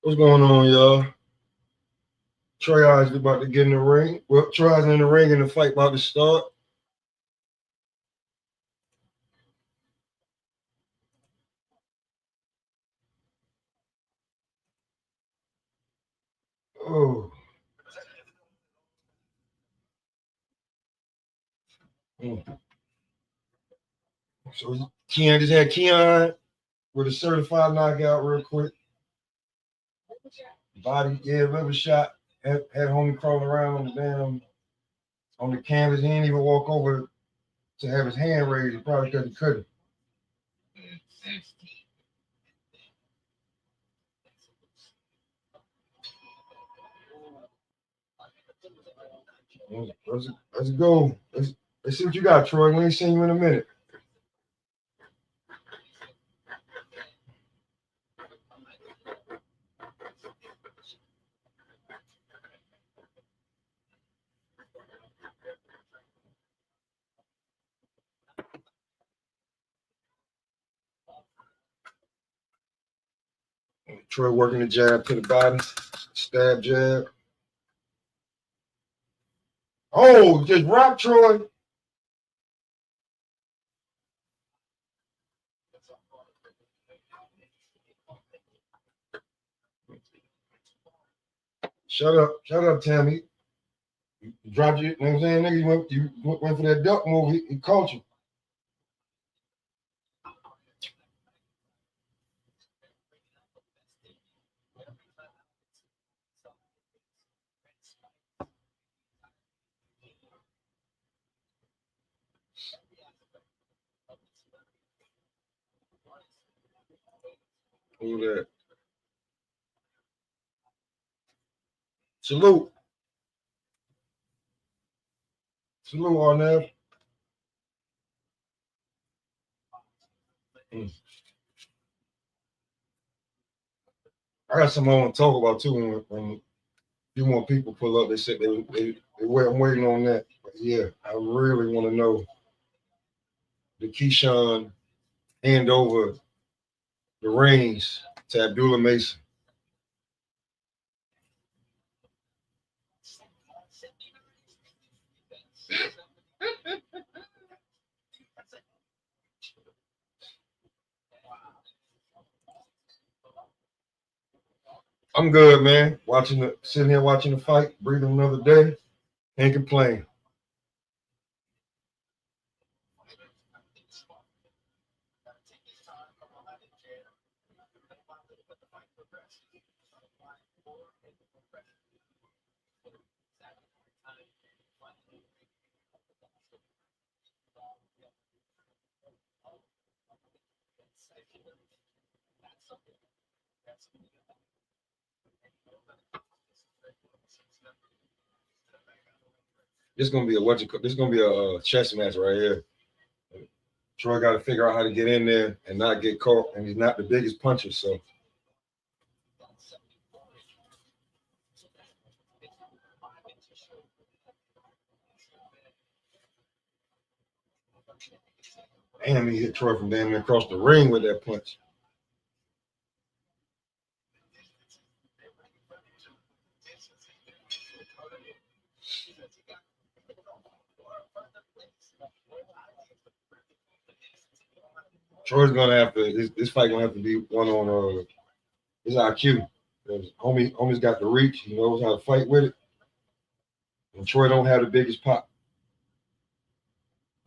What's going on, y'all? Troy Oz about to get in the ring. Well, Troy Oz in the ring and the fight about to start. Oh. Mm. So Keon just had Keon with a certified knockout real quick. Body, yeah, liver shot. Had homie crawling around on the on the canvas. He didn't even walk over to have his hand raised. Probably because he couldn't. Let's go. Let's see what you got, Troy. We ain't seen you in a minute. Troy working the jab to the body. Stab jab. Oh, just rock Troy. Shut up, Tammy. You dropped you, know what I'm saying, nigga? You went for that duck move. He caught you. Who that? Salute. Salute, Arnett. Mm. I got something I want to talk about too. When a few more people pull up, they said I'm waiting on that. But yeah, I really want to know the Keyshawn hand over the reins to Abdulla Mason. I'm good, man. Sitting here watching the fight, breathing another day. Can't complain. This gonna be a chess match right here. Troy got to figure out how to get in there and not get caught. And he's not the biggest puncher, so damn, he hit Troy from damn near across the ring with that punch. Troy's gonna have to this fight gonna have to be one on his IQ. Because homie's got the reach. He knows how to fight with it. And Troy don't have the biggest pop.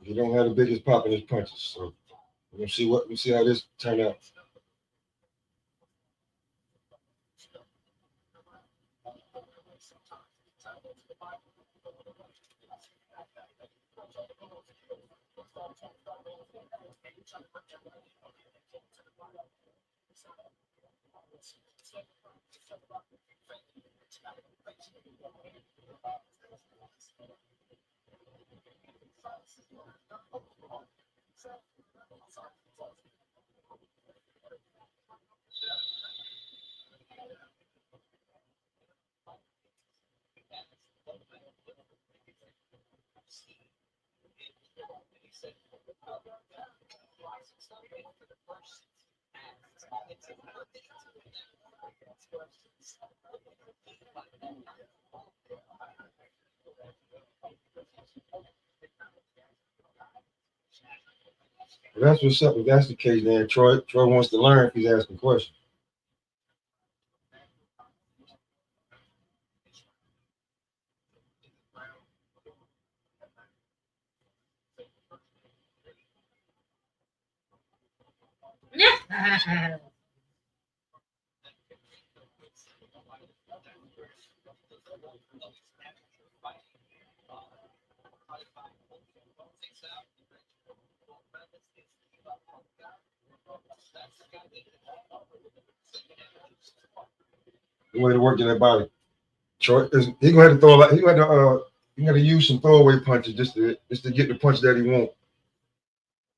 He don't have the biggest pop in his punches. So we'll see how this turn out. That's what's up. If that's the case, then Troy wants to learn if he's asking questions. The way to work in that body. Troy is he gonna have to throw he gonna use some throwaway punches just to get the punch that he wants.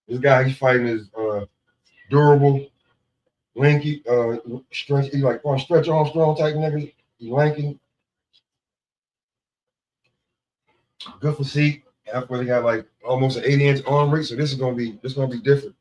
This guy he's fighting is durable, lanky, stretch. He like stretch Armstrong type niggas. He lanky, good physique. That's why he got like almost an 80-inch arm reach. So this is gonna be different.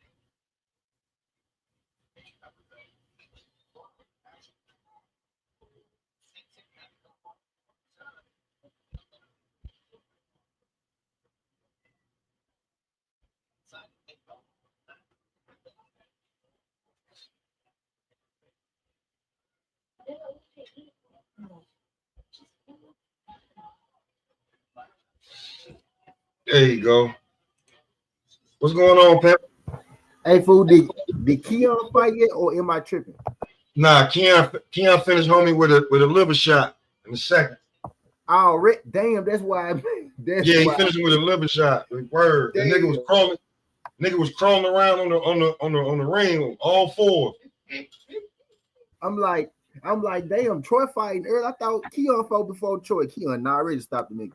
There you go. What's going on, Pep? Hey, fool, did Keyshawn fight yet, or am I tripping? Nah, Keyshawn finished homie with a liver shot in the second. Oh, damn, that's why. He finished with a liver shot. Word. The nigga was crawling. Nigga was crawling around on the ring, all four. I'm like, damn, Troy fighting early. I thought Keyshawn fought before Troy. Keyshawn already stopped the nigga.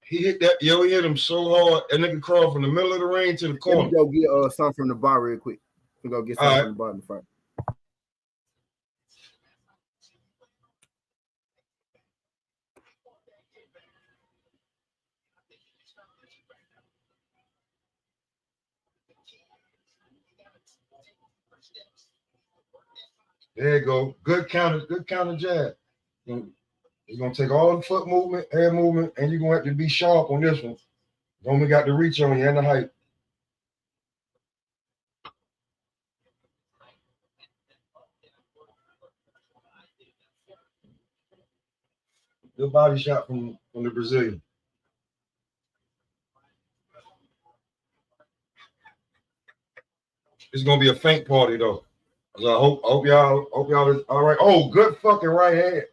He hit him so hard. That nigga crawled from the middle of the ring to the corner. Let me go get something from the bar real quick. We go get something from the bar in the front. There you go. Good counter jab. You're gonna take all the foot movement, head movement, and you're gonna have to be sharp on this one. You only got the reach on you and the height. Good body shot from the Brazilian. It's gonna be a feint party though. So I hope y'all is all right. Oh, good fucking right hand.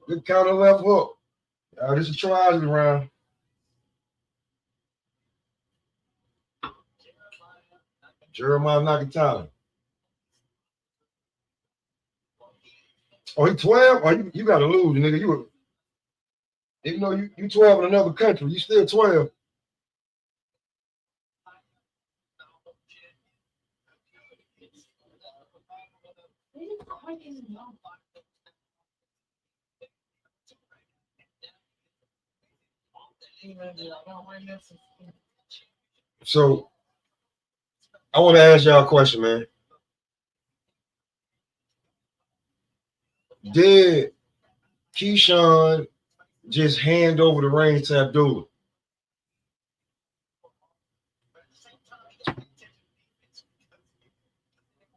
Good counter left hook. This is trials round. Jeremiah Nakathila. Oh, he 12? Oh, you gotta lose, nigga. Even though you 12 in another country, you still 12. So I want to ask y'all a question, man. Did Keyshawn just hand over the reins to Abdulla?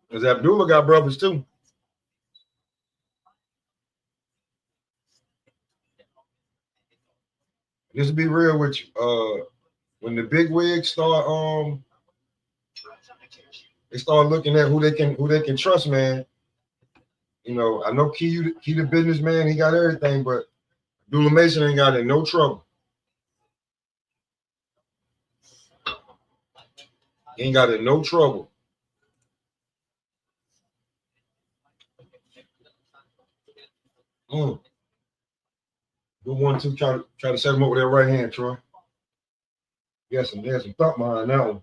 Because Abdulla got brothers too. Just to be real with you, when the big wigs start they start looking at who they can trust, man. You know, I know Key the businessman, he got everything, but Abdulla Mason ain't got in no trouble. He ain't got in no trouble. Good 1-2, try to set him up with that right hand, Troy. There's some thought behind that one.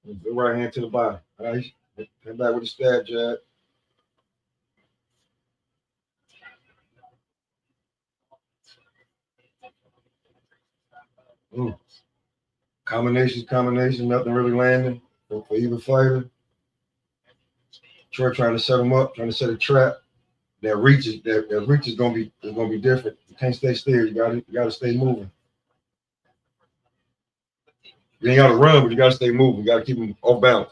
The right hand to the body. All right, head back with the stab jab. Combination, nothing really landing for either fighter. Troy trying to set him up, trying to set a trap. That reach is gonna be different. You can't stay still. You gotta stay moving. You ain't gotta run, but you gotta stay moving. You gotta keep him off balance.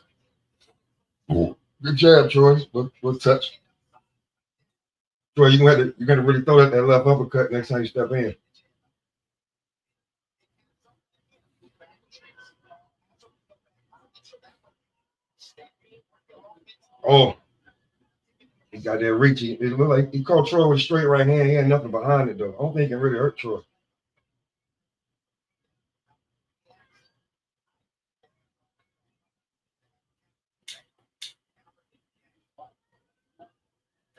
Good jab, Troy. Good touch. Troy, you're gonna really throw that left uppercut next time you step in. Oh, he got that reach. It looked like he caught Troy with a straight right hand. He had nothing behind it though. I don't think it can really hurt Troy.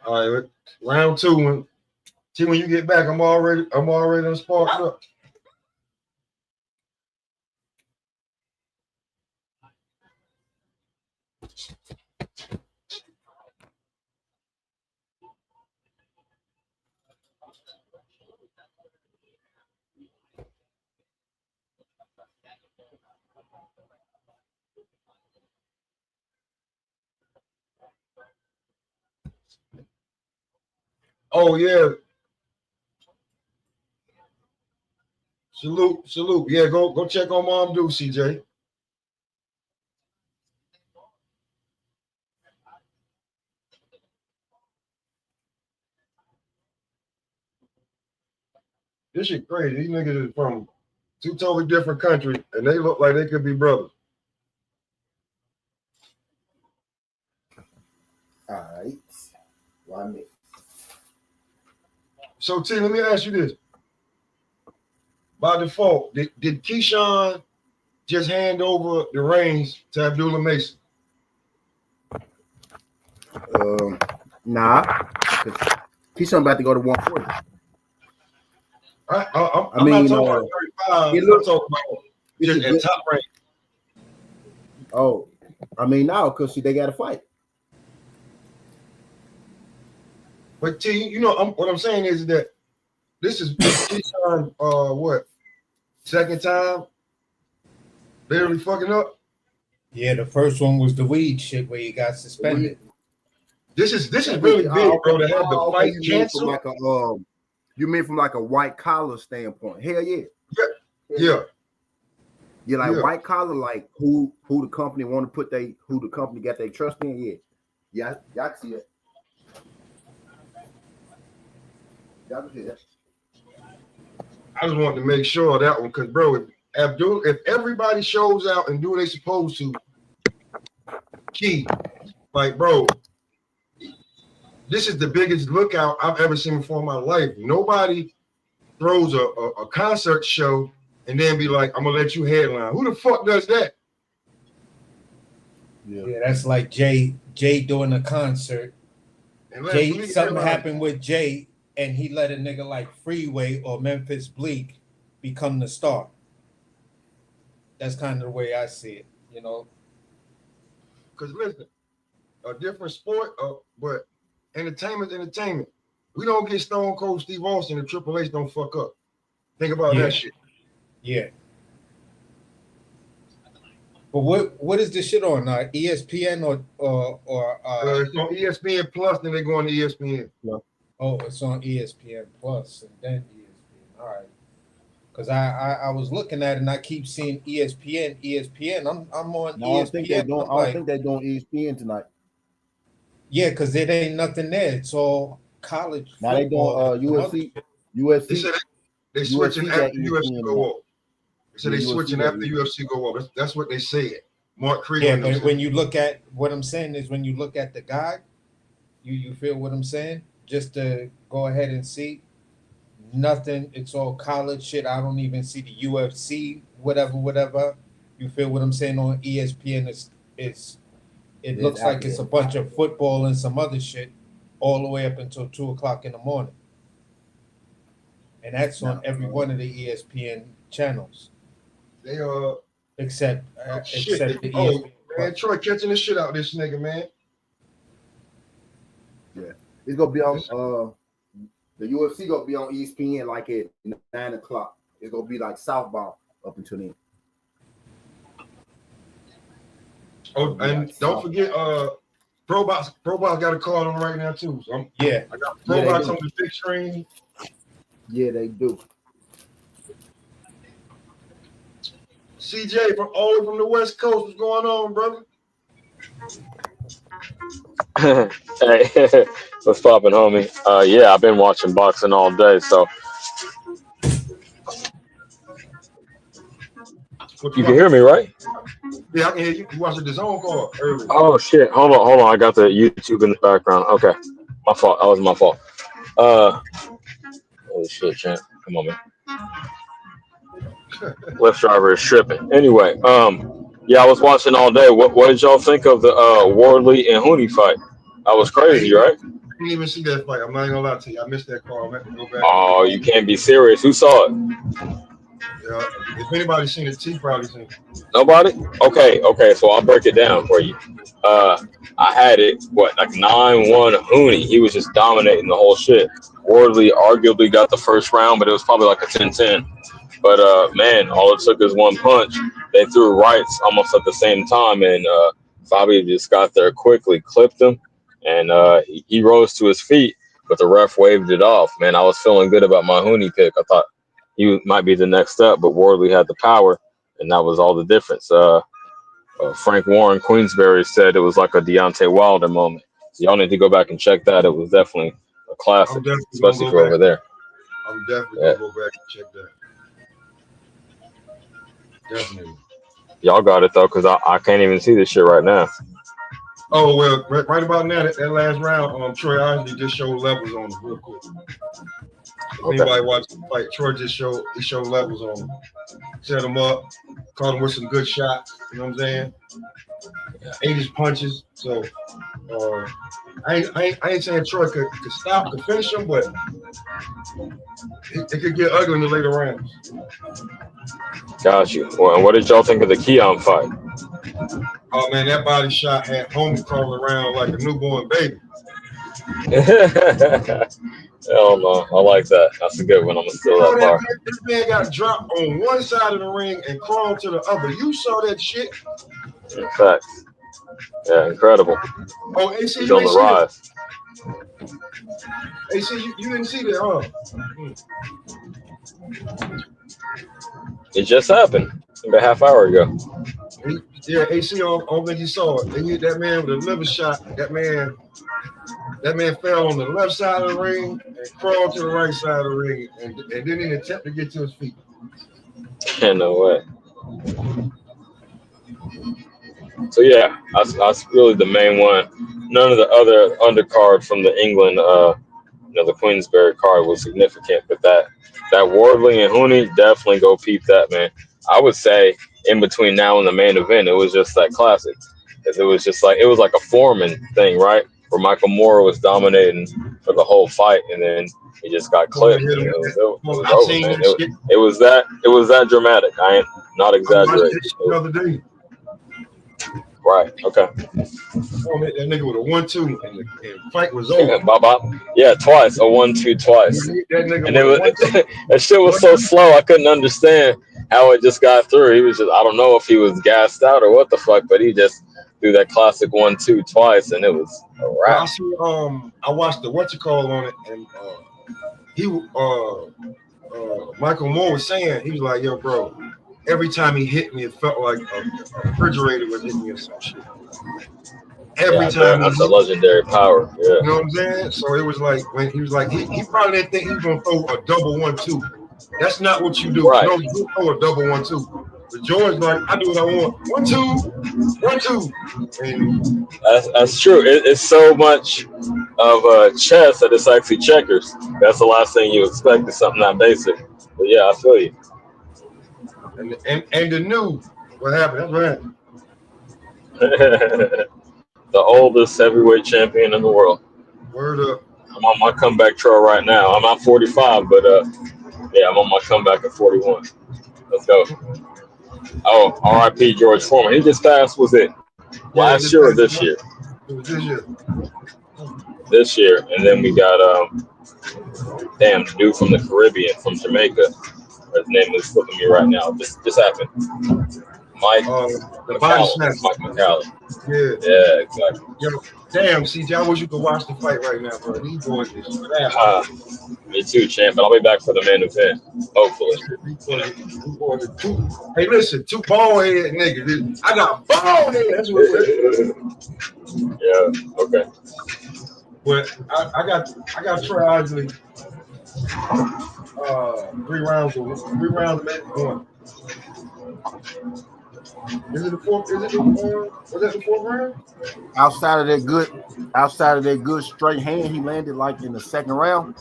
All right, round 2. When you get back, I'm already sparked up. Oh yeah. Salute. Yeah, go check on Mom Do, CJ. This shit crazy. These niggas is from 2 totally different countries, and they look like they could be brothers. All right. Why me? So T, let me ask you this. By default, did Keyshawn just hand over the reins to Abdulla Mason? Nah. Keyshawn about to go to 140. I'm not talking about 35. I'm talking about just at top rank. Oh, I mean now because they got to fight. But T, what I'm saying is that this is Keyshawn. What? Second time? Barely fucking up. Yeah, the first one was the weed shit where he got suspended. This is really big, bro. To have the fight canceled. You mean from like a white collar standpoint? Hell yeah. Yeah. Yeah, like white collar, like who the company want to who the company got their trust in. Yeah, y'all see it. Y'all see it. I just wanted to make sure of that one, because bro, if everybody shows out and do what they supposed to, Key, like bro, this is the biggest lookout I've ever seen before in my life. Nobody throws a concert show and then be like, I'm gonna let you headline. Who the fuck does that? Yeah, that's like Jay doing a concert. Something happened with Jay, and he let a nigga like Freeway or Memphis Bleak become the star. That's kind of the way I see it, Because listen, a different sport, but entertainment. We don't get Stone Cold Steve Austin and Triple H don't fuck up. Think about that shit. Yeah. But what is this shit on? ESPN or it's on ESPN Plus, then they go on to ESPN. Oh, it's on ESPN Plus and then ESPN. All right. Because I was looking at it and I keep seeing ESPN. I'm on ESPN. I don't think they're doing ESPN tonight. Yeah, because it ain't nothing there. It's all college. Now they doing UFC. They switching after UFC go off. So they switching after UFC go off. That's what they said. Mark Krieger. Yeah, but when you look at what I'm saying is when you look at the guide, you feel what I'm saying? Just to go ahead and see. Nothing. It's all college shit. I don't even see the UFC, whatever. You feel what I'm saying? On ESPN, it looks like it's a bunch of football and some other shit all the way up until 2:00 in the morning. And that's on every one of the ESPN channels. They except the ESPN. Man, Troy catching the shit out of this nigga, man. Yeah, it's gonna be on the UFC gonna be on ESPN like at 9:00. It's gonna be like Southbound. up until then. Oh, and don't forget, Pro Box got a card on right now too. So I got Pro Box on the big screen. Yeah, they do. CJ all the way from the West Coast, what's going on, brother? Hey, what's poppin', homie? Yeah, I've been watching boxing all day, so you can hear me, right? Yeah, I can hear you. You watched the zone call earlier. Oh shit! Hold on. I got the YouTube in the background. Okay, my fault. That was my fault. Holy shit, champ! Come on, man. Left driver is tripping. Anyway, yeah, I was watching all day. What did y'all think of the Wardley and Hooney fight? That was crazy, right? I didn't even see that fight. I'm not even gonna lie to you. I missed that call. I'm gonna have to go back. Oh, you can't be serious. Who saw it? Yeah, if anybody's seen it, T probably seen it. Nobody? Okay. So I'll break it down for you. I had it, like 9-1 Hooney. He was just dominating the whole shit. Wardley arguably got the first round, but it was probably like a 10-10. But, man, all it took is one punch. They threw rights almost at the same time, and Fabio just got there quickly, clipped him, and he rose to his feet, but the ref waved it off. Man, I was feeling good about my Hooney pick. I thought he might be the next step, but Wardley had the power, and that was all the difference. Frank Warren Queensberry said it was like a Deontay Wilder moment. So y'all need to go back and check that. It was definitely a classic, especially for over there. I'm definitely going to go back and check that. Definitely. Y'all got it, though, because I can't even see this shit right now. Oh, well, right about now, that last round, Troy Osley just showed levels on him real quick. If anybody watched the fight, Troy just showed levels on him. Set him up, caught him with some good shots, you know what I'm saying? Ate his punches. So I ain't saying Troy could finish him, but it could get ugly in the later rounds. Got you. Well, and what did y'all think of the Keyshawn fight? Oh man, that body shot had homie crawling around like a newborn baby. Hell no, I like that. That's a good one. I'm gonna steal that bar. This man got dropped on one side of the ring and crawled to the other. You saw that shit? In fact, yeah, incredible. Oh, AC, he's on the rise. AC, you didn't see that, huh? It just happened about a half hour ago. Yeah, AC, I don't think he saw it. They hit that man with a liver shot. That man fell on the left side of the ring and crawled to the right side of the ring and didn't even attempt to get to his feet. No way. So yeah, that's really the main one. None of the other undercard from the England, the Queensberry card was significant, but that Wardley and Hooney, definitely go peep that, man. I would say in between now and the main event, it was just that classic. Because it was like a Foreman thing, right? Where Michael Moore was dominating for the whole fight, and then he just got clipped. It was over, man. It was that dramatic. I ain't not exaggerating. The other day. Right. Okay. Oh, man, that nigga with a 1-2, and the fight was over. Yeah, twice. A 1-2 twice. And it was that shit was so slow. I couldn't understand how it just got through. He was just, I don't know if he was gassed out or what the fuck, but he just threw that classic 1-2 twice, and it was a wrap. I watched the whatchamacallit on it, and Michael Moore was saying, he was like, yo, bro, every time he hit me, it felt like a refrigerator was hitting me or some shit. Every time. That's a legendary power. Yeah. You know what I'm saying? So it was like, when he was like, he probably didn't think he was going to throw a double 1-2. That's not what you do. Right. No, you throw a double 1-2. But George, like, I do what I want. 1-2. And that's true. It's so much of chess that it's actually checkers. That's the last thing you expect is something that basic. But yeah, I feel you. And the new, what happened? That's what happened. The oldest heavyweight champion in the world. Word up. I'm on my comeback trail right now. I'm at 45, but yeah, I'm on my comeback at 41. Let's go. Oh, R.I.P. George Foreman. He just passed. Was it last year or this year? It was this year. This year, and then we got the dude from the Caribbean, from Jamaica. His name is slipping me right now. This happened. Mike the body snatch. Mike McCallum. Yeah. Yeah, exactly. Yo, damn, CJ, I wish you could watch the fight right now, bro. These boys is fat. Me too, champ. But I'll be back for the main event, hopefully. These boys are two. Hey, listen, two bald head niggas. I got bald head. That's what it is. Yeah. Okay. But I got Troy Isley. 3 rounds of one. Is it the fourth? Was that the fourth round? Outside of that good straight hand he landed like in the second round,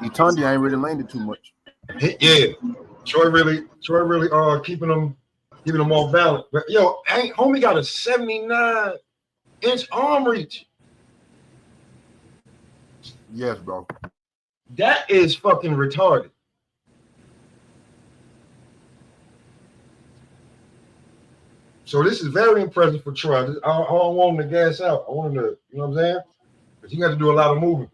Etundi ain't really landed too much. Yeah, Troy really keeping them off balance. But yo, homie got a 79-inch arm reach. Yes, bro. That is fucking retarded. So this is very impressive for Troy. I don't want him to gas out. I want him to, you know what I'm saying? But you got to do a lot of moving.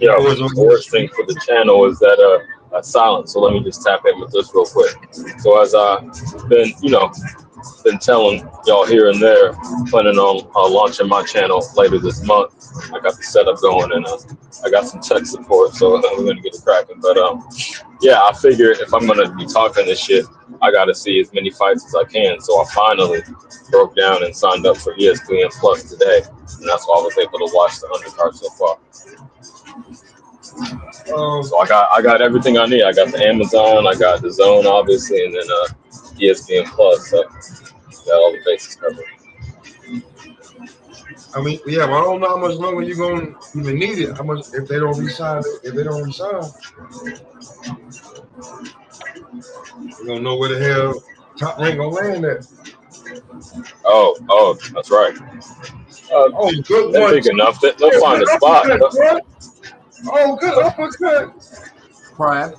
Yeah, the worst thing for the channel is that silence. So let me just tap in with this real quick. So as I've been telling y'all here and there, planning on launching my channel later this month. I got the setup going and I got some tech support, so we're gonna get it cracking. But yeah, I figure if I'm gonna be talking this shit, I gotta see as many fights as I can. So I finally broke down and signed up for ESPN Plus today, and that's why I was able to watch the undercard so far. So I got everything I need. I got the Amazon, I got the Zone, obviously, and then ESPN Plus. So got all the bases covered. I mean, yeah, but I don't know how much longer you're gonna even need it. How much if they don't resign? If they don't resign, you don't know where the hell Top Rank gonna land at. Oh, that's right. Good they're one. Big enough that they'll find a spot. Good uppercut. Prime.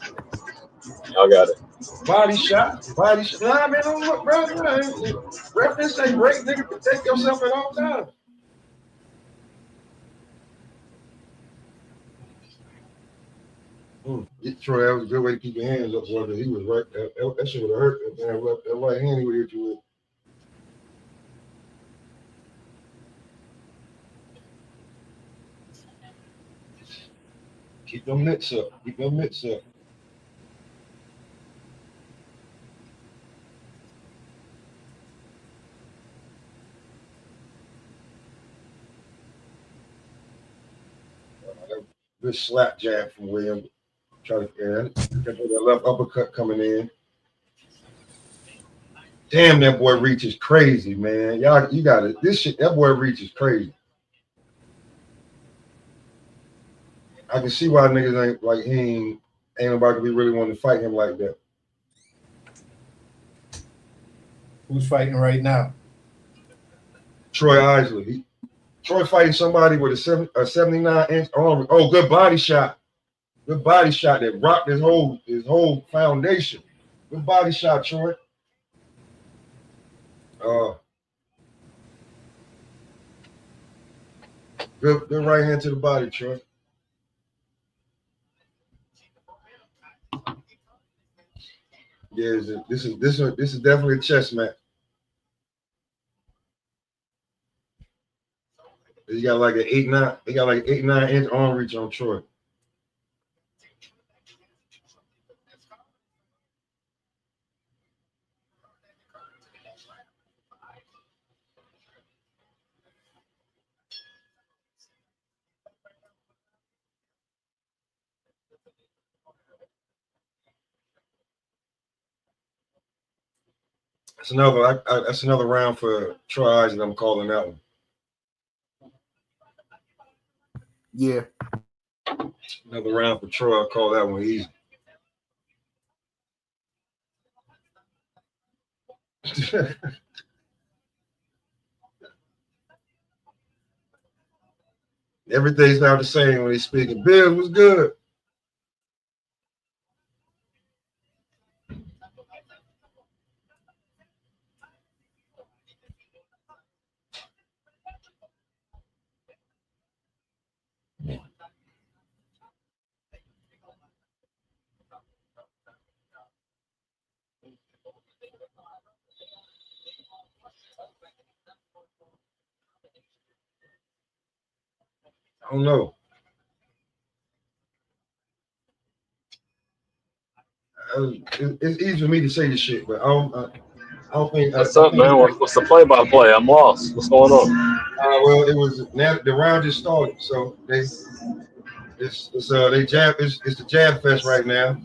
I got it. Body shot. Nah, man, don't look, bro. Reference say break, nigga. Protect yourself at all times. Troy, that was a good way to keep your hands up, brother. He was right. That shit would have hurt. That right hand he would hit you with. Keep them mitts up. Good slap jab from William. Try to get that left uppercut coming in. Damn, that boy reach is crazy, man. Y'all, you got it. This shit, that boy reach is crazy. I can see why niggas ain't like ain't nobody be really wanting to fight him like that. Who's fighting right now? Troy Isley. Troy fighting somebody with a 79-inch arm. Oh, good body shot. Good body shot that rocked his whole foundation. Good body shot, Troy. Good right hand to the body, Troy. Yeah, this is definitely a chess match. He got like an 8-9. He got like an 8-9-inch arm reach on Troy. That's another round for Troy Isaac. I'm calling that one. Yeah. Another round for Troy. I call that one easy. Everything's not the same when they speaking. Bill was good. I don't know. It's easy for me to say this shit, but I don't think. What's up, man? What's the play-by-play? I'm lost. What's going on? Well, it was now the round just started, so it's the Jab Fest right now.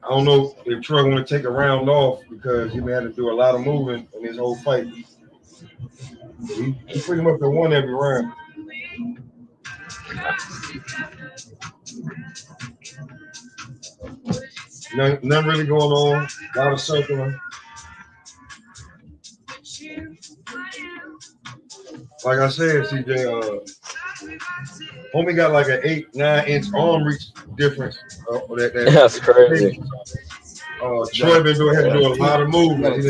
I don't know if Troy want to take a round off because he may have to do a lot of moving in his whole fight. He pretty much won every round. Nothing really going on. A lot of circling. Like I said, CJ, homie got like an 8-9 inch arm reach difference. That's crazy. Troy been doing a lot of movement.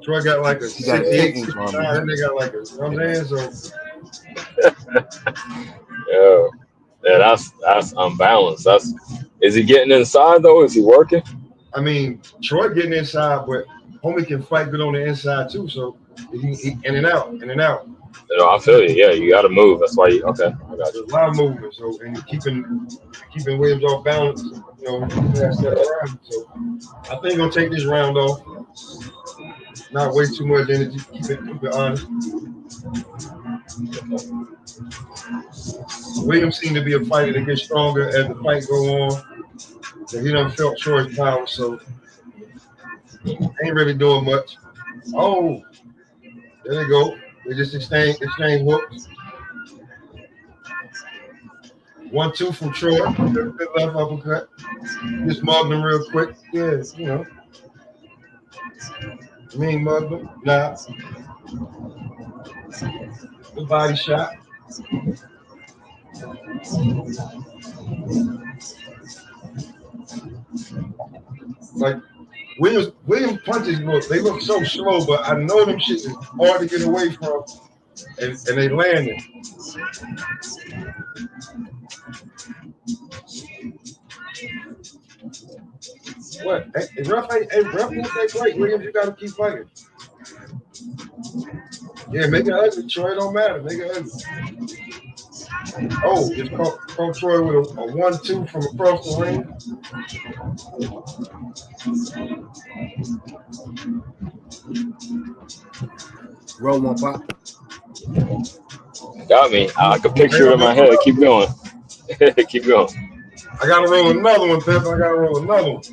Troy got like a 68 inch arm. Then they got like a, you know what I'm saying? So Yeah, that's unbalanced. Is he getting inside though? Is he working? I mean, Troy getting inside, but homie can fight good on the inside too. So he in and out. You know, I feel you. Yeah, you got to move. That's why okay. I got you. There's a lot of movement. So and keeping Williams off balance. You know, pass that around. So I think he's gonna take this round off. Not waste too much energy. Keep it honest. Williams seemed to be a fighter that gets stronger as the fight go on. So he done felt Troy's power, so ain't really doing much. Oh, there they go. They just exchange hooks. 1-2 from Troy. Good left uppercut. Just mugged him real quick. Yeah, you know. Mean mugged him. Nah. Good body shot. Like Williams punches look so slow, but I know them shit is hard to get away from, and they land it. What? Hey, rough ain't that great, Williams. You gotta keep fighting. Yeah, make it ugly, Troy. Don't matter. Make it ugly. Oh, just caught Troy with a 1-2 from across the ring. Roll one pop. Got me. I could picture it in my head. Keep going. Keep going. I gotta roll another one, Pepper. I gotta roll another one.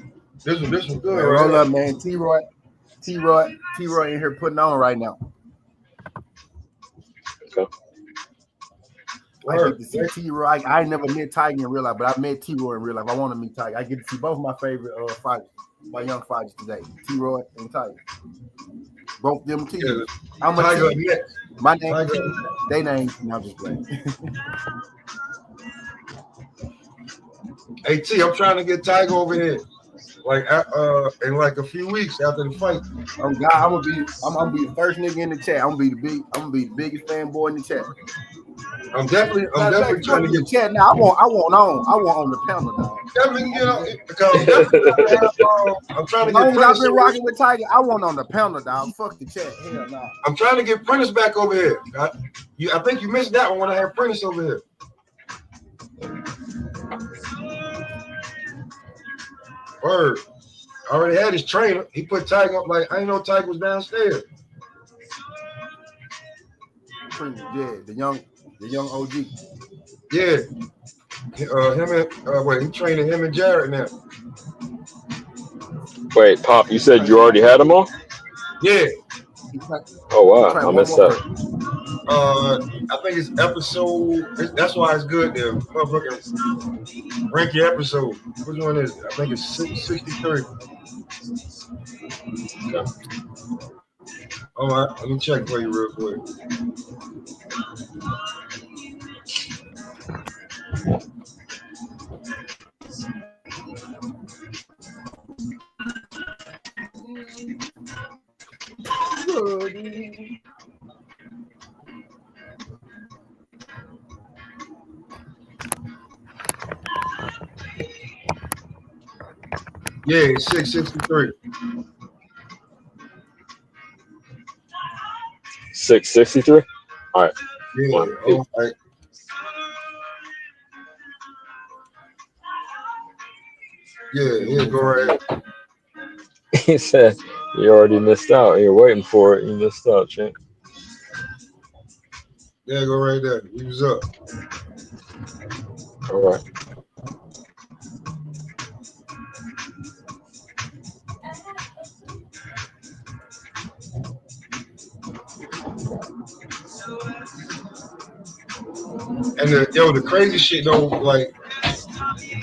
This one good. Man, roll up, man. T-Roy in here putting on right now. Okay. I get to see T-Roy. I never met Tiger in real life, but I met T-Roy in real life. I want to meet Tiger. I get to see both my favorite fighters, my young fighters today, T-Roy and Tiger. Both them teams. Yeah, I'm a Tiger. My name, they names. No, I'm just playing. Hey T, I'm trying to get Tiger over here. Like in like a few weeks after the fight. I'm gonna be the first nigga in the chat. I'm gonna be the biggest fanboy in the chat. I'm definitely trying to get chat now. I want on the panel now. Definitely get on because I'm trying to get. As long as I've been rocking with Tiger, I want on the panel, dog. Fuck the chat. Hell no. I'm trying to get Prentice back over here. I think you missed that one when I had Prentice over here. Word. I already had his trainer. He put Tiger up like I didn't know Tiger was downstairs. Yeah, the young OG. Yeah. He training him and Jared now. Wait, Pop, you said you already had him on? Yeah. Oh wow, I missed that. I think it's episode. That's why it's good there. Motherfucking rank your episode. Which one is it? I think it's 63. Okay. All right, let me check for you real quick. Yeah, 663. 663. All right. Yeah, all right. Yeah, go right ahead. He said you already missed out. You're waiting for it. You missed out, champ. Yeah, go right there. We was up. All right. And the crazy shit though, like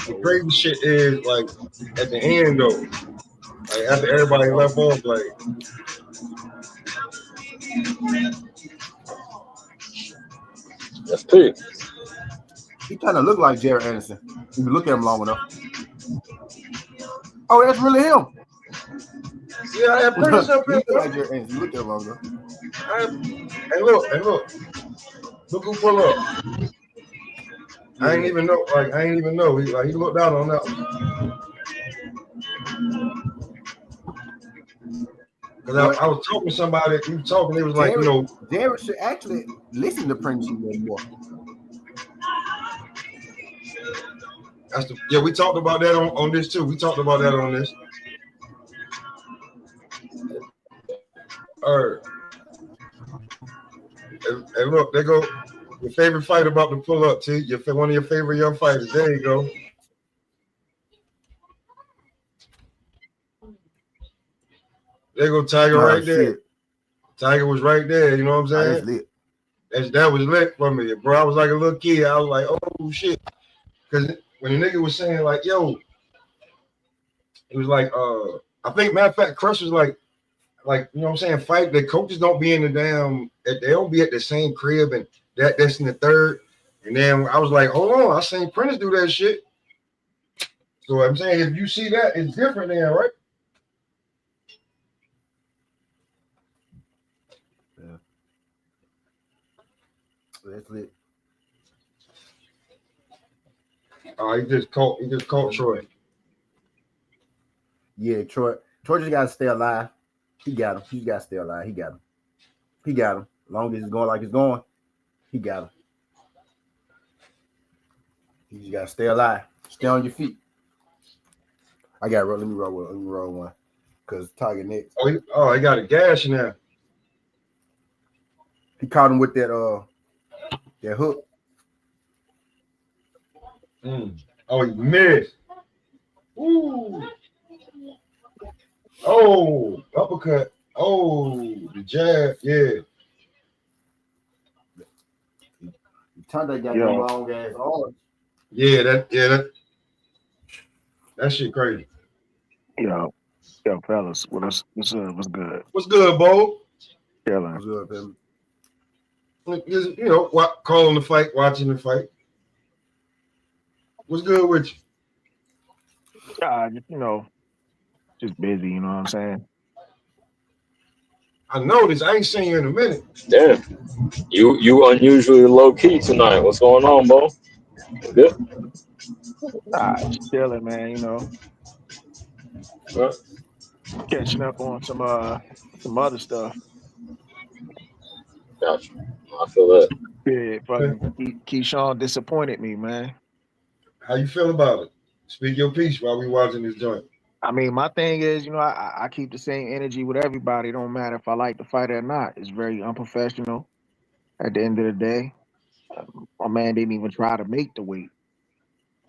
the crazy shit is like at the end though, like after everybody left off, like That's Pete. He kind of looked like Jared Anderson. If you look at him long enough. Oh, that's really him. yeah, I have Prentice up He here. look like Jared Anderson. You look at him long enough. Hey, look who pull up. I ain't even know. He looked down on that one. Because I was talking to somebody, he was talking, it was like, Jared, Jared should actually listen to Prentice a little more. Yeah, we talked about that on this too. We talked about that on this. All right. And look, there go your favorite fight about to pull up, T. One of your favorite young fighters. There you go. There go Tiger right there. Shit. Tiger was right there. You know what I'm saying? That was lit for me, bro. I was like a little kid. I was like, oh shit. Because when the nigga was saying like, yo, it was like, I think matter of fact, Crush was like, you know what I'm saying, fight. The coaches don't be in the they don't be at the same crib and that's in the third. And then I was like, hold on, I seen Prentice do that shit. So I'm saying if you see that, it's different then, right? Yeah. That's lit. He just caught Troy. Yeah, Troy just gotta stay alive. He got him. He gotta stay alive. He got him. As long as it's going like it's going, he got him. You just gotta stay alive. Stay on your feet. I got let me roll one. Cause Tiger next. Oh, he got a gash now. He caught him with that hook. Oh, he missed. Ooh. Oh, uppercut. Oh, the jab. Yeah. Tanda got them long ass arms. Yeah, that shit crazy. Yo, fellas, what's good? What's good, Bo? Chilling. What's good, fella? You know, calling the fight, watching the fight. What's good with you? Just busy. You know what I'm saying? I noticed. I ain't seen you in a minute. Damn. You unusually low key tonight. What's going on, Bo? Good. Just chilling, man. What? Catching up on some other stuff. Gotcha. I feel that. Yeah, fucking Keyshawn disappointed me, man. How you feel about it? Speak your piece while we watching this joint. I mean, my thing is, I keep the same energy with everybody. It don't matter if I like the fight or not. It's very unprofessional. At the end of the day, my man didn't even try to make the weight.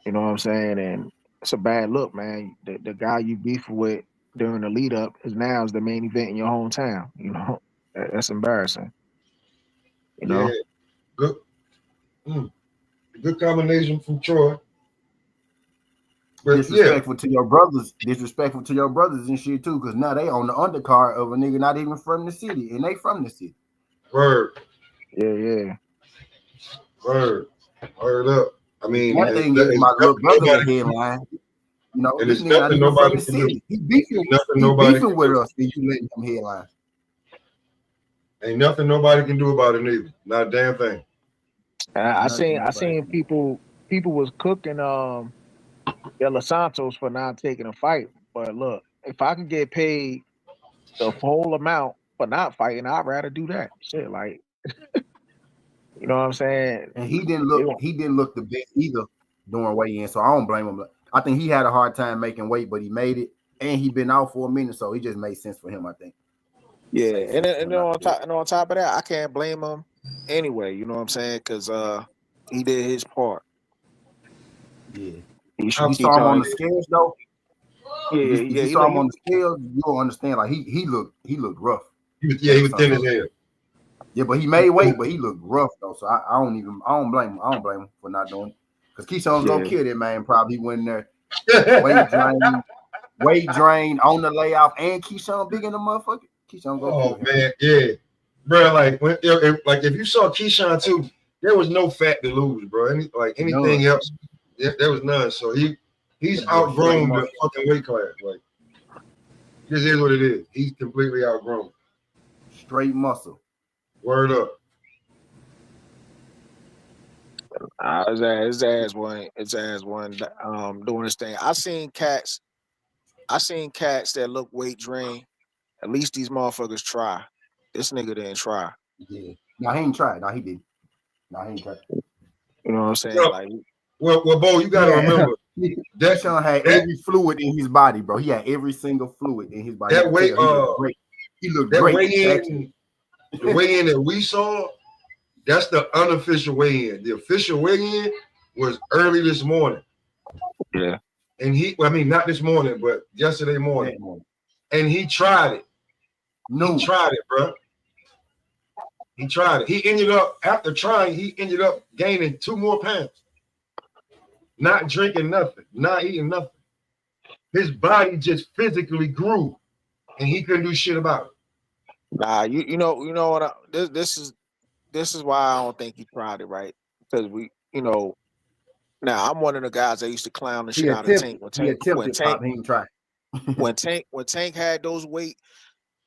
You know what I'm saying? And it's a bad look, man. The guy you beefing with during the lead up is now the main event in your hometown. That's embarrassing. Yeah, good. Good combination from Troy. But disrespectful to your brothers and shit too, because now they on the undercard of a nigga not even from the city, and they from the city. Word. Yeah. Word up. I mean, One thing is my little brother the headline. You know, and this it's nigga not nothing even from nobody the can do. city. He beefing with us, and you letting him headline. Ain't nothing nobody can do about it neither. Not a damn thing. I seen people was cooking De Los Santos for not taking a fight. But look, if I can get paid the whole amount for not fighting, I'd rather do that. Shit, like you know what I'm saying? And he didn't look the best either during weigh-in, so I don't blame him. I think he had a hard time making weight, but he made it, and he been out for a minute, so it just made sense for him, I think. Yeah, and on top of that, I can't blame him anyway. You know what I'm saying? Because he did his part. Yeah, you saw him on the scales though. Yeah, you saw him on the scales, you'll understand. Like he looked rough. He was thin as hell. Yeah, but he made weight, but he looked rough though. So I don't blame him. I don't blame him for not doing it. Because Keyshawn's gonna kill that man. Probably went in there weight drain on the layoff, and Keyshawn big in the motherfucker. Keyshawn gonna kill him. Man, yeah, bro. Like if you saw Keyshawn too, there was no fat to lose, bro. Anything else, there was none. So he's outgrown the fucking weight class. Like this is what it is. He's completely outgrown. Straight muscle. Word up. His ass one doing his thing. I seen cats that look weight drained. At least these motherfuckers try. This nigga didn't try. Yeah. No, he ain't tried. No, he didn't. No, he ain't tried. You know what I'm saying? Well, Bo, you gotta remember that Keyshawn had every fluid in his body, bro. He had every single fluid in his body. That weight, he looked great. The weigh-in that we saw, that's the unofficial weigh-in. The official weigh-in was early this morning. Yeah. And not this morning, but yesterday morning. And he tried it. He tried it, bro. He tried it. He ended up gaining 2 more pounds. Not drinking nothing, not eating nothing. His body just physically grew, and he couldn't do shit about it. Nah, you know what? This is why I don't think he tried it, right? Because now I'm one of the guys that used to clown the shit out of Tank. When Tank had those weight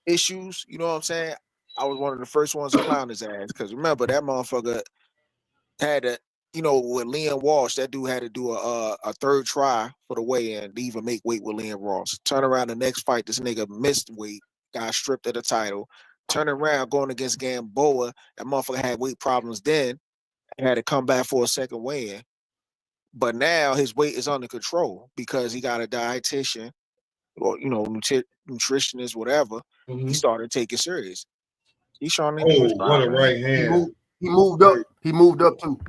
issues, you know what I'm saying? I was one of the first ones to clown his ass. Because remember, that motherfucker had to, with Liam Walsh, that dude had to do a third try for the weigh-in to even make weight with Liam Walsh. Turn around the next fight, this nigga missed weight, got stripped of the title. Turn around, going against Gamboa, that motherfucker had weight problems then, had to come back for a second weigh-in. But now his weight is under control because he got a dietitian or, nutritionist, whatever. Mm-hmm. He started taking serious. Keyshawn, what a right hand. He moved up. He moved up too.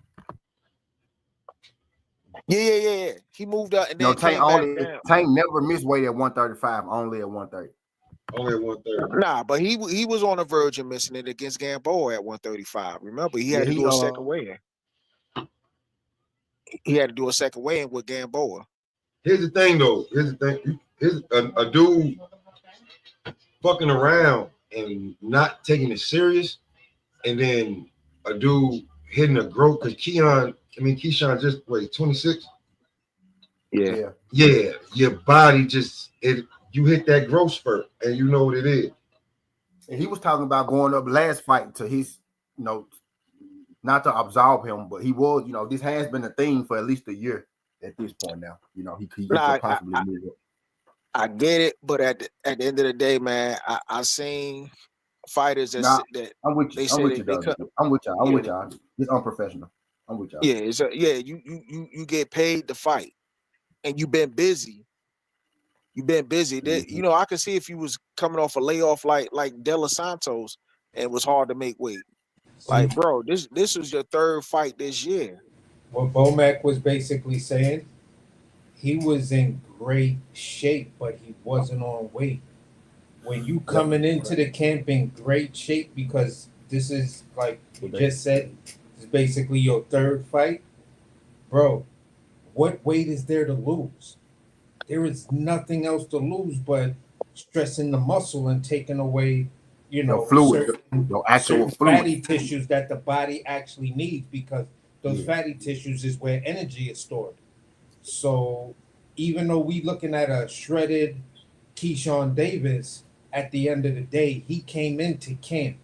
Yeah. He moved up and then came back down. Tank never missed weight at 135, only at 130. Only at 130. Nah, but he was on the verge of missing it against Gamboa at 135. Remember, he had to do a second weigh-in. He had to do a second weigh-in with Gamboa. Here's the thing, though. Here's a dude fucking around and not taking it serious, and then a dude hitting a growth because Keyshawn just 26. Yeah. Your body you hit that growth spurt, and you know what it is. And he was talking about going up last fight to his, not to absolve him, but he was, this has been a thing for at least a year at this point now. He could possibly move up. I get it, but at the end of the day, man, I seen fighters that I'm with you. I'm with y'all. It's unprofessional. I'm with y'all. Yeah, you get paid to fight, and you've been busy. Mm-hmm. I can see if you was coming off a layoff like De Los Santos, and it was hard to make weight. Like, bro, this was your third fight this year. What Bomac was basically saying, he was in great shape, but he wasn't on weight. When you coming into the camp in great shape, because this is, like you just said, is basically your third fight, bro, what weight is there to lose? there is nothing else to lose but stressing the muscle and taking away, Your fluid, certain, your actual fluid. fatty tissues that the body actually needs, because those fatty tissues is where energy is stored. So even though we looking at a shredded Keyshawn Davis, at the end of the day, he came into camp,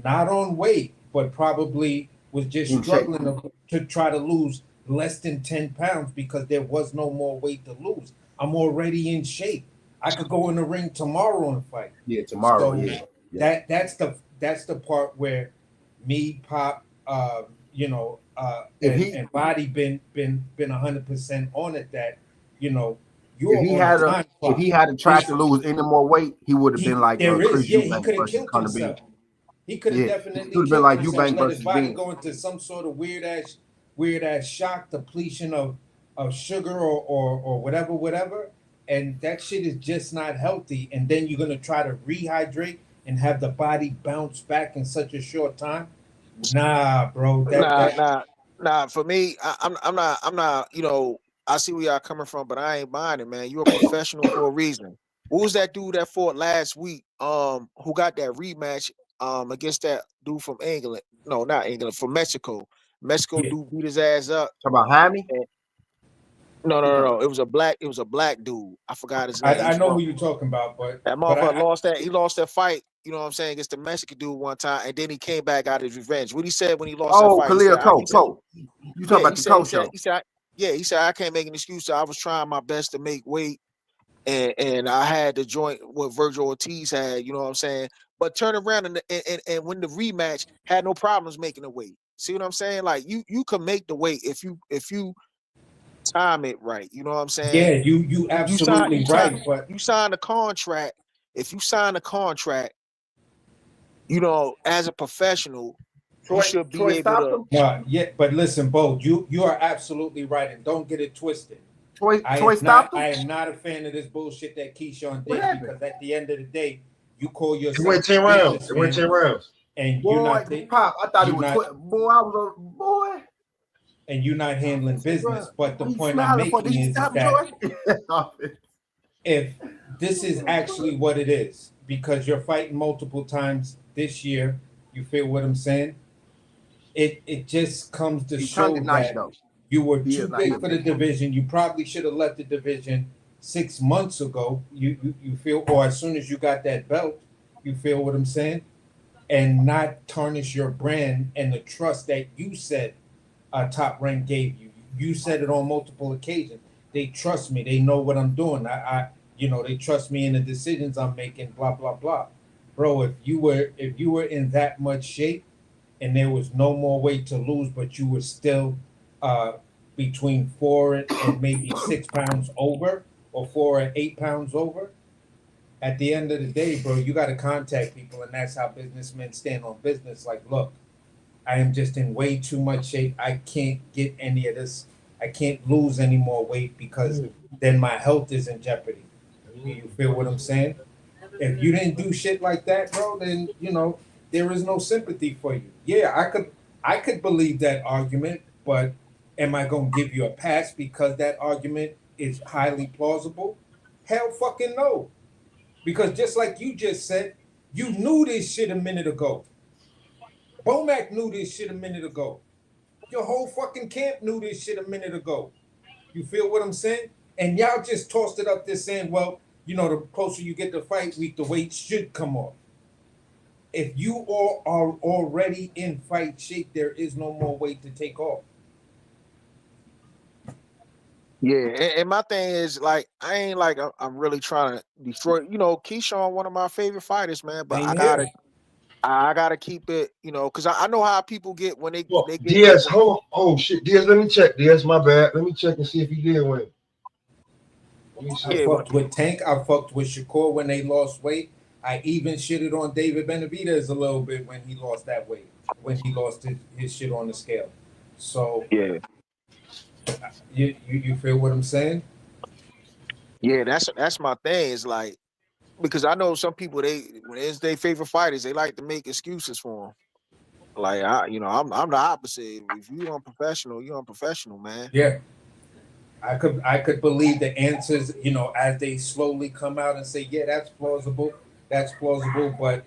not on weight, but probably was just In shape. struggling to try to lose less than 10 pounds because there was no more weight to lose. I'm already in shape. I could go in the ring tomorrow and fight. Yeah, tomorrow. So Yeah. that's the part where me, Pop, If he and Body been 100% on it, that you're if he on had a a time if clock. he had tried to lose any more weight, he would have been like Chris He Eubank could have versus killed Conor Benn. himself. He could have Yeah, definitely he could have been killed like himself, Eubank let his versus body Benn. go into some sort of weird ass shock, depletion of sugar or whatever. And that shit is just not healthy. And then you're gonna try to rehydrate and have the body bounce back in such a short time. Nah, bro. Nah. For me, I'm not. I see where y'all coming from, but I ain't buying it, man. You're a professional for a reason. What was that dude that fought last week? Who got that rematch? Against that dude from England? No, not England. From Mexico. Mexico Yeah. dude beat his ass up. Talk about Jaime. No. It was a black dude. I forgot his name. I He's know from who you're talking about, that but motherfucker lost that. He lost that fight. You know what I'm saying, against the Mexican dude one time, and then he came back out his revenge. What he said when he lost that Oh, fight, he Khalil said, Cole. You talking about the Cole show? he said, I can't make an excuse. I was trying my best to make weight, and I had the joint what Virgil Ortiz had. You know what I'm saying? But turn around and when the rematch, had no problems making the weight. See what I'm saying? Like you can make the weight if you time it right. You know what I'm saying? yeah, you absolutely right. But You sign a contract. If you sign a contract, as a professional, you should be Troy able stopped to. him. yeah, but listen, Bo, you are absolutely right, and don't get it twisted. Troy stopped him. I am not a fan of this bullshit that Keyshawn What did, happened? because at the end of the day, you call It yourself went 10 a rounds. It went businessman, 10 rounds. and Boy, Pop, I thought it you're was not boy. I was on boy. and you're not handling Bro, business. But the he's point I'm smiling for. Did making you is stop him, that Troy? if this is actually what it is, because you're fighting multiple times this year, you feel what I'm saying? It just comes to He turned it show nice that though. you were He too is nice. big for the division. You probably should have left the division 6 months ago. You feel, or as soon as you got that belt, you feel what I'm saying, and not tarnish your brand and the trust that you said Top Rank gave you. You said it on multiple occasions. They trust me. They know what I'm doing. They trust me in the decisions I'm making. Blah blah blah, bro. If you were in that much shape and there was no more weight to lose, but you were still uh, between 4 and maybe 6 pounds over, or 4 and 8 pounds over. At the end of the day, bro, you got to contact people, and that's how businessmen stand on business. Like, look, I am just in way too much shape. I can't get any of this. I can't lose any more weight because then my health is in jeopardy. Do you feel what I'm saying? If you didn't do shit like that, bro, then there is no sympathy for you. Yeah, I could believe that argument, but am I gonna give you a pass because that argument is highly plausible? Hell fucking no. Because just like you just said, you knew this shit a minute ago. Bomac knew this shit a minute ago. Your whole fucking camp knew this shit a minute ago. You feel what I'm saying? And y'all just tossed it up there saying, well, the closer you get to fight week, the weight should come off. If you all are already in fight shape, there is no more weight to take off. Yeah, and my thing is like I ain't like I'm really trying to destroy. Keyshawn, one of my favorite fighters, man. But Same here. I gotta keep it, because I know how people get when they Well, get Diaz, oh shit, Diaz, let me check. Diaz, my bad. Let me check and see if he did win. Let me I see. Yeah, fucked with Tank. I fucked with Shakur when they lost weight. I even shitted on David Benavidez a little bit when he lost that weight, when he lost his shit on the scale. So yeah. you feel what I'm saying? Yeah, that's my thing. Is like because I know some people when it's their favorite fighters, they like to make excuses for them. Like I'm the opposite. If you unprofessional, you're unprofessional, man. Yeah. I could believe the answers, you know, as they slowly come out and say, yeah, that's plausible, but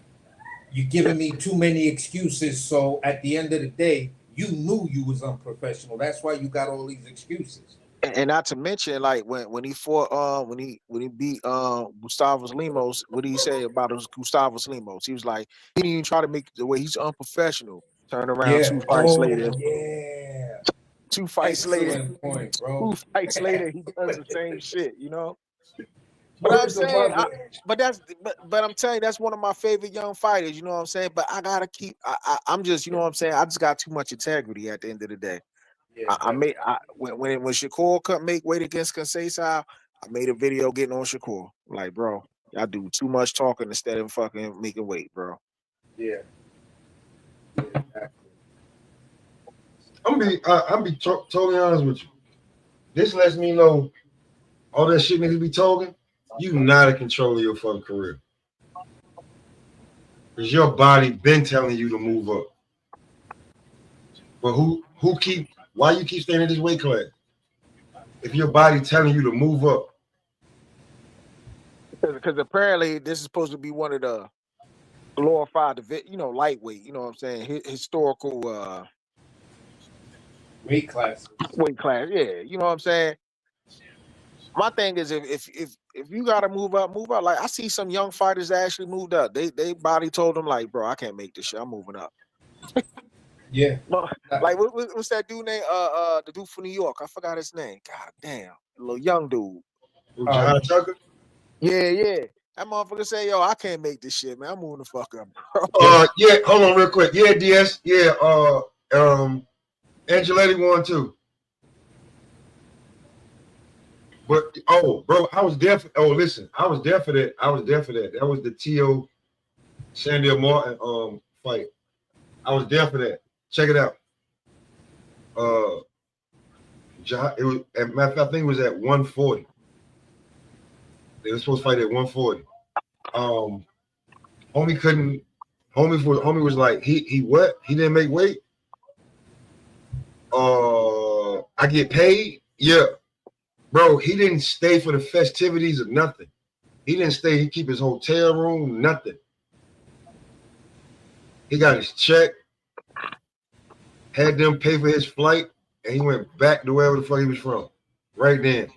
you're giving me too many excuses. So at the end of the day, you knew you was unprofessional. That's why you got all these excuses. And not to mention, like when he fought, when he beat Gustavus Limos, what did he say about Gustavus Limos? He was like, he didn't even try to make it the way he's unprofessional. Turn around Yeah. 2 fights later. Yeah. 2 fights later. Excellent point, bro. 2 fights later, he does the same shit, you know. But I'm saying, but I'm telling you, that's one of my favorite young fighters. You know what I'm saying? But I gotta keep. I'm just, you know what I'm saying. I just got too much integrity at the end of the day. Yeah, When Shakur couldn't make weight against Conceição, I made a video getting on Shakur. Like, bro, y'all do too much talking instead of fucking making weight, bro. Yeah. Exactly. I'm be totally honest with you. This lets me know all that shit niggas be talking. You not in control of your fucking career. Because your body been telling you to move up. But why you keep staying in this weight class? If your body telling you to move up. Because apparently this is supposed to be one of the glorified, you know, lightweight, you know what I'm saying, historical weight class. Yeah, you know what I'm saying. My thing is, if you gotta move up. Like, I see some young fighters that actually moved up. They body told them, like, bro, I can't make this shit. I'm moving up. Yeah. Like, what's that dude name? The dude from New York. I forgot his name. God damn, a little young dude. John Tucker. Yeah. That motherfucker say, yo, I can't make this shit, man. I'm moving the fuck up, bro. Yeah. Hold on, real quick. Yeah, DS. Yeah. Angeletti won too. But bro, I was there. I was there for that. That was the T.O. Sandra Martin fight. I was there for that. Check it out. It was, matter of fact, I think it was at 140. They were supposed to fight at 140. Homie was like, he what? He didn't make weight. I get paid. Yeah. Bro, he didn't stay for the festivities or nothing. He didn't stay. He keep his hotel room, nothing. He got his check, had them pay for his flight, and he went back to wherever the fuck he was from. Right then.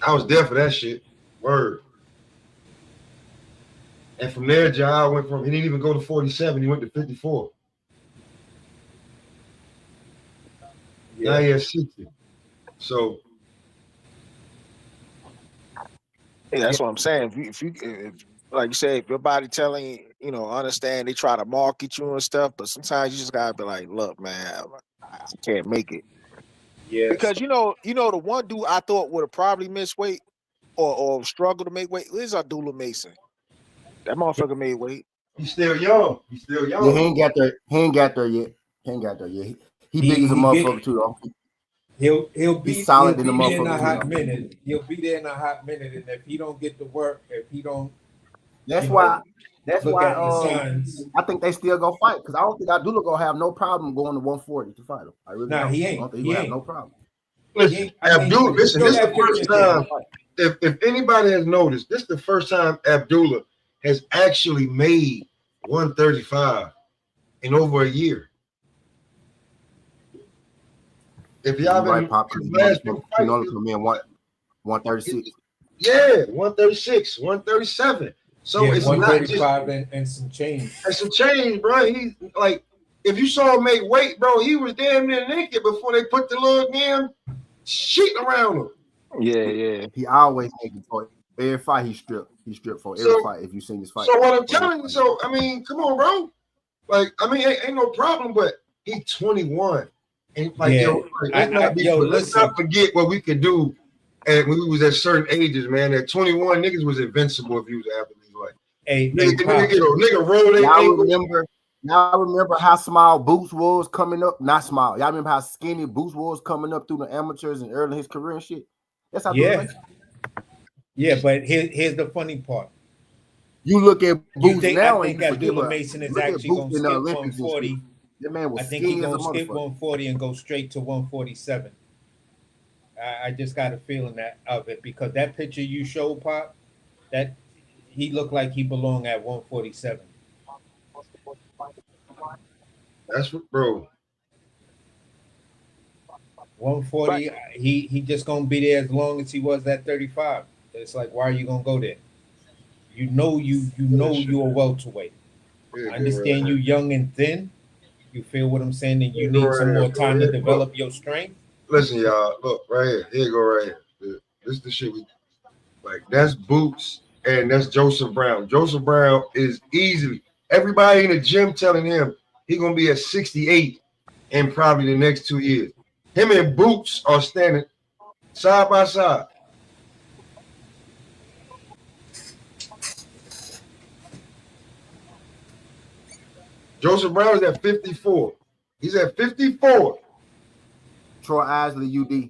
I was there for that shit. Word. And from there, Jai went from, he didn't even go to 47, he went to 54. Yeah. Now he has 60. So yeah, that's what I'm saying. If like you say, if your body telling you know, understand, they try to market you and stuff, but sometimes you just gotta be like, look, man, I can't make it. Yeah. Because you know, the one dude I thought would have probably missed weight or struggled to make weight is Abdulla Mason. That motherfucker made weight. He's still young. Yeah, he ain't got there yet. He big as a motherfucker too, though. He'll be solid in the a hot minute. He'll be there in a hot minute, and if he don't get the work, that's why I think they still gonna fight, because I don't think Abdulla gonna have no problem going to 140 to fight him. I really don't. He ain't. I don't think he have no problem. Listen, Abdulla, this is the first time. If anybody has noticed, this is the first time Abdulla has actually made 135 in over a year. If y'all been last two fights, 136. Yeah, 136, 137. So yeah, it's 135 and some change. And some change, bro. He's like, if you saw him make weight, bro, he was damn near naked before they put the little damn sheet around him. Yeah. He always making for every fight. He stripped for every fight. If you seen this fight. So what I'm telling you, so I mean, come on, bro. Like, I mean, ain't no problem, but he's 21. And like, let's not forget what we could do when we was at certain ages, man. At 21, niggas was invincible if you was athletes. Like, nigga roll their ankle. Y'all remember how small Boots was coming up? Not small. Y'all remember how skinny Boots was coming up through the amateurs and early in his career and shit? That's how. Yeah, but here's the funny part. You look at Boots now, I think Abdulla Mason is actually going to skip 140 That man was I think he's skinny as a gonna skip motherfucker. 140 and go straight to 147. I just got a feeling that of it because that picture you showed, Pop, that he looked like he belonged at 147. That's what, bro. 140. He just gonna be there as long as he was at 35. It's like, why are you gonna go there? You know you're a welterweight. Yeah, I understand you young and thin. You feel what I'm saying? And you go need some right more here, bro. time to Yeah, develop your strength. Listen, y'all. Look right here. Here you go right here. This is the shit we like. That's Boots and that's Joseph Brown. Joseph Brown is easily everybody in the gym telling him he gonna be at 68 in probably the next 2 years. Him and Boots are standing side by side. Joseph Brown is at 54. He's at 54. Troy Isley, UD.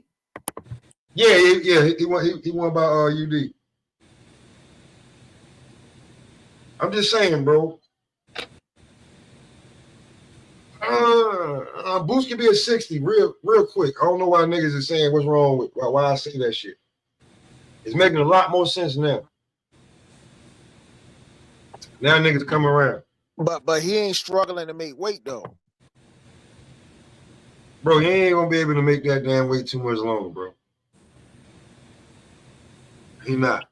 Yeah. He won by UD. I'm just saying, bro. Boots can be at 60 real quick. I don't know why niggas is saying what's wrong with why I say that shit. It's making a lot more sense now. Now niggas come around. But he ain't struggling to make weight though. Bro, he ain't gonna be able to make that damn weight too much longer, bro. He not.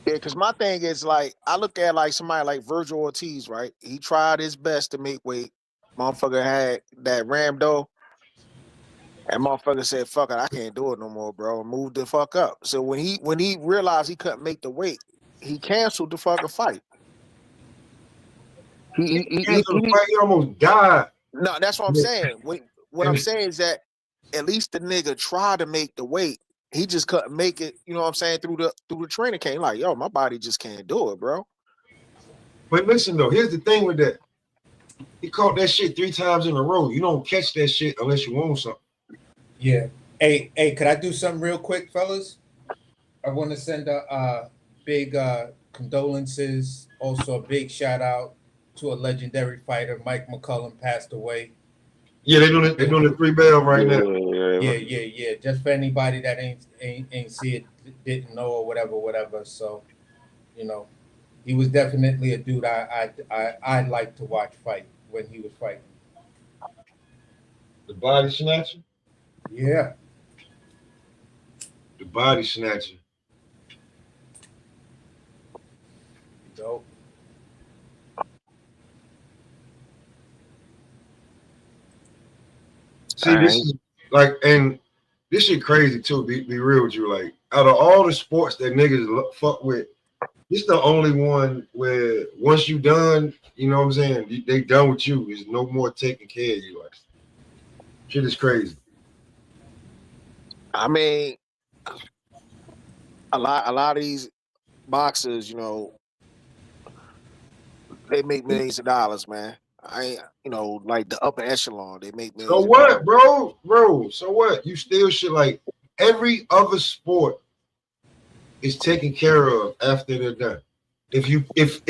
Yeah, because my thing is like I look at like somebody like Virgil Ortiz, right? He tried his best to make weight. Motherfucker had that Ramdo. And motherfucker said, "Fuck it, I can't do it no more, bro." And moved the fuck up. So when he realized he couldn't make the weight, he canceled the fucking fight. He canceled the fight. He almost died. No, that's what I'm saying. What I'm saying is that at least the nigga tried to make the weight. He just couldn't make it. You know what I'm saying? Through the training camp, like, yo, my body just can't do it, bro. But listen though, here's the thing with that. He caught that shit 3 times in a row. You don't catch that shit unless you want something. Yeah. Hey, could I do something real quick, fellas? I want to send a big condolences, also a big shout out to a legendary fighter. Mike McCullum passed away. Yeah, they're doing the 3 bell right now. Yeah. Just for anybody that ain't see it, didn't know or whatever. So, you know, he was definitely a dude I like to watch fight when he was fighting. The body snatcher? Yeah. The body snatcher. Dope. See, this is like, and this shit crazy too. Be real with you. Like, out of all the sports that niggas fuck with, this the only one where once you done, you know what I'm saying, they done with you. There's no more taking care of you. Like, shit is crazy. I mean, a lot of these boxers, you know, they make millions of dollars, man. Like the upper echelon, they make millions. So what, bro? So what? You still should, like, every other sport is taken care of after they're done. If you meet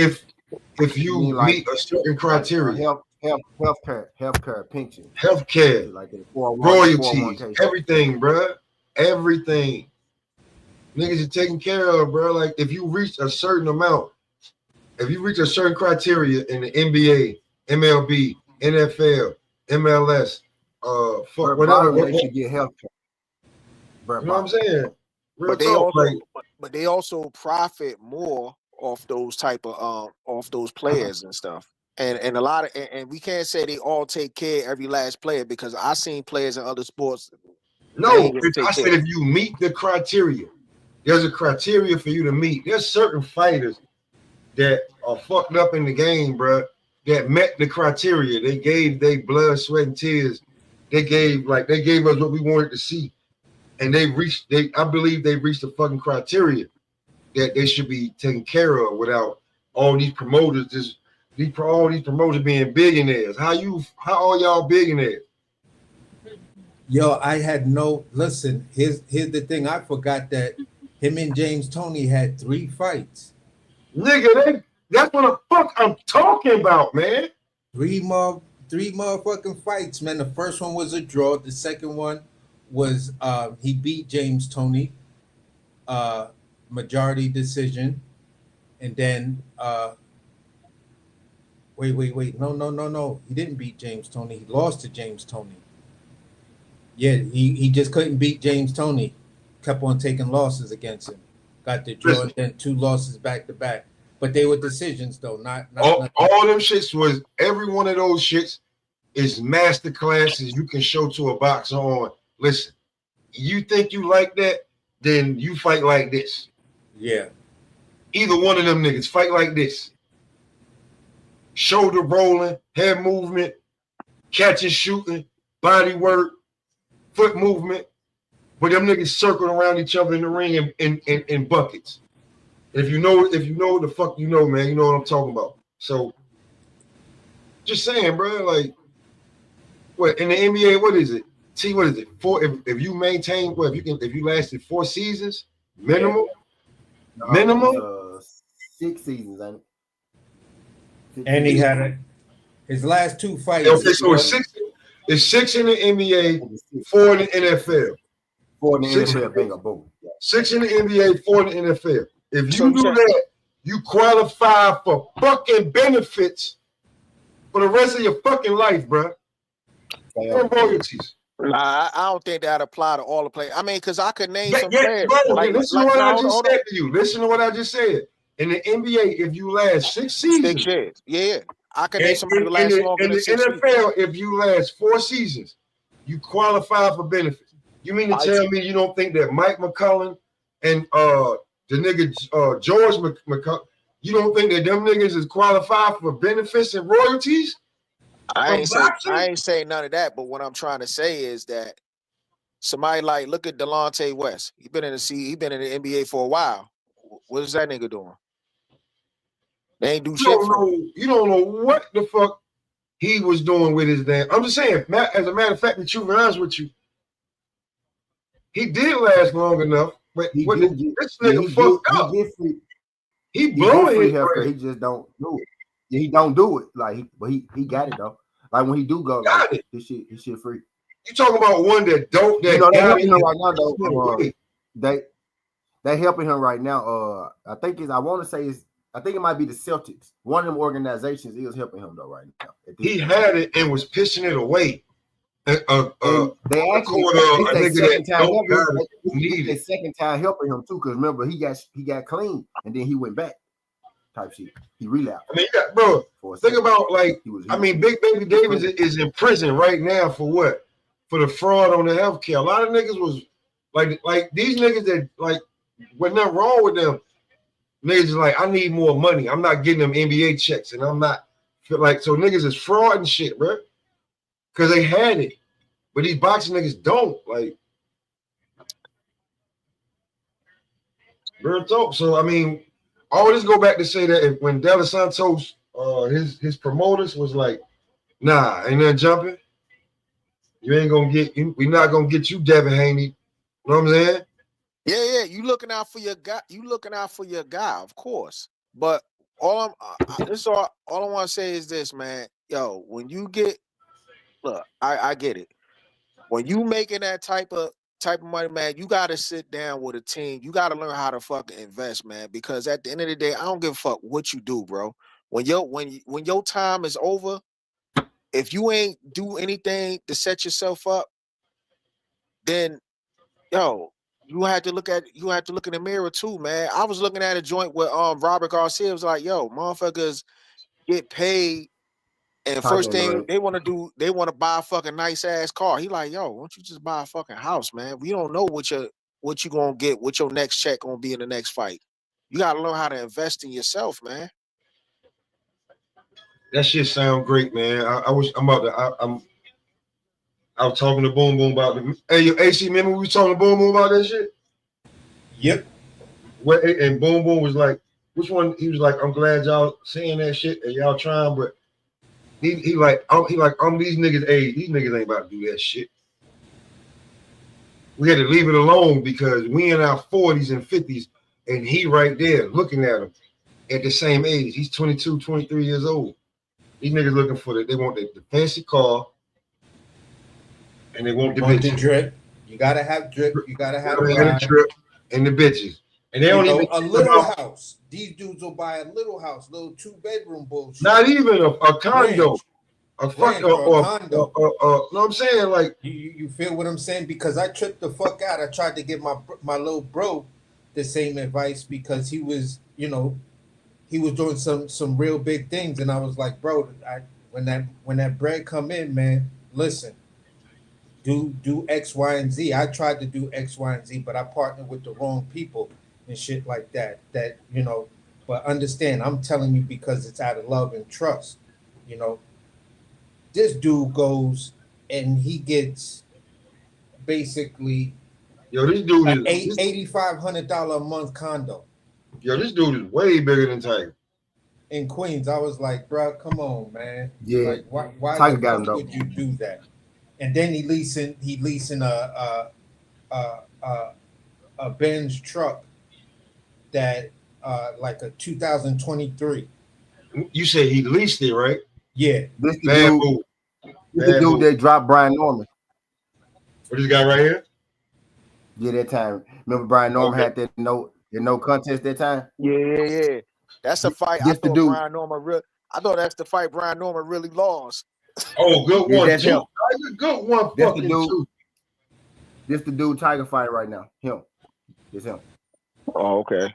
a certain criteria, healthcare, pension, healthcare, like royalties, everything, bro, everything. Niggas are taken care of, bro. Like, if you reach a certain amount, if you reach a certain criteria in the NBA, MLB, NFL, MLS, whatever, they should get healthcare. You know what I'm saying? But they also profit more off those type of off those players and stuff. And a lot of and we can't say they all take care of every last player, because I seen players in other sports. No, I said if you meet the criteria, there's a criteria for you to meet. There's certain fighters that are fucked up in the game, bro, that met the criteria. They gave their blood, sweat, and tears. They gave us what we wanted to see. And I believe they reached the fucking criteria that they should be taken care of without all these promoters, all these promoters being billionaires. How are y'all billionaires? Yo, listen, here's the thing. I forgot that him and James Toney had 3 fights. Nigga, That's what the fuck I'm talking about, man. Three motherfucking fights, man. The first one was a draw. The second one was he beat James Toney, majority decision, and then wait. No. He didn't beat James Toney. He lost to James Toney. Yeah, he just couldn't beat James Toney. Kept on taking losses against him. Got the draw and then 2 losses back to back. But they were decisions though, not all them shits was every one of those shits is master classes you can show to a boxer on. Listen, you think you like that, then you fight like this. Yeah. Either one of them niggas fight like this. Shoulder rolling, head movement, catching, shooting, body work, foot movement. But them niggas circling around each other in the ring in buckets. If you know the fuck you know, man, you know what I'm talking about. So just saying, bro, like what in the NBA, what is it? What is it? 4 if you maintain if you lasted 4 seasons, minimum? No, minimum? 6 seasons, ain't it? And he had his last 2 fights. Okay, so it's 6 in the NBA, 4 in the NFL. 4 in the NFL, bingo, boom. 6 in the NBA, 4 in the NFL. If you do that, you qualify for fucking benefits for the rest of your fucking life, bro. And royalties. Nah, I don't think that apply to all the players. I mean, because I could name some players. Bro, listen to what I just said to you. Listen to what I just said. In the NBA, if you last 6 seasons, 6 years, yeah, I could name somebody who lasts longer in than the 6 NFL, if you last 4 seasons, you qualify for benefits. You mean to tell me you don't think that Mike McCullen and the nigga George McCullen, you don't think that them niggas is qualified for benefits and royalties? I ain't saying none of that, but what I'm trying to say is that somebody like look at Delonte West. He been in the NBA for a while. What is that nigga doing? They ain't do shit. You don't know what the fuck he was doing with his damn. I'm just saying, as a matter of fact, to be honest with you, he did last long enough. But this nigga fucked up. He blowing it. He just don't do it. Yeah, he don't do it. Like he got it though. Like when he do go, like his shit free. You talking about one that don't that they helping him right now though. They helping him right now. I think it might be the Celtics. One of them organizations is helping him though right now. He had it and was pitching it away. They actually the second time helping him too, because remember he got clean and then he went back. Type shit. He relapsed. I mean, bro, think about like Big Baby Davis is in prison right now for what? For the fraud on the healthcare. A lot of niggas was like these niggas that like was nothing wrong with them. Niggas is like, I need more money. I'm not getting them NBA checks, and I'm not like so niggas is fraud and shit, bro. Because they had it, but these boxing niggas don't like. Real talk. So I mean. All this go back to say that when De Los Santos, his promoters was like, nah, ain't nothing jumping. You ain't gonna get you. We not gonna get you, Devin Haney. You know what I'm saying? Yeah. You looking out for your guy. You looking out for your guy, of course. But all I want to say is this, man. Yo, when you get, look, I get it. When you making that type of money, man, you got to sit down with a team. You got to learn how to fucking invest, man, because at the end of the day, I don't give a fuck what you do, bro. When your time is over, if you ain't do anything to set yourself up, then yo, you have to look in the mirror too, man. I was looking at a joint with Robert Garcia. It was like, yo, motherfuckers get paid. And first thing they want to do, they want to buy a fucking nice ass car. He like, yo, why don't you just buy a fucking house, man? We don't know what you gonna get, what your next check gonna be in the next fight. You gotta learn how to invest in yourself, man. That shit sound great, man. I was talking to Boom Boom about it. Hey, AC, remember we was talking to Boom Boom about that shit? Yep. And Boom Boom was like, which one? He was like, I'm glad y'all saying that shit and y'all trying, but he like these niggas. Hey, these niggas ain't about to do that shit. We had to leave it alone because we in our 40s and 50s, and he right there looking at him. at the same age. He's 22, 23 years old. These niggas looking for they want the fancy car and they want the Want the bitches. drip. You gotta have drip. You gotta have And the ride. drip and the bitches. And they You don't know, even a little house. These dudes will buy a little house, little 2-bedroom bullshit. not even a condo. Ranch. A fuck Or a condo. know what I'm saying? Like You feel what I'm saying? Because I tripped the fuck out. I tried to give my little bro the same advice because he was, you know, he was doing some real big things, and I was like, bro, when that bread come in, man, listen, do X, Y, and Z. I tried to do X, Y, and Z, but I partnered with the wrong people and shit like that. That, you know, but understand, I'm telling you because it's out of love and trust. You know, this dude goes and he gets basically yo, this dude an is $8,500 a month condo yo, this dude is way bigger than Tiger. in Queens. I was like, bro, come on, man. Yeah. Like, why Tiger the got him, fuck though. would you do that? And then he leasing a Benz truck that like a 2023. You say he leased it, right? Yeah. This the Bad dude. move. This the Bad dude move. that dropped Brian Norman. What this guy right here? Yeah, that time. Remember Brian Norman had that no contest that time? Yeah. That's the fight. This the dude. I thought that's the fight Brian Norman really lost. Oh, good Yeah, one that's too. him. Tiger, good one. That's the Fucking dude. two. This the dude Tiger fight right now. Him. It's him. Oh, okay.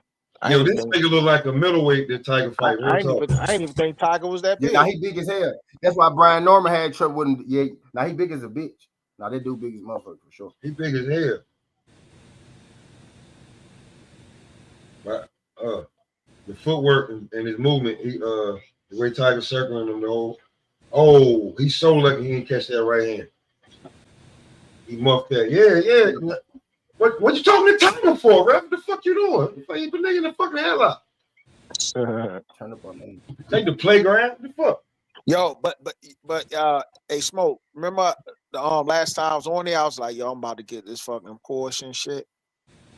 Yo, this nigga look like a middleweight that Tiger fight. I didn't even think Tiger was that big. Yeah, now he big as hell. That's why Brian Norman had trouble with him. Yeah, now he big as a bitch. Now that dude big as motherfucker for sure. He big as hell. But the footwork and his movement, the way Tiger circling him, the whole. Oh, he's so lucky he didn't catch that right hand. He muffed that. Yeah. What you talking to Tiger for, Rev? What the fuck you doing? You put nigga in the fucking headlock. Turn up on me. Take the playground. What the fuck? Yo, but hey, Smoke, remember the last time I was on there, I was like, yo, I'm about to get this fucking Porsche and shit.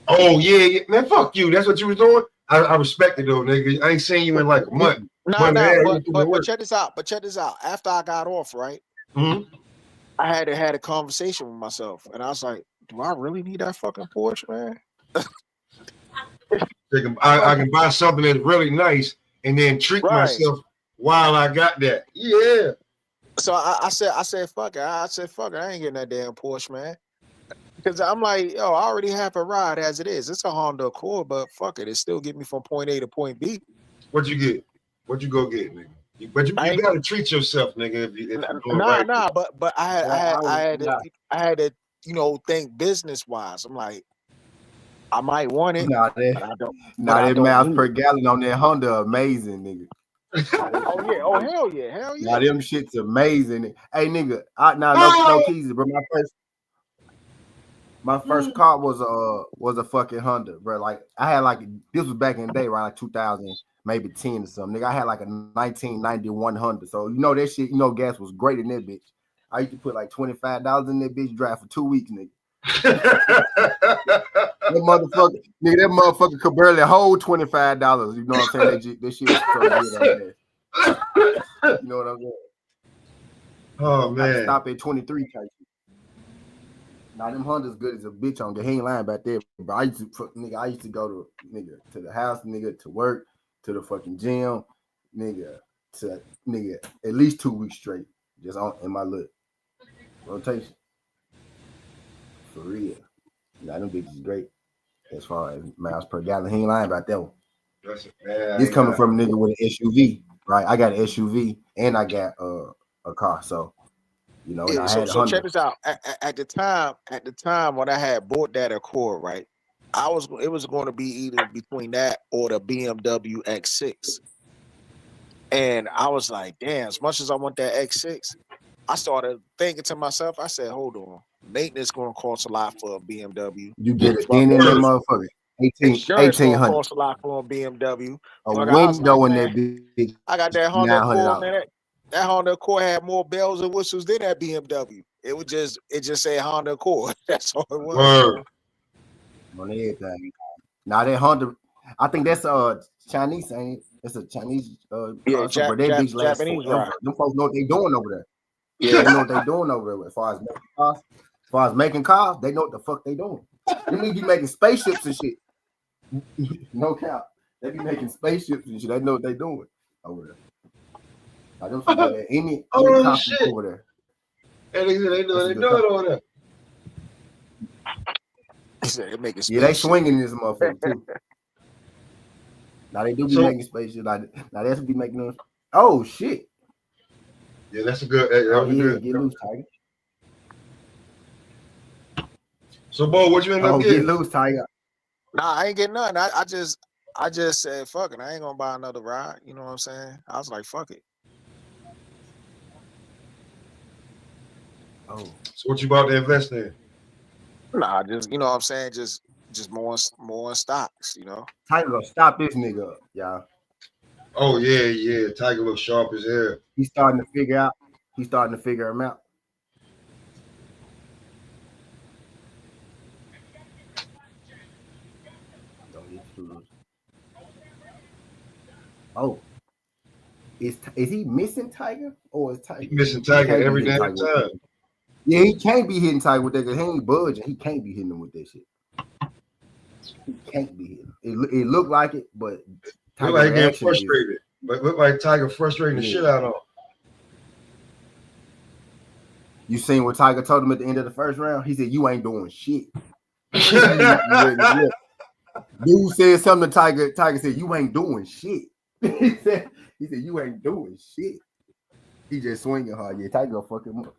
Oh yeah, man, fuck you. That's what you was doing. I respect it though, nigga. I ain't seen you in like a month. But check this out. After I got off, right? Mm-hmm. I had a conversation with myself, and I was like, do I really need that fucking Porsche, man? I can buy something that's really nice and then treat myself while I got that. Yeah. So I said, fuck it. I said, fuck it. I ain't getting that damn Porsche, man. Because I'm like, yo, I already have a ride as it is. It's a Honda Accord, but fuck it. It still get me from point A to point B. What'd you get? What'd you go get, nigga? But you gotta treat yourself, nigga. If you're doing right. But I had to, you know, think business wise. I'm like, I might want it. That miles per gallon on that Honda amazing, nigga. Oh hell yeah. Now them shit's amazing. Hey nigga, no keys, bro. My first car was a fucking Honda, bro. Like I had this was back in the day, right? Like 2000, maybe 10 or something. Nigga, I had like a 1991 Honda. So you know that shit, gas was great in that bitch. I used to put like $25 in that bitch, drive for 2 weeks, nigga. that motherfucker could barely hold $25. You know what I'm saying? That shit was so good out there. You know what I'm saying? Oh man, I stop at 23 type. Now them Hondas good as a bitch on the. He ain't lying about that. But I used to go to the house, nigga, to work, to the fucking gym, nigga, at least 2 weeks straight, just in my little rotation. For real. Now them bitches is great as far as miles per gallon. He ain't lying about that one. This coming from a nigga with an SUV, right? I got an SUV and I got a car, so you know. Yeah, so check this out. At the time when I had bought that Accord, right? It was going to be either between that or the BMW X6, and I was like, damn. As much as I want that X6, I started thinking to myself. I said, hold on, maintenance going to cost a lot for a BMW. You get it in that motherfucker. 1800 cost a lot for a BMW. A window in that bitch. I got that Honda Accord, man. That Honda Accord had more bells and whistles than that BMW. It just said Honda Accord. That's all it was. On everything. Now that Honda, I think that's Chinese, ain't it? It's a Chinese Yeah, but they bitch last Japanese forever. rock. Them folks know what they doing over there. Yeah. They know what they doing over there. As far as making cars, they know what the fuck they doing. Them niggas be making spaceships and shit. No cap. They be making spaceships and shit. They know what they doing over there. I don't forget any conflict over there. And they know what they doing over there. Yeah, they swinging this motherfucker too. Now they do be making spaceships. Now they have to be making them. Oh shit! Yeah, that's a good. That was good. Get loose, Tiger. So, Bo, what you end up getting? Get loose, Tiger. Nah, I ain't getting nothing. I just said fuck it. I ain't gonna buy another ride. You know what I'm saying? I was like, fuck it. Oh, so what you about to invest in? Nah, just you know what I'm saying. Just more stocks. You know. Tiger gonna stop this nigga up, y'all. Oh yeah. Tiger looks sharp as hell. He's starting to figure him out. Oh, is he missing Tiger or is Tiger? He's missing Tiger every damn time. Yeah, he can't be hitting Tiger with that because he ain't budging. He can't be hitting him with that shit. He can't be hitting. It looked like it, but Tiger like getting frustrated. But look like Tiger frustrating the shit out of him. You seen what Tiger told him at the end of the first round? He said, "You ain't doing shit." Dude said something to Tiger. Tiger said, "You ain't doing shit." he said, "You ain't doing shit." He just swinging hard. Yeah, Tiger will fuck him up.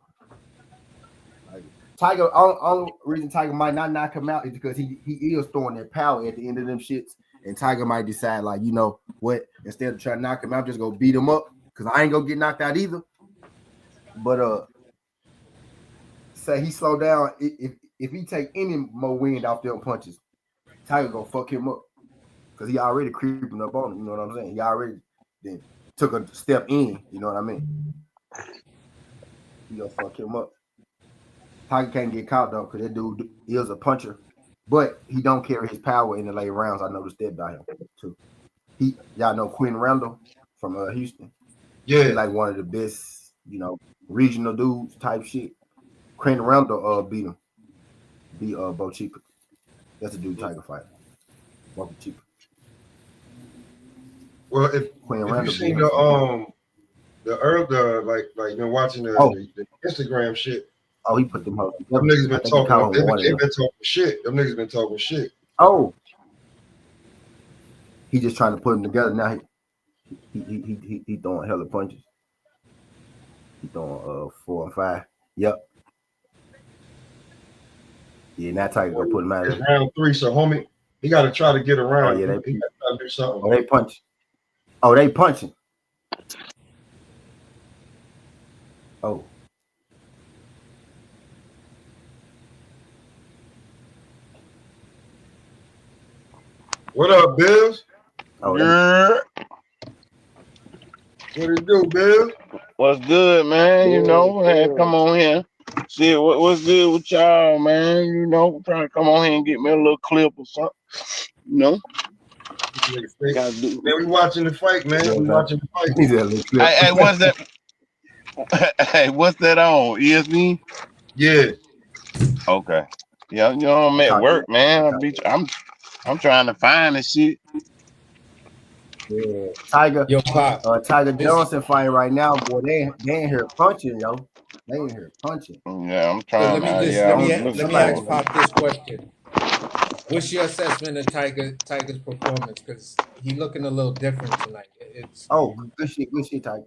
Tiger, only reason Tiger might not knock him out is because he is throwing that power at the end of them shits, and Tiger might decide like, you know what, instead of trying to knock him out, just go beat him up because I ain't gonna get knocked out either. But say he slow down, if he take any more wind off them punches, Tiger gonna fuck him up because he already creeping up on him. You know what I'm saying? He already then took a step in. You know what I mean? He gonna fuck him up. Tiger can't get caught though, because that dude is a puncher, but he don't carry his power in the late rounds. I noticed that by him too. Y'all know Quinn Randall from Houston. Yeah, he's like one of the best, regional dudes type shit. Quinn Randall beat Bo Cheaper. That's a dude Tiger fight. Bo Cheaper. Well, if you seen the been watching the Instagram shit. Oh, he put them hoes. Them niggas been talking. They've been talking shit. Them niggas been talking shit. Oh, he just trying to put them together. Now he throwing hella punches. He throwing 4 and 5. Yep. Yeah, now Tiger gonna put him out. It's round 3, so homie, he got to try to get around. Oh, yeah, he got to try to do something. Oh, they punch. Oh, they punching. Oh. What up, Bills? Oh, yeah. What it do, Bill? What's good, man? Had come on here. See what's good with y'all, man. Trying to come on here and get me a little clip or something. Man, we watching the fight, man. We watching the fight. Hey, what's that? Hey, what's that on? ESPN? Yeah. Okay. Yeah, I'm at work, man. I'm trying to find this shit. Yeah. Tiger, yo, Pop. Tiger Johnson fighting right now, boy. They ain't here punching, yo. They ain't here punching. Yeah, I'm trying. Let me ask Pop this question. What's your assessment of Tiger's performance? Because he's looking a little different tonight. Good shit, Tiger.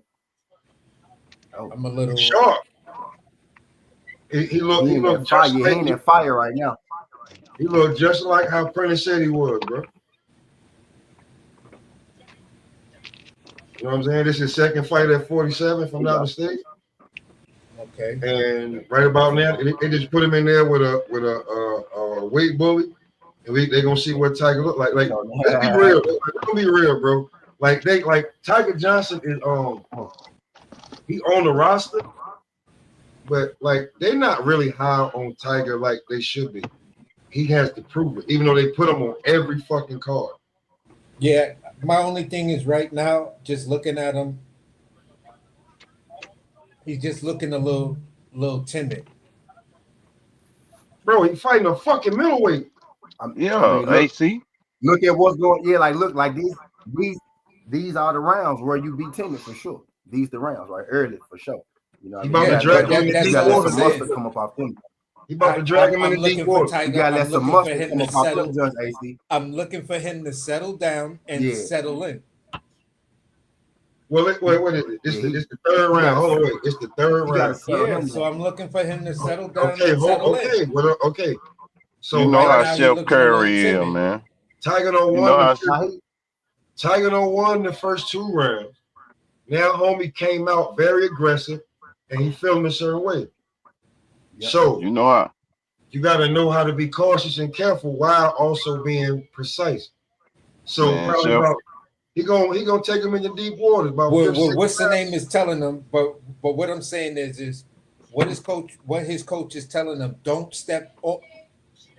Oh, I'm a little sharp. He look just like he in that fire right now. He looked just like how Prentice said he was, bro. You know what I'm saying? This is his second fight at 47, if I'm not mistaken. Okay. And right about now, they just put him in there with a weight bully, and they're gonna see what Tiger look like. Like, let's be real. Let's be real, bro. Like Tiger Johnson is he on the roster, but like they're not really high on Tiger like they should be. He has to prove it, even though they put him on every fucking card. Yeah, My only thing is right now, just looking at him, he's just looking a little timid. Bro, he fighting a fucking middleweight. I Yeah, mean, AC. look at what's going. Yeah, like look like these are the rounds where you be timid for sure. These the rounds right early for sure. You know, what I He mean, about you to Yeah, gotta let drag that, him them, that into you that's deep gotta all let I'm water, some man. mustard saying. come up off them. He about to drag him into I'm deep looking for water. You Tiger. gotta let I'm some looking for mustard him come to up off them settle. joints, AC. I'm looking for him to settle down and Yeah, settle in. Well, what is it? yeah. It's the third He round. gotta Hold on, settle. wait. It's the third You gotta round. settle Yeah, him so down. I'm looking for him to settle down Okay, and settle in. okay. You So know Right how now, he Chef looking a little Curry is, timid. man. Tiger don't You know won how Tiger don't won the first 2 rounds. Now homie came out very aggressive and he feeling a certain way. Yep. So you know how. you gotta know how to be cautious and careful while also being precise. So Man, probably Chef. about he gonna take him into deep waters about fifth, sixth What's the round. name is telling him, but what I'm saying is what his coach is telling him. Don't step all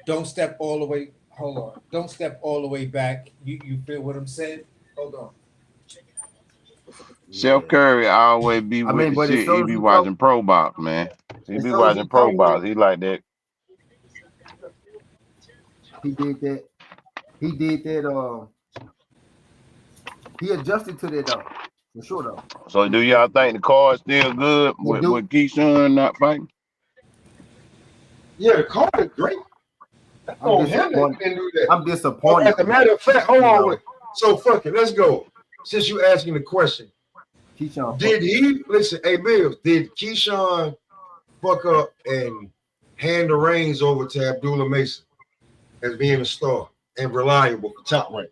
the way. Hold on. Don't step all the way back. You feel what I'm saying? Hold on. Chef Yeah. Curry always be I with mean, the but as shit. He soon as be he told, watching Pro Box, man. He as be soon as he watching Pro told him Box. He like that. he did that, he did that. He adjusted to that though, for sure though. So He do y'all adjusted to think that. the card's still good But dude, with Keyshawn not fighting? Yeah, the card is great. That's I'm on him that disappointed. didn't do that. I'm disappointed. As a matter of fact, hold You on. know, So fuck it, let's go. Since you asking the question, Keyshawn did fucked up. he listen? Hey, Bill, did Keyshawn fuck up and hand the reins over to Abdullah Mason as being a star and reliable for top rank?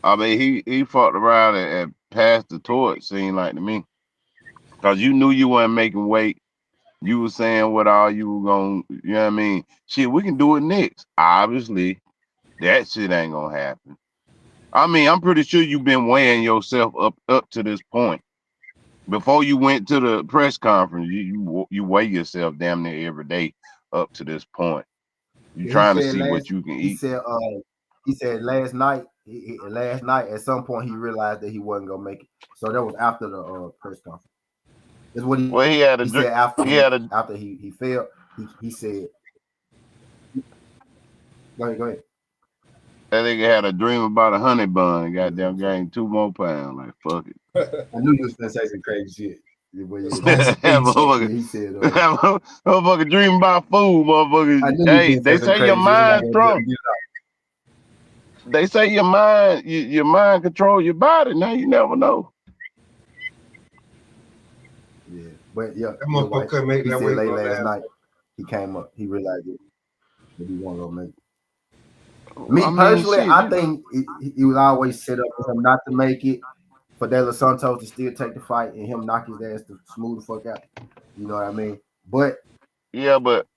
I mean, he fucked around and passed the torch. Seemed like to me, cause you knew you weren't making weight. You were saying what all you were gonna, you know what I mean? Shit, we can do it next. Obviously, that shit ain't gonna happen. I mean, I'm pretty sure you've been weighing yourself up to this point. Before you went to the press conference, you weigh yourself damn near every day up to this point. You Yeah, he trying to said see last. what you can He eat. said. He said last night. Last night, at some point, he realized that he wasn't gonna make it. So that was after the press conference. That's what Well, he had a he drink. said after He had a he failed. He said, Go ahead. that nigga had a dream about a honey bun. Goddamn, gained 2 more pounds. Like fuck it. I knew you was gonna say some crazy shit. Yeah, but yeah, Sports and yeah, motherfucker, he said. motherfucker, dream about food, I motherfucker. knew you Hey, was gonna they say some say your crazy shit. mind strong. They say your mind control your body. Now you never know. Yeah, but yeah, That you're motherfucker right. couldn't make He that said weight late for last man. night. He came up. He realized it, that he wasn't gonna make it. I Me mean, personally, shit. I think he was always set up for him not to make it, for De Los Santos to still take the fight and him knock his ass to smooth the fuck out. You know what I mean? But Yeah, but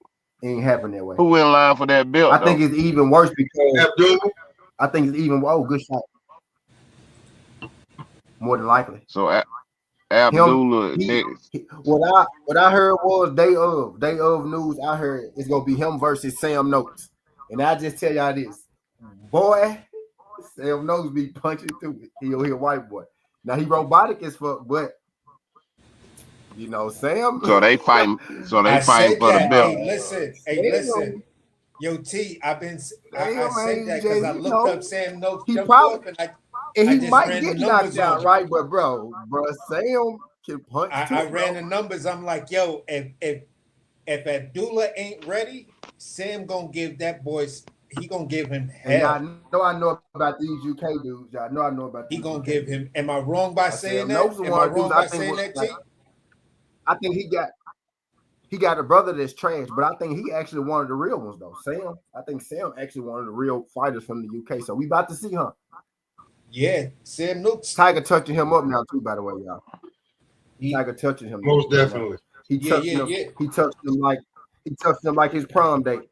it ain't happen that way. who in line for that belt I think though? it's even worse because Abdullah, I think it's even good shot. More than likely. So Him, Abdullah next. what I heard was day of news. I heard it's gonna be him versus Sam Noakes, and I just tell y'all this, boy, Sam Noakes be punching through it. He a white boy. Now he robotic as fuck, but you know Sam. So they fighting. So they I fighting said for the that. belt. Hey, listen. Yo, T, I Sam said ain't that just because I looked up Sam Noakes he jump probably off and and I he just might ran the get knocked numbers out, on it. right? But bro, Sam can punch too. I ran the numbers. I'm like, yo, if Abdullah ain't ready, Sam gonna give that boy. He gonna give him And hell. I know about these UK dudes. Y'all know I know about He these gonna UK give dudes. him. Am I wrong by I saying said that? those are Am I one dudes wrong I by think saying was that, like T? I think he got a brother that's trash, but I think he actually one of the real ones though. I think Sam actually one of the real fighters from the UK. So we about to see, huh? Yeah, Sam Noakes. Tiger touching him up now too, by the way, y'all. He, Tiger touching him most right now. definitely. He touched him. Yeah. He touched him like his prom date.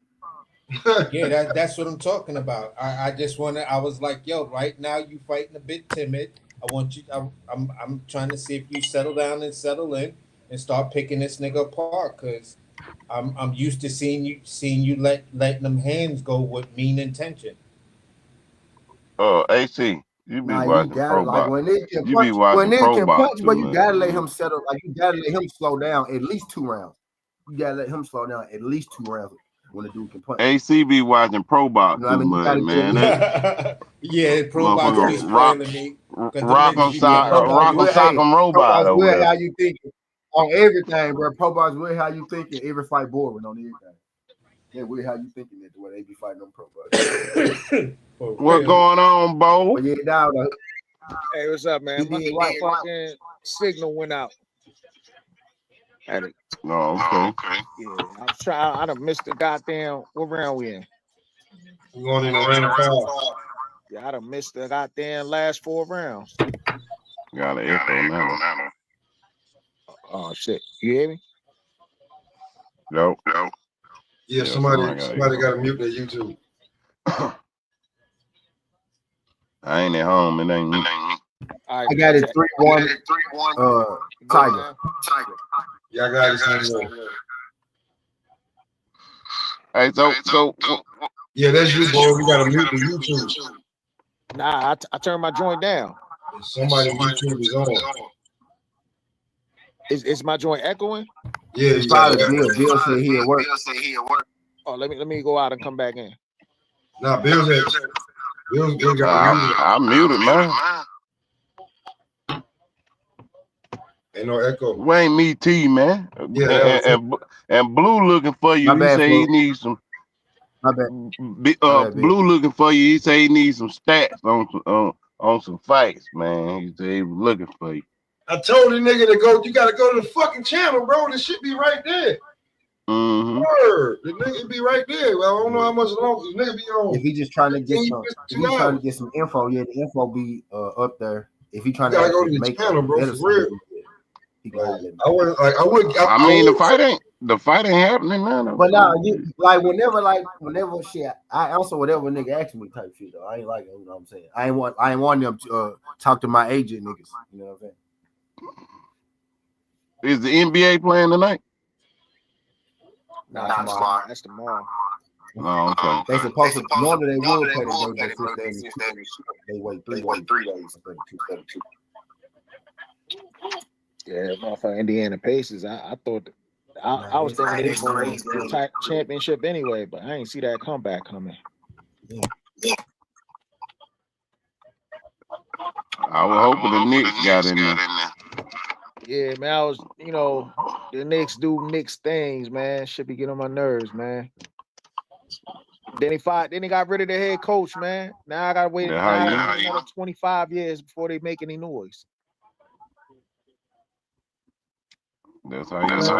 Yeah, that's what I'm talking about. I just wanted. I was like, yo, right now you fighting a bit timid. I want you. I'm trying to see if you settle down and settle in and start picking this nigga apart. Cause I'm used to seeing you letting them hands go with mean intention. AC, you be Nah, you watching gotta pro like box. when nigga can You punch, be watching pro box but too you much. gotta let him settle. Like you gotta let him slow down at least 2 rounds. You gotta let him slow down at least 2 rounds when the dude can punch. AC be watching pro box You know what I too mean? You much, gotta man. That Yeah, pro box be motherfucker spoiling me. Cause them niggas be getting Pro up box on will, you. hey, Sock'em Pro robot box over will there. how you thinking on everything, bro. Pro box will how you thinking every fight boring on everything. Yeah, will how you thinking that the way they be fighting them pro box. What going on, Bo? But yeah, dog. Hey, what's up, man? He My did right. fucking signal went out. Had it. Oh, okay. Yeah, I was trying. I done missed the goddamn. What round we in? We're going in the round 5. Yeah, I done missed the goddamn last 4 rounds. Got an echo now. Oh shit! You hear me? Nope. Yeah, somebody got to mute their YouTube. I ain't at home. It ain't me. All right, I got it 3-1. Tiger. Yeah, I got it. Hey, so Yeah, that's you, boy. We got to mute the YouTube. Nah, I turned my joint down. Somebody YouTube is on. Is my joint echoing? Yeah, It's probably Bill. Bill said he at work. Oh, let me go out and come back in. Nah, Bill's got I muted, man. ain't no echo. We ain't me, T, man. Yeah, and Blue looking for you. My He bad, say he needs some. My bad. Blue looking for you. He say he needs some stats on some fights, man. He say he was looking for you. I told the nigga to go. You got to go to the fucking channel, bro. This shit be right there. Mm-hmm. Word. The nigga be right there. Well, I don't know how much longer the nigga be on. If he just trying to get some, info, yeah, the info be up there. If he trying to go to the make channel, bro, for real. I mean, the fight ain't happening now. But now, whenever shit, I answer whatever nigga asks me type shit though. I ain't like it, you know what I'm saying. I ain't want them to talk to my agent niggas. You know what I'm saying. Is the NBA playing tonight? Nah, tomorrow. That's tomorrow. Oh, okay. They supposed to normally they would play today, but since they wait 3 days. Yeah, motherfucker, Indiana Pacers. I thought I was thinking they was going to the championship anyway, but I ain't see that comeback coming. I was hoping the Knicks got in there. Yeah, man, I was, the Knicks do Knicks things, man. Should be getting on my nerves, man. Then he got rid of their head coach, man. Now I gotta wait another 25 years before they make any noise. That's how you know.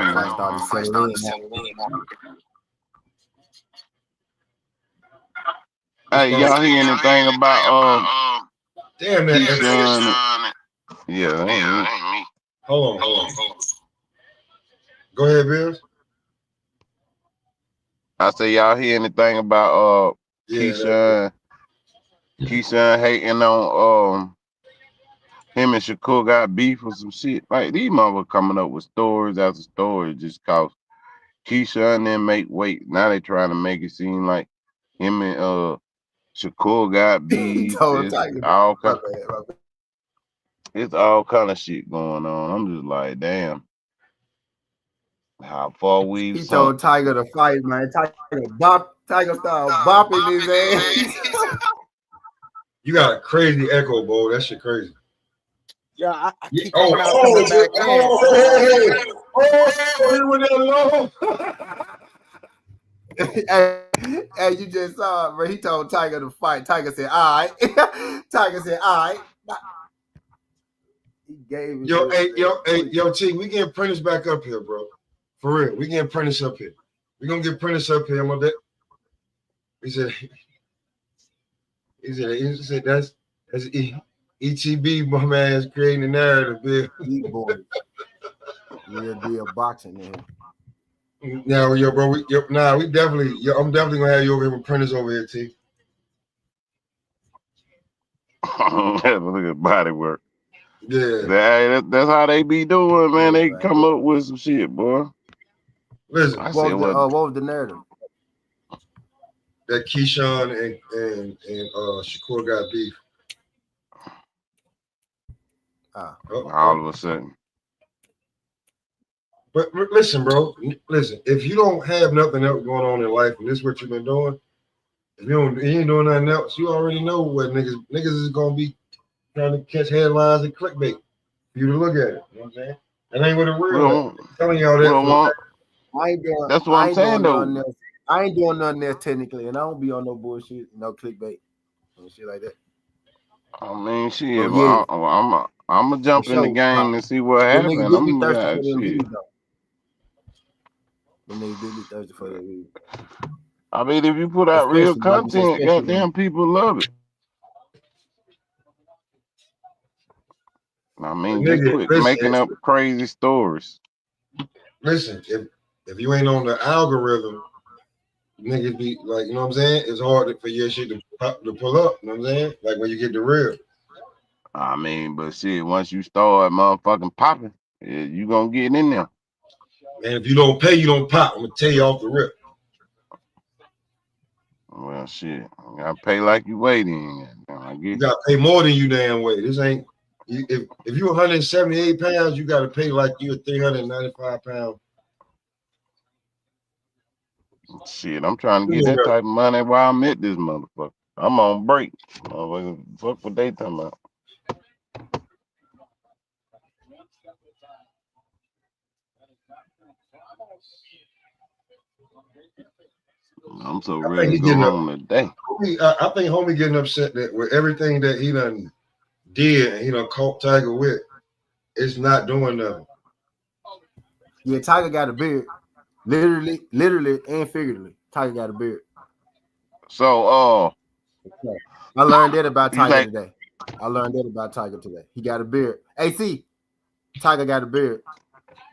Hey, y'all hear anything about damn that Keyshawn? Yeah, that ain't me. Hold on. Go ahead, Bill. I say y'all hear anything about Keyshawn hating on him and Shakur got beef or some shit. Like these motherfuckers coming up with stories after stories just cause Keyshawn didn't make weight. Now they trying to make it seem like him and Shakur got beef. It's all kind of shit going on. I'm just like, damn. How far we've He told Tiger to fight, man. Tiger started bopping his ass. You got a crazy echo, bro. That shit crazy. Yeah, I keep coming out coming back in. Hey, you just saw it, bro. He told Tiger to fight. Tiger said, all right. Tiger said, all right. He gave Yo, T, we getting Prentice back up here, bro. For real. We getting Prentice up here. We gonna get Prentice up here. He said that's ETB, my man, is creating the narrative, Bill. Real deal boxing, man. Now, bro, we definitely, I'm definitely gonna have you over here with Prentice over here, T. Look at body work. Yeah, that's how they be doing, man. They come up with some shit, boy. Listen, what was the narrative? that Keyshawn and Shakur got beef. All of a sudden. But listen, bro. Listen, if you don't have nothing else going on in life, and this is what you've been doing, if you ain't doing nothing else, you already know what niggas is gonna be trying to catch headlines and clickbait for you to look at it. You know what I'm saying? That ain't what it real. I'm telling y'all that. That's what I'm saying though. I ain't doing nothing else technically, and I don't be on no bullshit, no clickbait and shit like that. I mean, shit. Well, I'm gonna jump in the game and see what happens. Niggas do be thirsty for them views, though. Them niggas do be thirsty for their views. I mean, if you put out real content, goddamn, people love it. I mean, just quit making up crazy stories. Listen, if you ain't on the algorithm, niggas be like, you know what I'm saying? It's hard for your shit to pull up. You know what I'm saying? Like when you get the real. I mean, but shit, once you start motherfucking popping, you gonna get in there. And if you don't pay, you don't pop. I'm gonna tell you off the rip. Well, shit, you gotta pay like you waiting. You gotta pay more than you damn way. This ain't. If you're 178 pounds, you gotta pay like you're 395 pounds. Shit, I'm trying to get that type of money while I'm at this motherfucker. I'm on break. Fuck what they talking about. I'm so ready to go home today. I think homie getting upset that with everything that he done did and he done caught Tiger with, it's not doing nothing. Yeah, Tiger got a beard. Literally and figuratively. Tiger got a beard. So I learned that about Tiger today. He got a beard. AC, Tiger got a beard,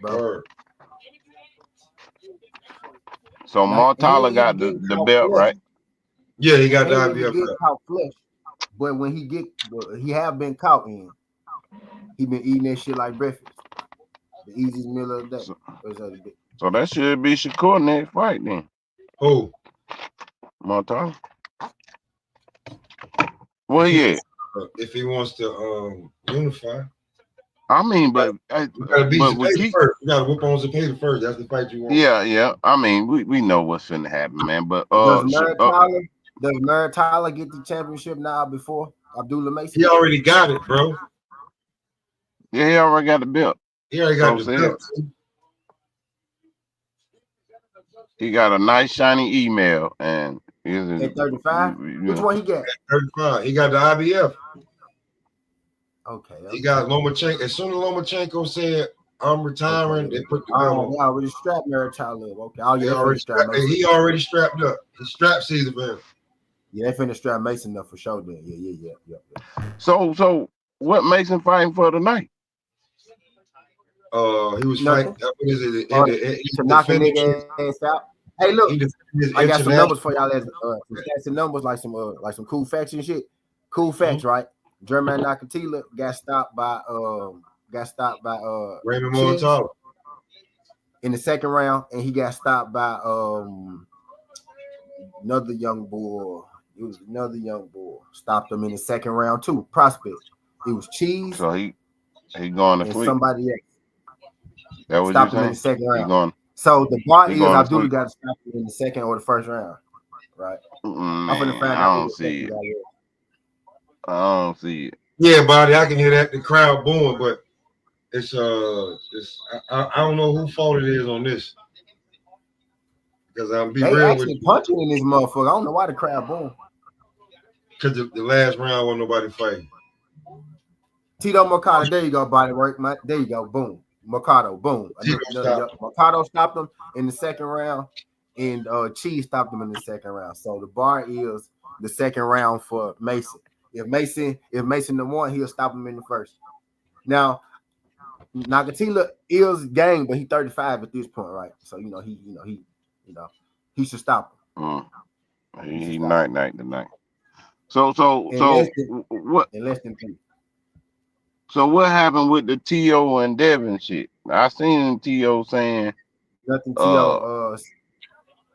bro. So Martala got the belt, right? Yeah, he got the IBF belt. Caught flesh, but when he have been caught in, he been eating that shit like breakfast. The easiest meal of the day. So that should be Shakur next fight then. Who? Martala. Well, yeah. If he wants to unify. I mean, but you gotta beat Zepeda first. You gotta whoop on Zepeda first. That's the fight you want. Yeah. I mean, we know what's finna happen, man. But does Nakathila get the championship now before Abdulla Mason? He already got it, bro. Yeah, he already got the belt. He already got the belt. He got a nice shiny email and at 35. Which one he got? At 35. He got the IBF. Okay. He got Lomachenko. As soon as Lomachenko said, "I'm retiring," they put the belt on. They already strapped Nakathila up. Okay. Oh, yeah. He already strapped up. He strapped Caesar for him. Yeah, they finna strap Mason up for sure. Then. Yeah. So what Mason fighting for tonight? He was fighting. What is it? To knock a nigga ass out. Hey, look, I got some numbers for y'all. Some numbers like some cool facts and shit. Cool facts, right? German Nakathila got stopped by Raymond Mortala in the second round, and he got stopped by another young boy. It was another young boy stopped him in the second round too. Prospect. It was Cheese. So he going to sleep. Somebody else. That was stopped him in the second round. So the bar is Abdulla got stopped in the second or the first round, right? I'm gonna find out. I don't see it. Yeah, buddy, I can hear that the crowd booing, but it's I don't know who fault it is on this. Because I'm be real actually punching in this motherfucker. I don't know why the crowd booing. Because the last round wasn't nobody fighting. Tito Mercado, there you go, body work, man. There you go, boom. Mercado, boom. Mercado stopped him in the second round, and Cheese stopped him in the second round. So the bar is the second round for Mason. If Mason the one, he'll stop him in the first. Now, Nakathila is gang, but he's 35 at this point, right? So he should stop him. He night tonight. So what? In less than 3. So what happened with the T.O. and Devin shit? I seen T.O. saying nothing. T.O.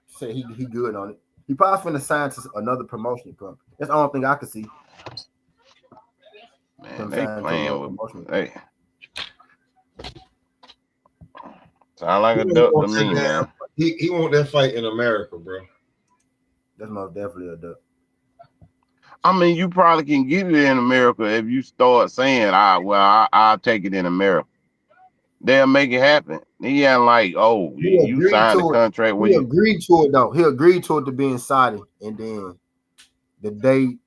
said he good on it. He probably finna sign to another promotion company. That's the only thing I could see. Man, they playing with they. Sound like a duck to me, man. He want that fight in America, bro. That's most definitely a duck. I mean, you probably can get it in America if you start saying, I'll take it in America. They'll make it happen. He ain't like, oh, you signed a contract where you agreed to it though. He agreed to it to be in Saudi, and then the day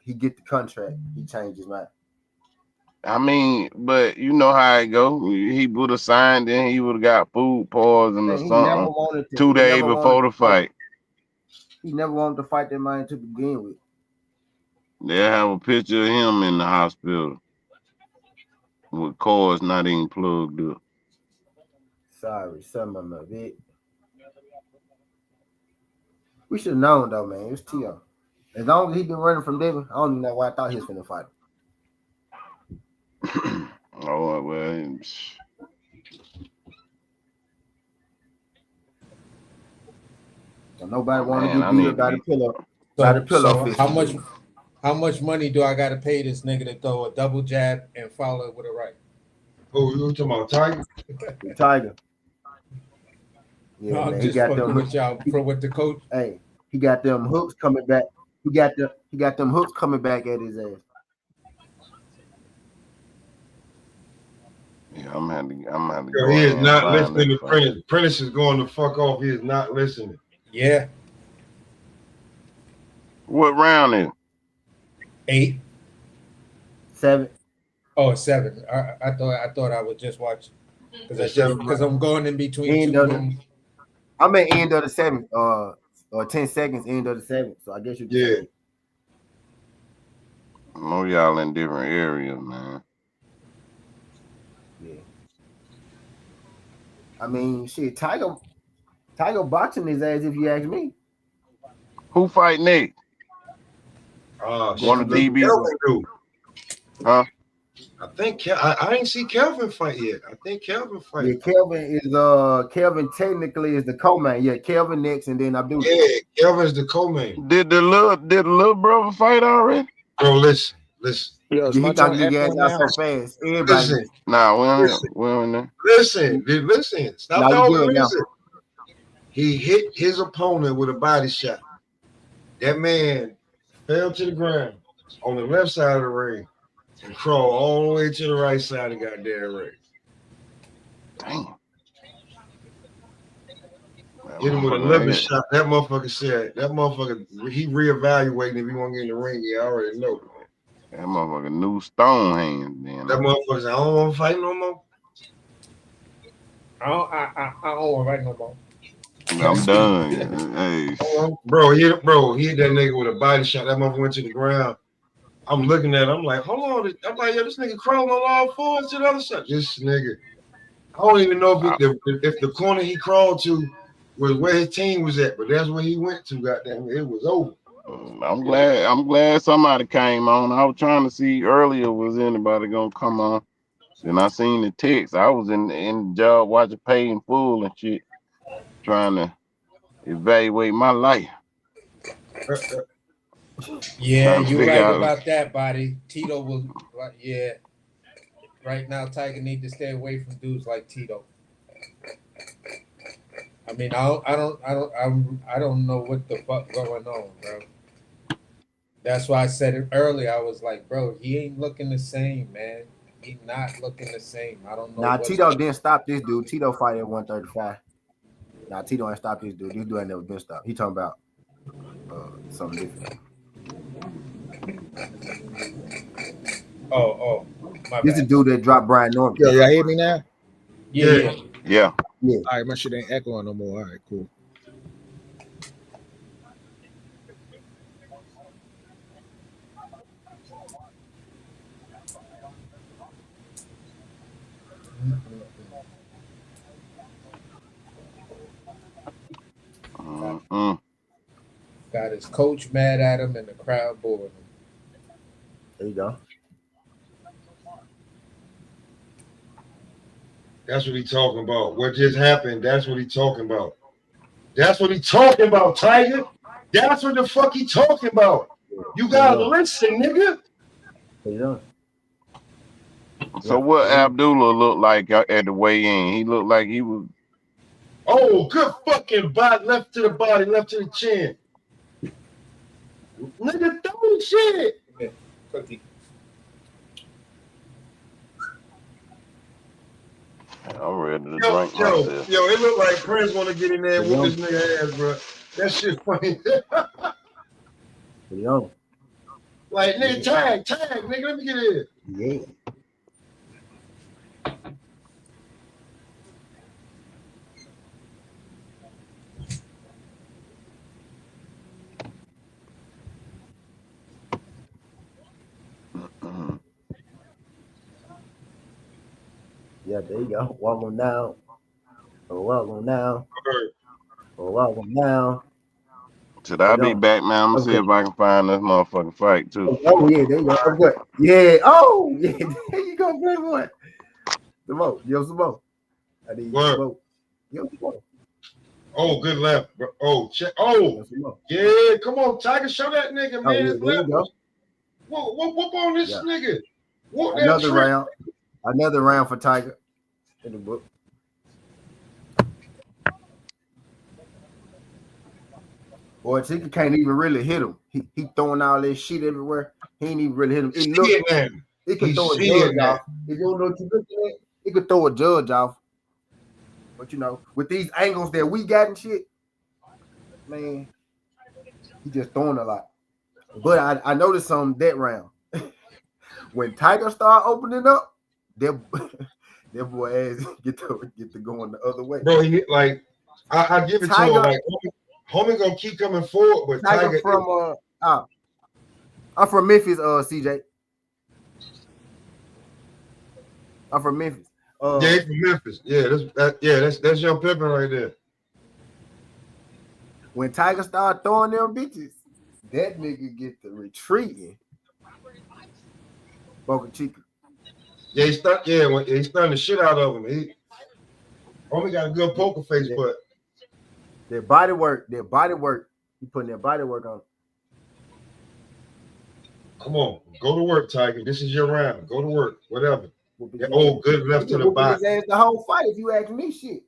he get the contract, he changed his mind. I mean, but you know how it go. He would have signed, then he would have got food poisoning or something 2 days before the fight. He never wanted to fight that man to begin with. They'll have a picture of him in the hospital with cords not even plugged up. Sorry, some of it. We should have known though, man. It was T.O. As long as he been running from David, I don't even know why I thought he was finna fight him. Oh well. So nobody want to get beat up by the pillow. So how much money do I gotta pay this nigga to throw a double jab and follow it with a right? Oh, you talking about Tiger? The Tiger. Yeah, no, man. I'm He just got fucking them with y'all with the coach. Hey, he got them hooks coming back. He got them hooks coming back at his ass. Yeah, I'm gonna have to Yo, he is not listening to Prentice. Prentice is going to fuck off. He is not listening. Yeah. What round is? 8. 7. Oh, 7. I thought I would just watch because I'm going in between two. I'm at end of the 7th, or 10 seconds end of the 7th. So I guess you yeah. I know y'all in different areas, man. Yeah. I mean, shit, Tiger boxing his ass if you ask me. Who fight next? One of the DB. Huh? I think I didn't see Kelvin fight yet. I think Kelvin fight. Yeah, Kelvin technically is the co-main. Yeah, Kelvin next and then Abdulla. Yeah, Kelvin's the co-main. Did the little brother fight already? Bro, listen. Yo, he got to get his ass out so fast. Everybody listen. Nah, we're in there. Listen. Stop talking. Listen. He hit his opponent with a body shot. That man fell to the ground on the left side of the ring and crawled all the way to the right side of the goddamn ring. Damn. Hit him with another shot. That motherfucker said, he reevaluating if he want to get in the ring. Yeah, I already know. That motherfucker new stone hands, man. That motherfucker said, I don't want to fight no more. I don't want to fight no more. I'm done. Hey. Bro, he hit that nigga with a body shot. That motherfucker went to the ground. I'm looking at him. I'm like, hold on. I'm like, yo, this nigga crawling on all fours to the other side. This nigga. I don't even know if the corner he crawled to was where his team was at, but that's where he went to. Goddamn, it was over. I'm glad somebody came on. I was trying to see earlier was anybody gonna come on. Then I seen the text. I was in the job watching Pay in Full and shit, trying to evaluate my life. Yeah, you're right about that, buddy. Tito was yeah. Right now, Tiger need to stay away from dudes like Tito. I mean, I don't know what the fuck going on, bro. That's why I said it earlier. I was like, bro, he ain't looking the same, man. He not looking the same. I don't know. Nah, Tito didn't stop this dude. Tito fight at 135. Nah, Tito ain't stopped this dude. This dude ain't never been stopped. He talking about something different. Oh, this is the dude that dropped Brian Norman. Yo, y'all hear me now? Yeah. All right, my shit ain't echoing no more. All right, cool. Got his coach mad at him and the crowd bored him. There you go. That's what he talking about. What just happened, that's what he talking about. That's what he talking about, Tiger. That's what the fuck he talking about. You gotta listen, nigga. So what Abdulla looked like at the weigh-in? He looked like he was. Oh, good fucking body, left to the body, left to the chin. Nigga, throw shit. Cookie. I'm ready to drink myself. Yo, it look like Prince want to get in there and whoop this nigga ass, bro. That shit funny. Like, nigga, tag, nigga, let me get in. Yeah. Yeah, there you go. Walk on down. Oh, walk on down. Oh, walk on down. Should I be back, man? I'm gonna see if I can find this motherfucking fight too. Oh yeah, there you go. Okay. Yeah. Oh yeah. There you go, big boy. Samo. Yo, Samo. I need Samo. Yo, Samo. Oh, good left, bro. Oh, check. Oh, yeah. Come on, Tiger. Show that nigga, man. His left. Whoop on this nigga. Whoop Another round. Another round for Tiger in the book. Boy, Tiger can't even really hit him. He throwing all this shit everywhere. He ain't even really hit him. It could throw a judge off. If you don't know what you're looking at, it could throw a judge off. But you know, with these angles that we got and shit, man, he just throwing a lot. But I noticed something that round. When Tiger start opening up, that boy ass get to going the other way. Bro, he like I give it Tiger, to him. Like homie gonna keep coming forward, but Tiger from I'm from Memphis, CJ. I'm from Memphis. Yeah, he's from Memphis. Yeah, that's Young Pippin right there. When Tiger start throwing them bitches, that nigga get the retreating. Boca Chica. Yeah, he stunned the shit out of him. He only got a good poker face, but their body work. He putting their body work on. Come on, go to work, Tiger. This is your round. Go to work, whatever. Good left to the body. The whole fight, if you ask me, shit.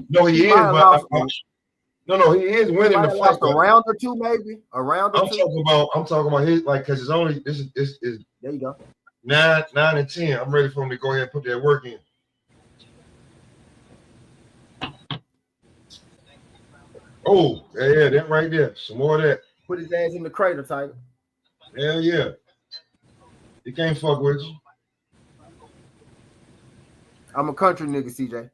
No, he is, but no, he is winning the fight. A round or two, maybe. A round or two. I'm talking about his because it's only this is there you go. 9 and 10. I'm ready for him to go ahead and put that work in. Oh, yeah, that right there. Some more of that. Put his ass in the crater, Tiger. Hell yeah. He can't fuck with you. I'm a country nigga, CJ.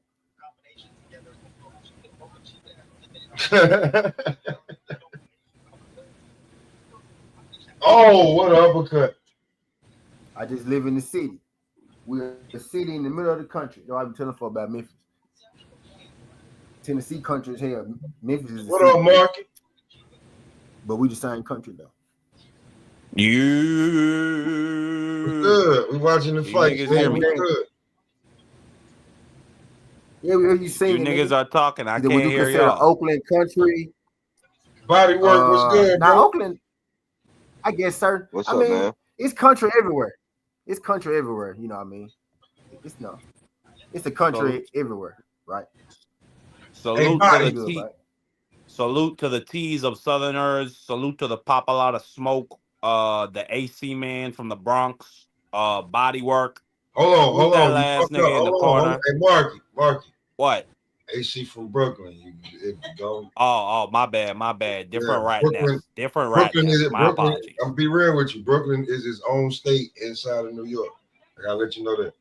Oh, what an uppercut. I just live in the city. We're a city in the middle of the country. Yo, I've been telling for about Memphis. Tennessee country is here. Memphis is what up, Marky? But we the same country though. We're good. We watching the fight. Good. Yeah, we hear you singing. You niggas are talking. I can't hear y'all. Oakland country. Body work was good, bro. Now Oakland, I guess, sir. What's up, man? It's country everywhere. It's country everywhere. You know what I mean? It's a country everywhere, right? Salute to the T's of Southerners. Salute to the Pop a Lot of Smoke. The AC man from the Bronx. Body work. Hold on. Last nigga in the corner. Hey, Marky. What? AC from Brooklyn. You go. Oh, my bad. Different Brooklyn, My apologies. I'm be real with you. Brooklyn is its own state inside of New York. I gotta let you know that.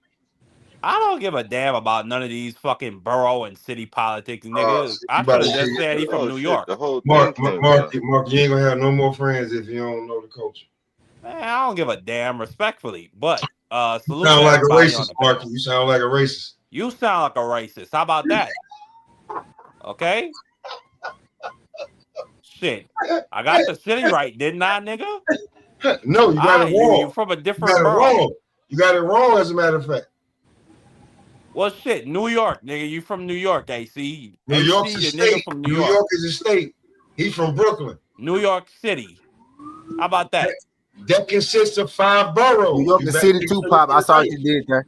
I don't give a damn about none of these fucking borough and city politics, nigga. I could have just said he's from New York. Mark, you ain't gonna have no more friends if you don't know the culture. Man, I don't give a damn, respectfully. But salute. You sound like a racist, Mark. You sound like a racist. You sound like a racist. How about that? Okay. Shit, I got the city right, didn't I, nigga? No, you got it wrong. You're from a different borough. You got it wrong, as a matter of fact. Well, shit, New York, nigga. You from New York, AC? New York's a AC, the nigga state. from New New York. York is a state. He's from Brooklyn. New York City. How about that? That consists of 5 boroughs. New York You the better city make too, sure Pop. you I get it saw what right. you did there.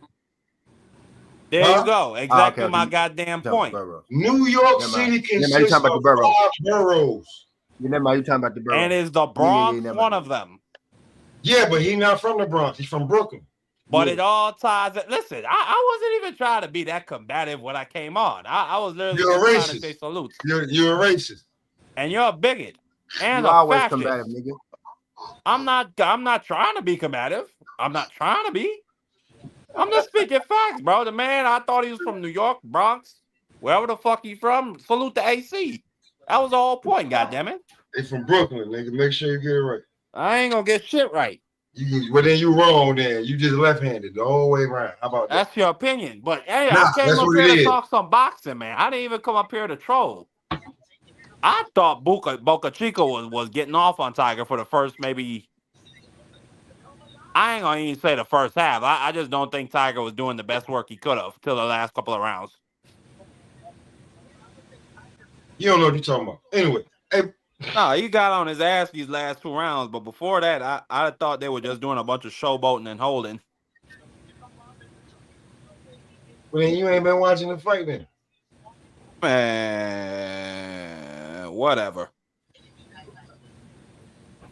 There Huh? you go. Oh, Exactly okay. my goddamn point. New York Never mind. City Never mind. You consists talking about the of borough? 5 boroughs. Never mind. You talking about the borough? And is the Yeah, Bronx never one mind. of them? Yeah, but he's not from the Bronx. He's from Brooklyn. But Yeah. it all ties. Listen, I wasn't even trying to be that combative when I came on. I was literally You're a just trying to say racist. salutes. You're a racist. And you're a bigot and You a always fascist. combative, nigga. I'm not trying to be combative. I'm not trying to be. I'm just speaking facts, bro. The man, I thought he was from New York, Bronx, wherever the fuck he from. Salute to AC. That was the whole point, goddammit. They from Brooklyn, nigga. Make sure you get it right. I ain't gonna get shit right. Well, then you wrong. Then you just left-handed the whole way around. How about that? That's your opinion. But hey, Nah, I came that's up what here it to is. talk some boxing, man. I didn't even come up here to troll. I thought Boca Chica was getting off on Tiger for the first maybe. I ain't gonna even say the first half. I just don't think Tiger was doing the best work he could have till the last couple of rounds. You don't know what you're talking about. Anyway, hey, No, he got on his ass these last 2 rounds, but before that, I thought they were just doing a bunch of showboating and holding. well, then you ain't been watching the fight then. Man, whatever.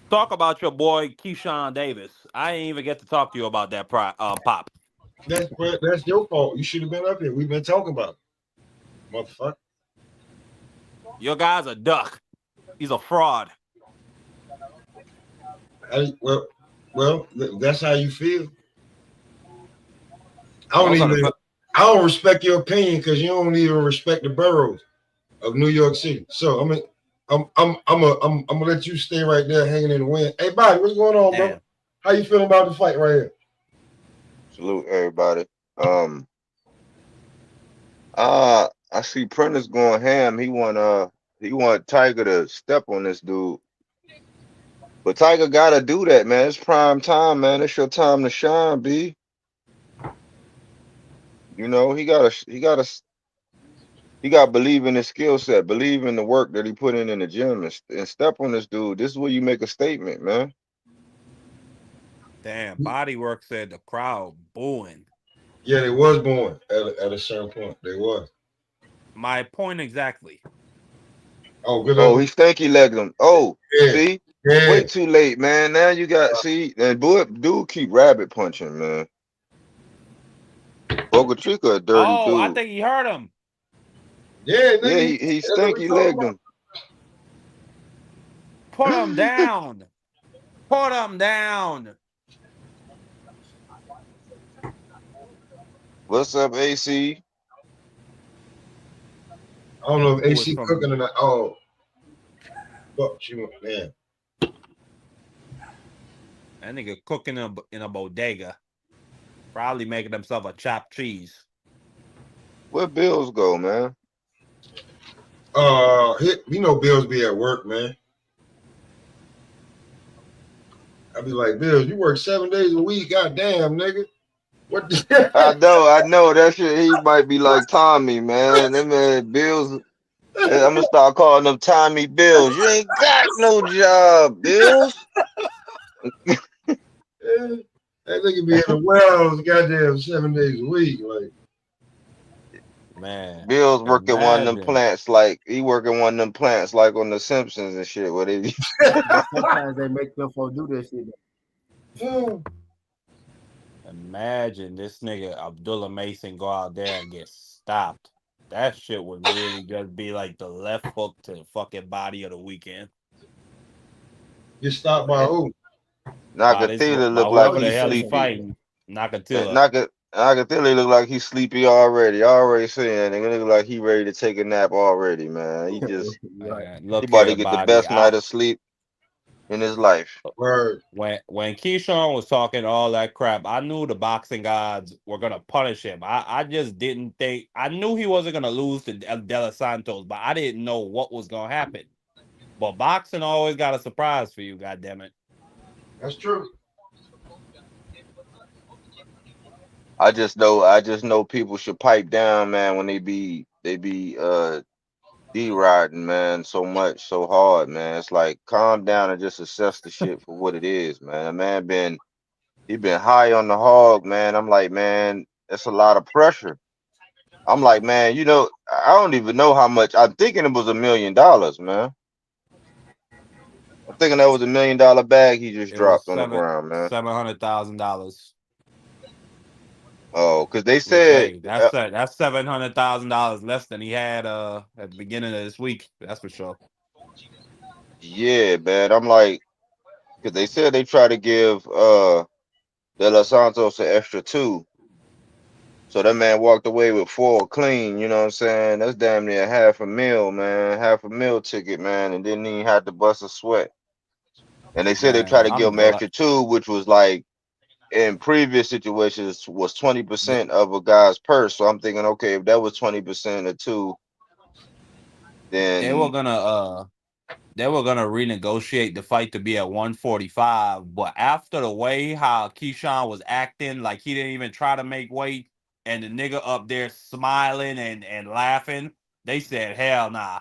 Talk about your boy Keyshawn Davis. I didn't even get to talk to you about that Pop. That's your fault. You should have been up here. We've been talking about it, motherfucker. Your guy's a duck. He's a fraud. Well, that's how you feel. I don't respect your opinion because you don't even respect the boroughs of New York City. So I mean, I'm gonna let you stay right there hanging in the wind. Hey, Bobby, what's going on, bro? How you feeling about the fight right here? Salute everybody. I see Prentice going ham. He want Tiger to step on this dude. But Tiger gotta do that, man. It's prime time, man. It's your time to shine, B. You know, he gotta believe in his skill set, believe in the work that he put in the gym, and step on this dude. This is where you make a statement, man. Damn, Bodywork said the crowd booing. Yeah, they was born at a certain point. They was. My point exactly. Oh, good. Oh, he stanky legged him. Oh, yeah. see, Yeah. way too late, man. Now you got see, and dude keep rabbit punching, man. Boca Chica a dirty dude. I think he hurt him. Yeah, he stanky legged him. Put him down. Put him down. What's up, AC? I don't know if AC cooking or not. Oh, fuck you, man. That nigga cooking in a bodega. Probably making himself a chopped cheese. Where Bills go, man? You know Bills be at work, man. I be like, Bills, you work 7 days a week. Goddamn, nigga. What the I know that shit. He might be like Tommy, man. That man Bills. I'm gonna start calling them Tommy Bills. You ain't got no job, Bills. That nigga be in the wells, goddamn 7 days a week. Like, man, Bills working one of them plants like he working one of them plants like on the Simpsons and shit. Where they sometimes they make them folks do that shit. Imagine this nigga Abdulla Mason go out there and get stopped. That shit would really just be like the left hook to the fucking body of the weekend. Get stopped by who? Nakathila look like he's sleepy. Fighting Nakathila. Nakathila look like he's sleepy already. I already saying nigga look like he ready to take a nap already, man. He just he about to get the best night of sleep in his life. Word. When Keyshawn was talking all that crap, I knew the boxing gods were gonna punish him. I just didn't think I knew he wasn't gonna lose to De Los Santos, but I didn't know what was gonna happen. But boxing always got a surprise for you, goddammit. That's true. I just know people should pipe down, man, when they be D-riding, man, so much, so hard, man. It's like calm down and just assess the shit for what it is, man. A man he been high on the hog, man. I'm like, man, that's a lot of pressure. I'm like, man, I don't even know how much. I'm thinking it was $1 million, man. I'm thinking that was $1 million bag he just It was dropped on the ground, man. $700,000. Oh, because they Which said, hey, that's $700,000 less than he had at the beginning of this week. That's for sure. yeah, man. I'm like, because they said they try to give De Los Santos an extra two. So that man walked away with 4 clean, you know what I'm saying? That's damn near $500,000, man. $500,000 ticket, man, and didn't even have to bust a sweat. And they said they Man, tried to give I'm him an glad. extra two, which was like in previous situations was 20% of a guy's purse. So I'm thinking, okay, if that was 20% of two, They were then gonna renegotiate the fight to be at 145, but after the way how Keyshawn was acting, like he didn't even try to make weight, and the nigga up there smiling and laughing, they said hell nah.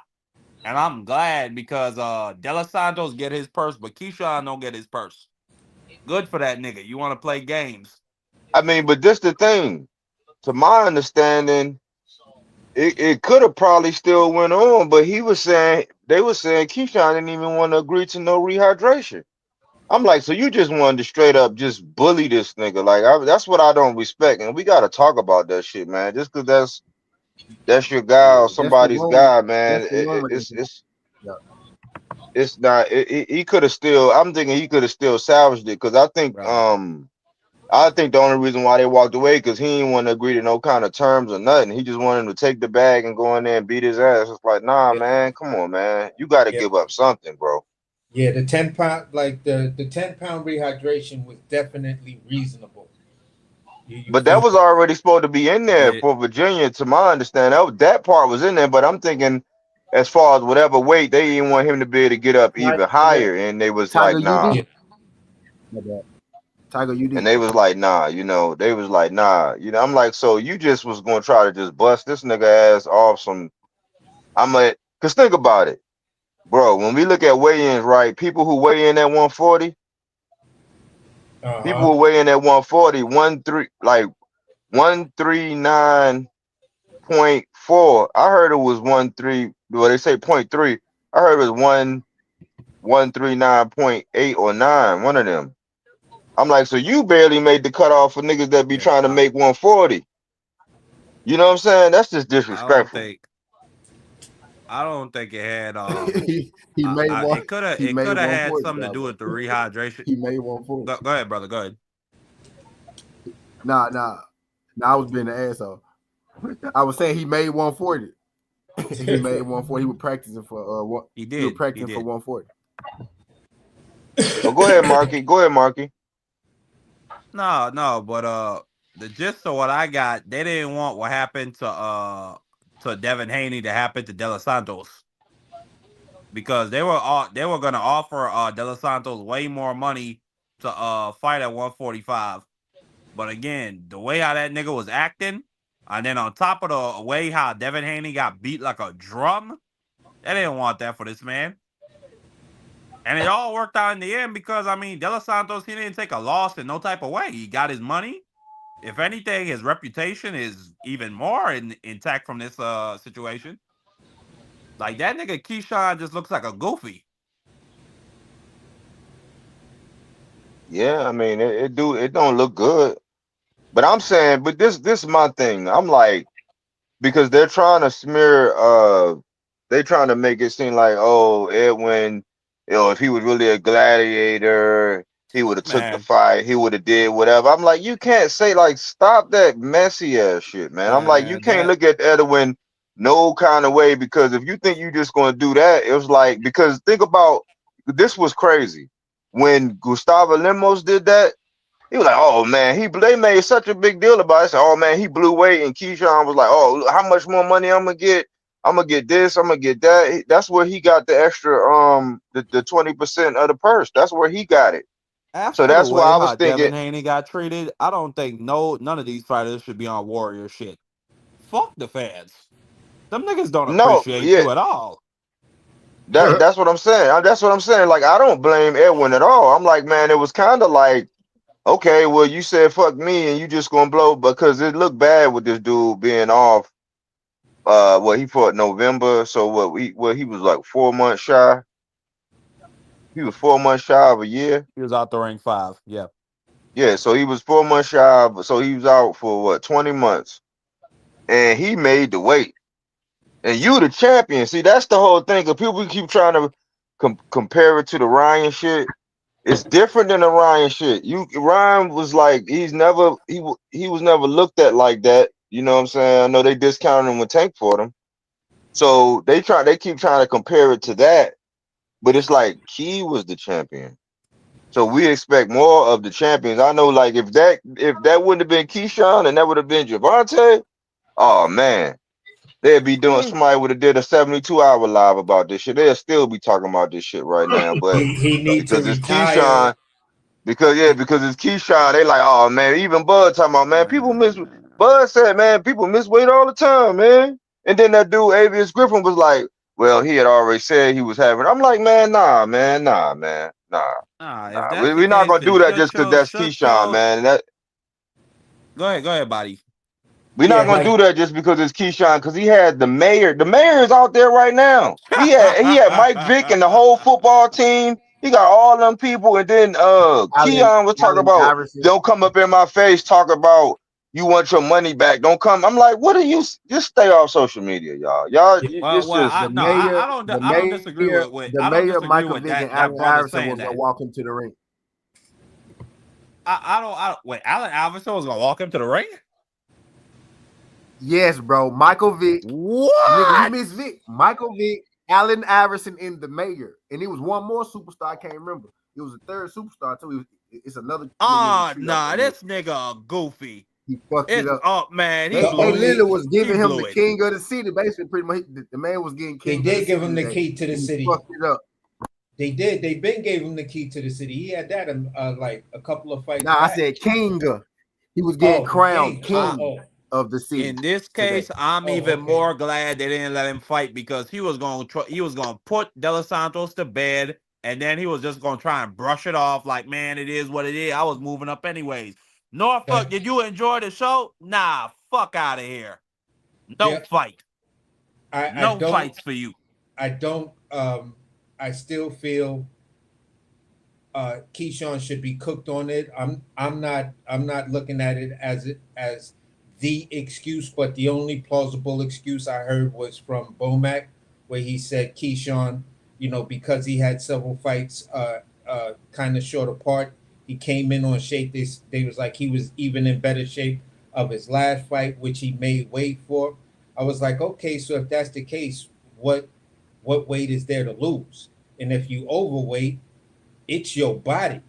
And I'm glad because De Los Santos get his purse, but Keyshawn don't get his purse. Good for that nigga. You want to play games? I mean, but this the thing. To my understanding, it could have probably still went on, but they were saying Keyshawn didn't even want to agree to no rehydration. I'm like, so you just wanted to straight up just bully this nigga? Like, that's what I don't respect, and we got to talk about that shit, man. Just because that's your guy Yeah, or somebody's guy, man. that's the one right there. Yeah. It's not. He could have still. I'm thinking he could have still salvaged it because Brother. I think the only reason why they walked away because he didn't want to agree to no kind of terms or nothing. He just wanted him to take the bag and go in there and beat his ass. It's like, nah, Yeah, man, come on, man. You got to yeah, give up something, bro. yeah. The 10 pound, like the 10 pound rehydration was definitely reasonable. You But that feel was me? already supposed to be in there Did for Virginia, to my understanding. That part was in there, but I'm thinking, as far as whatever weight, they didn't want him to be able to get up even Correct. higher, and they was like, Tiger nah. Yeah, UD. My bad. Tiger UD. And they was like, nah, they was like, nah, I'm like, so you just was gonna try to just bust this nigga ass off some. I'm like, cause think about it, bro. When we look at weigh-ins, right? People who weigh in at 140, people uh-huh. who weigh in at 140, 139.4. I heard it was 13. Well, they say point 0.3. I heard it was 139.8 or 9. One of them. I'm like, so you barely made the cutoff for niggas that be yeah, trying to make 140. You know what I'm saying? That's just I don't disrespectful. think it had He made one. He it made could have had 140. something to do with the rehydration. He made 140. Go ahead, brother. Go ahead. Nah. I was being an asshole. I was saying he made 140. He made 140. He was practicing for what? He He was did. He practicing for did. 140. Oh, go ahead, Marky. Go ahead, Marky. No, but the gist of what I got, they didn't want what happened to Devin Haney to happen to De Los Santos because they were gonna offer De Los Santos way more money to fight at 145. But again, the way how that nigga was acting, and then on top of the way how Devin Haney got beat like a drum, they didn't want that for this man. And it all worked out in the end because I mean, De Los Santos, he didn't take a loss in no type of way. He got his money. If anything, his reputation is even more intact from this situation. Like that nigga Keyshawn just looks like a goofy. Yeah, I mean, it don't look good. But I'm saying, but this is my thing. I'm like, because they're trying to smear they trying to make it seem like, oh, Edwin, if he was really a gladiator, he would have took the Man, fight, he would have did whatever. I'm like, you can't say, like, stop that messy ass shit, man. I'm like, you man, can't that look at Edwin no kind of way, because if you think you just gonna do that, it was like, because think about, this was crazy when Gustavo Lemos did that. He was like, "Oh man, they made such a big deal about it. Said, oh man, he blew weight." And Keyshawn was like, "Oh, how much more money I'm gonna get? I'm gonna get this. I'm gonna get that." That's where he got the extra, the 20% of the purse. That's where he got it. After So the that's why way I was how thinking, Devin Haney got treated, I don't think none of these fighters should be on Warrior shit. Fuck the fans. Them niggas don't no, appreciate yeah, you at all. that's what I'm saying. That's what I'm saying. Like, I don't blame Edwin at all. I'm like, man, it was kind of like, okay, well, you said fuck me and you just gonna blow because it looked bad with this dude being off. He fought November, so he was like 4 months shy. He was 4 months shy of a year. He was out the ring 5. Yeah. Yeah, so he was 4 months shy so he was out for 20 months. And he made the weight. And you the champion. See, that's the whole thing. Cause people keep trying to compare it to the Ryan shit. It's different than the Ryan shit. Ryan was like, he was never looked at like that. You know what I'm saying? I know they discounted him when Tank fought him. So they keep trying to compare it to that. But it's like Key was the champion. So we expect more of the champions. I know, like, if that wouldn't have been Keyshawn and that would have been Javante, oh man, they'd be doing. Somebody would have did a 72-hour live about this shit. They'll still be talking about this shit right now. But He need to because it's retire. Keyshawn, because it's Keyshawn, they like, oh man, even Bud talking about, man, people miss. Bud said, man, people miss weight all the time, man. And then that dude Avius Griffin was like, well, he had already said he was having. I'm like, man, nah, man, nah, man, nah. If Nah, that's the we're not case, gonna then do that just because that's Keyshawn, man. Go ahead, buddy. We're Yeah, not gonna like do that just because it's Keyshawn, because he had the mayor. The mayor is out there right now. He had Mike Vick and the whole football team. He got all them people, and then Keon was talking Allen about, Iverson. don't come up in my face, talk about you want your money back. Don't come. I'm like, what are you? Just stay off social media, y'all. It's just I don't disagree with I don't disagree Michael with Vick, and that Allen brother Iverson saying was gonna that. walk him to the ring. Wait, Allen Iverson was gonna walk him to the ring? Yes, bro. Michael Vick. What? Nigga, you miss Vick. Michael Vick, Allen Iverson in the mayor. And it was one more superstar, I can't remember. It was a third superstar, too. It's another nigga. This nigga goofy. He fucked it up. Man, he The blew They it. literally was giving him blew the it. king of the city. Basically, pretty much, the man was getting king. they of the did give city him the today. key to the He city. fucked it up. They did. They been gave him the key to the city. He had that like a couple of fights. Nah, back. I said king. He was getting crowned king of the city. In this case, today. I'm even more glad they didn't let him fight, because he was going to put De Los Santos to bed, and then he was just going to try and brush it off like, man, it is what it is. I was moving up anyways. Norfolk, did you enjoy the show? Nah, fuck out of here. No fight. No fights for you. I don't. I still feel Keyshawn should be cooked on it. I'm not looking at it as the excuse, but the only plausible excuse I heard was from Bomac, where he said Keyshawn, because he had several fights kind of short apart, he came in on shape. They was like he was even in better shape of his last fight, which he made weight for. I was like, okay, so if that's the case, what weight is there to lose? And if you overweight, it's your body.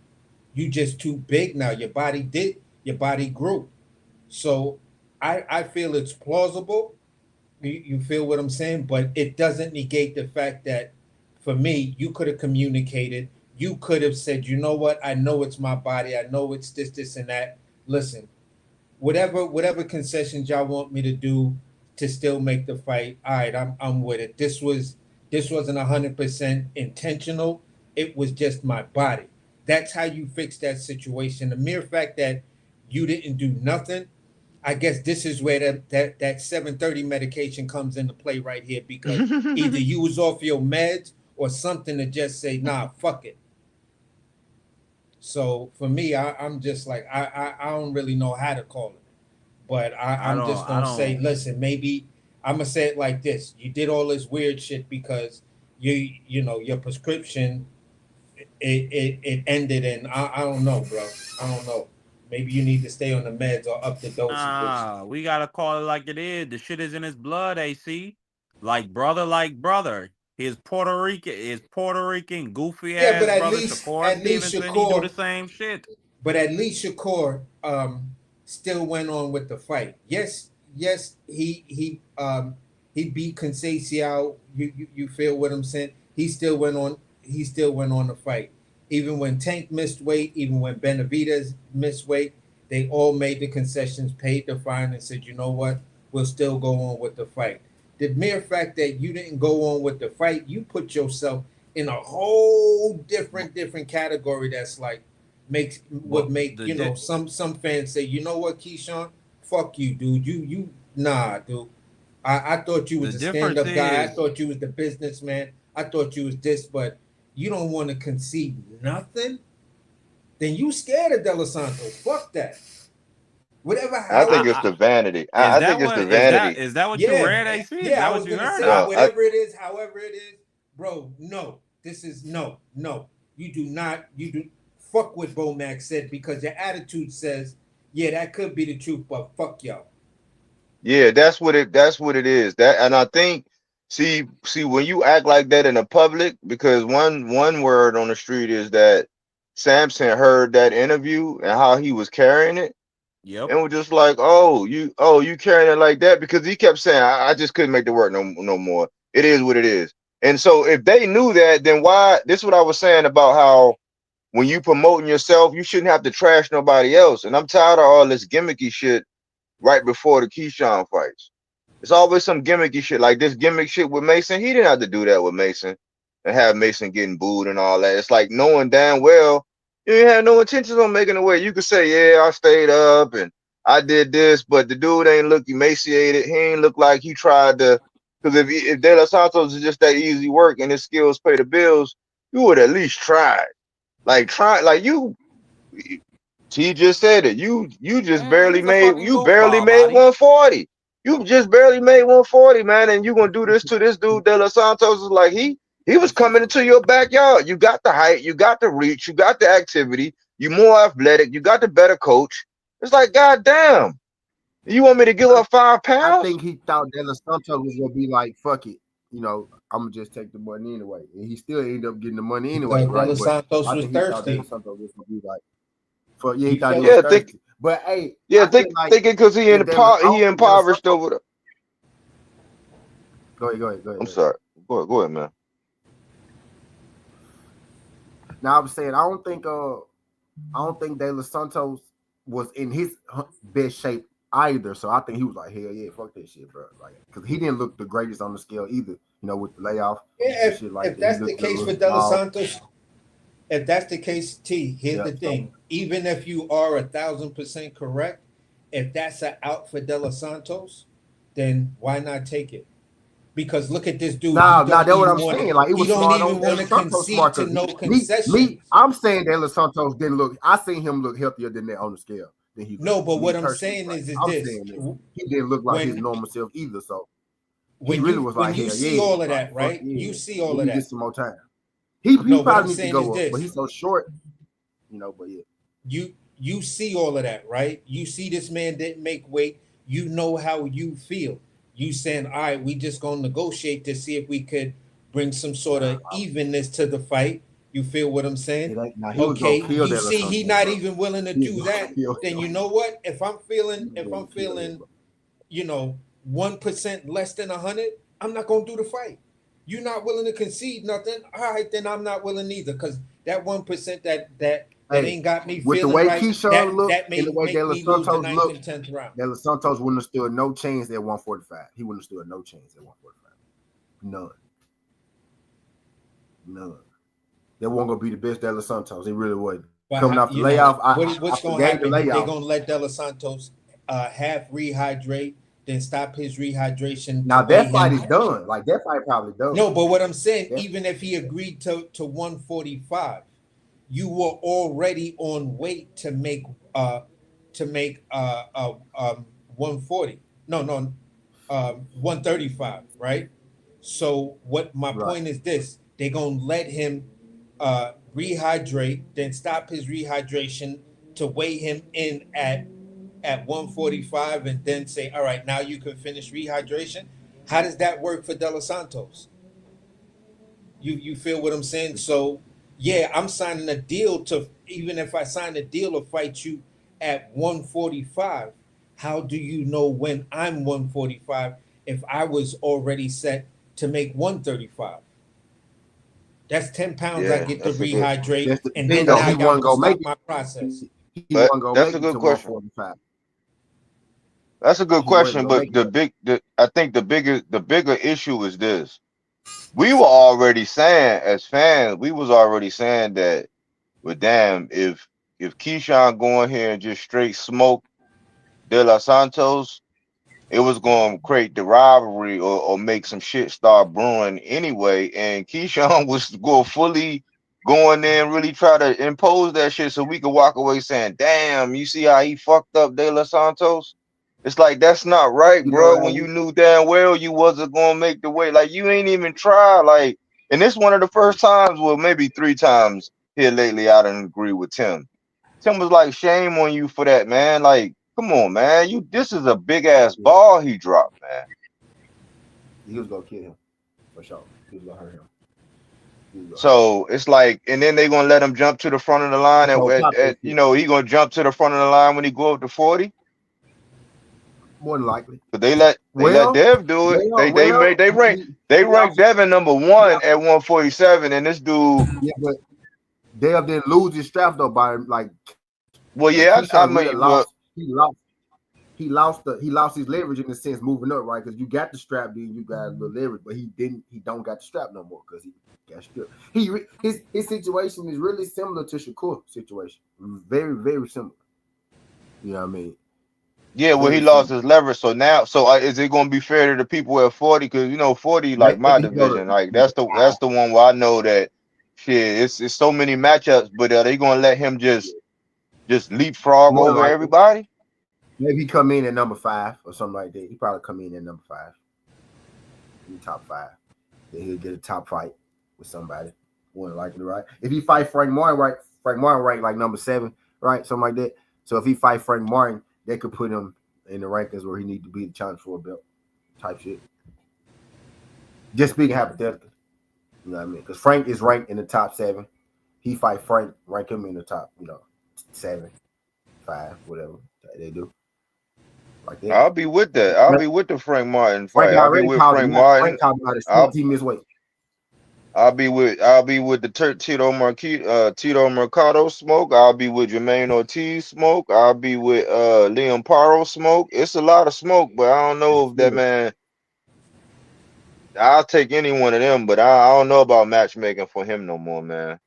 You just too big now. Your body grew. So I feel it's plausible. You feel what I'm saying? But it doesn't negate the fact that, for me, you could have communicated. You could have said, you know what? I know it's my body. I know it's this, and that. Listen, whatever concessions y'all want me to do to still make the fight, all right, I'm with it. This wasn't 100% intentional. It was just my body. That's how you fix that situation. The mere fact that you didn't do nothing, I guess this is where that 730 medication comes into play right here, because either you was off your meds or something to just say, nah, fuck it. So for me, I'm just like, I don't really know how to call it, but I'm just gonna say, listen, maybe I'm gonna say it like this: you did all this weird shit because your prescription it ended, and I don't know, bro. I don't know. Maybe you need to stay on the meds or up the dosage. We gotta call it like it is. The shit is in his blood, AC. Like brother. His Puerto Rican goofy ass but at brother least Stevenson. He do the same shit. But at least Shakur still went on with the fight. Yes, he beat Conceição. You feel what I'm saying? He still went on the fight. Even when Tank missed weight, even when Benavidez missed weight, they all made the concessions, paid the fine, and said, you know what, we'll still go on with the fight. The mere fact that you didn't go on with the fight, you put yourself in a whole different category that's like would make some fans say, you know what, Keyshawn, fuck you, dude. You nah, dude. I thought you was The a difference stand-up guy. I is thought you was the businessman. I thought you was this, but you don't want to concede nothing. Then you scared of De Los Santos. Fuck that. Whatever. I think However, it's the vanity. is I think that it's what the vanity. is that what you yeah, read, AC? Is yeah. that I what was you gonna heard? say No, whatever it is, however it is, bro. No, this is no. You do not. You do fuck what Bomac said because your attitude says, yeah, that could be the truth, but fuck y'all. yeah, that's what it is. That and I think see when you act like that in the public, because one word on the street is that Samson heard that interview and how he was carrying it Yep. and was just like, you carrying it like that because he kept saying I just couldn't make the work no more. It is what it is. And so if they knew that, then why? This is what I was saying about how when you promoting yourself, you shouldn't have to trash nobody else. And I'm tired of all this gimmicky shit right before the Keyshawn fights. It's always some gimmicky shit like this gimmick shit with Mason. He didn't have to do that with Mason and have Mason getting booed and all that. It's like knowing damn well you ain't had no intentions on making it away. You could say, yeah, I stayed up and I did this, but the dude ain't look emaciated. He ain't look like he tried to. Because if De Los Santos is just that easy work and his skills pay the bills, you would at least try. Like you T just said it. You just Man, barely he's a made fucking you barely goofball, made body. 140. You just barely made 140, man, and you gonna do this to this dude De Los Santos is like he was That shit coming so into your backyard. You got the height, you got the reach, you got the activity, you more athletic, you got the better coach. It's like, goddamn, you want me to give up 5 I pounds? think he thought De Los Santos was gonna be like, fuck it, I'm gonna just take the money anyway, and he still ended up getting the money He anyway, thought De right? Los But Santos I was think he thought De thirsty. Los Santos was gonna be like, fuck yeah, he He thought he felt was Yeah, thirsty. But hey, I feel like thinking because if De Los, I he don't think De Los impoverished Santos. over the. Go ahead. I'm sorry. Go ahead, man. Now I'm saying I don't think De Los Santos was in his best shape either. So I think he was like, hell yeah, fuck that shit, bro. Like, because he didn't look the greatest on the scale either. With the layoff Yeah, and shit like if that, he that's the looked a case little for De Los small. Santos, if that's the case, T, here's Yeah. the So thing. Even if you are 1,000% correct, if that's an out for De Los Santos, then why not take it? Because look at this dude. nah, that's what I'm saying. Like it He was don't smart on even De want Los to Santos concede smart to because no me, concessions. I'm saying De Los Santos didn't look. I seen him look healthier than that on the scale than he No, looked. but Me what I'm personally, saying right? is I'm this: saying that he didn't look like his when normal self either. So he when really you was when like, you hell see yeah, all of like that, fuck right? You yeah. see all Let of me get that. some more time. He No, what I'm probably needs to saying is go up, but he's this: so short, but yeah. you see all of that, right? You see this man didn't make weight. You know how you feel. You saying, all right, we just gonna negotiate to see if we could bring some sort Nah, of evenness to the fight. You feel what I'm saying? it ain't. Now he was gonna Okay, kill you that or see he something, not bro. even willing to He was do gonna that, kill then him. you know what? He was If I'm gonna kill him, feeling, bro. 1% less than 100, I'm not gonna do the fight. You're not willing to concede nothing. All right, then I'm not willing either, because that 1% that Hey, ain't got me with the feeling way right, Keyshawn that looked that and the may way De make Los me lose the Santos ninth looked, and 10th round. De Los Santos wouldn't have stood no chance at 145. He wouldn't have stood no chance at 145. None. That wasn't gonna be the best De Los Santos. It really wasn't. But Coming off the layoff, I what's gonna forgave the happen? They're layoff. gonna let De Los Santos half rehydrate, then stop his rehydration to Now weigh that fight is him. done. Like that fight probably done. No, but what I'm saying, That, even if he agreed to 145, you were already on weight to make 140. No, 135, right? So what my right. point is this: they're gonna let him rehydrate, then stop his rehydration to weigh him in at 145, and then say, all right, now you can finish rehydration. How does that work for De Los Santos? You feel what I'm saying? So yeah, I'm signing a deal to, even if I sign a deal to fight you at 145, how do you know when I'm 145 if I was already set to make 135? That's 10 pounds I Yeah, get to that's a good. rehydrate, That's the and thing then though. now He y'all wasn't gonna gonna make stop my it. process. He But wasn't gonna that's make a it good to question. 145. That's a good He wasn't question. gonna But make it. I think the bigger issue is this. We were already saying as fans, we was already saying that, well, damn, if Keyshawn go in here and just straight smoke De Los Santos, it was going to create the rivalry or make some shit start brewing anyway. And Keyshawn was going fully going there and really try to impose that shit so we could walk away saying, damn, you see how he fucked up De Los Santos? It's like, that's not right, You know bro. what I When you mean? knew damn well you wasn't going to make the weight. Like, you ain't even try. Like, and this one of the first times, well, maybe 3 times here lately, I didn't agree with Tim. Tim was like, shame on you for that, man. Like, come on, man. This is a big ass ball he dropped, man. He was gonna kill him for sure. He was gonna hurt him. He was gonna hurt him. So it's like, and then they gonna let him jump to the front of the line He told Pop that shit. he gonna jump to the front of the line when he go up to 40. More than likely. But they let Well, Dev do it. well, well. They He rank lost. Devin number He one lost. at 147, and this dude. Yeah, but Dev didn't lose his strap though by like Well, yeah, I Keyshawn really mean, well, lost. He lost his leverage in the sense moving up, right? Because you got the strap, then you got a little leverage, but he don't got the strap no more because he got stripped. His situation is really similar to Shakur's situation. Very, very similar. You know what I mean? yeah, well, he Very lost similar. his leverage. So now, is it gonna be fair to the people at 40? Because 40, like my Maybe he go division, to like that's the one where I know that shit. It's so many matchups, but are they gonna let him just leapfrog more than over likely. everybody? Maybe he come in at number 5 or something like that. He probably come in at number 5. In the top 5. Then he'll get a top fight with somebody. More than likely, right? If he fight Frank Martin, right? Frank Martin ranked like number 7, right? Something like that. So if he fight Frank Martin, they could put him in the rankings where he need to be the challenge for a belt type shit. Just speaking hypothetically. You know what I mean? Because Frank is ranked in the top 7. He fight Frank, rank him in the top, 7, 5, whatever they do. Like that. I'll be with that. I'll be with the Frank Martin Frank fight. I'll be already with called Frank him out. Martin. Frank called him out as soon as he missed weight. I'll be with the Tito Mercado smoke. I'll be with Jermaine Ortiz smoke. I'll be with Liam Paro smoke. It's a lot of smoke, but I don't know if that man. I'll take any one of them, but I don't know about matchmaking for him no more, man.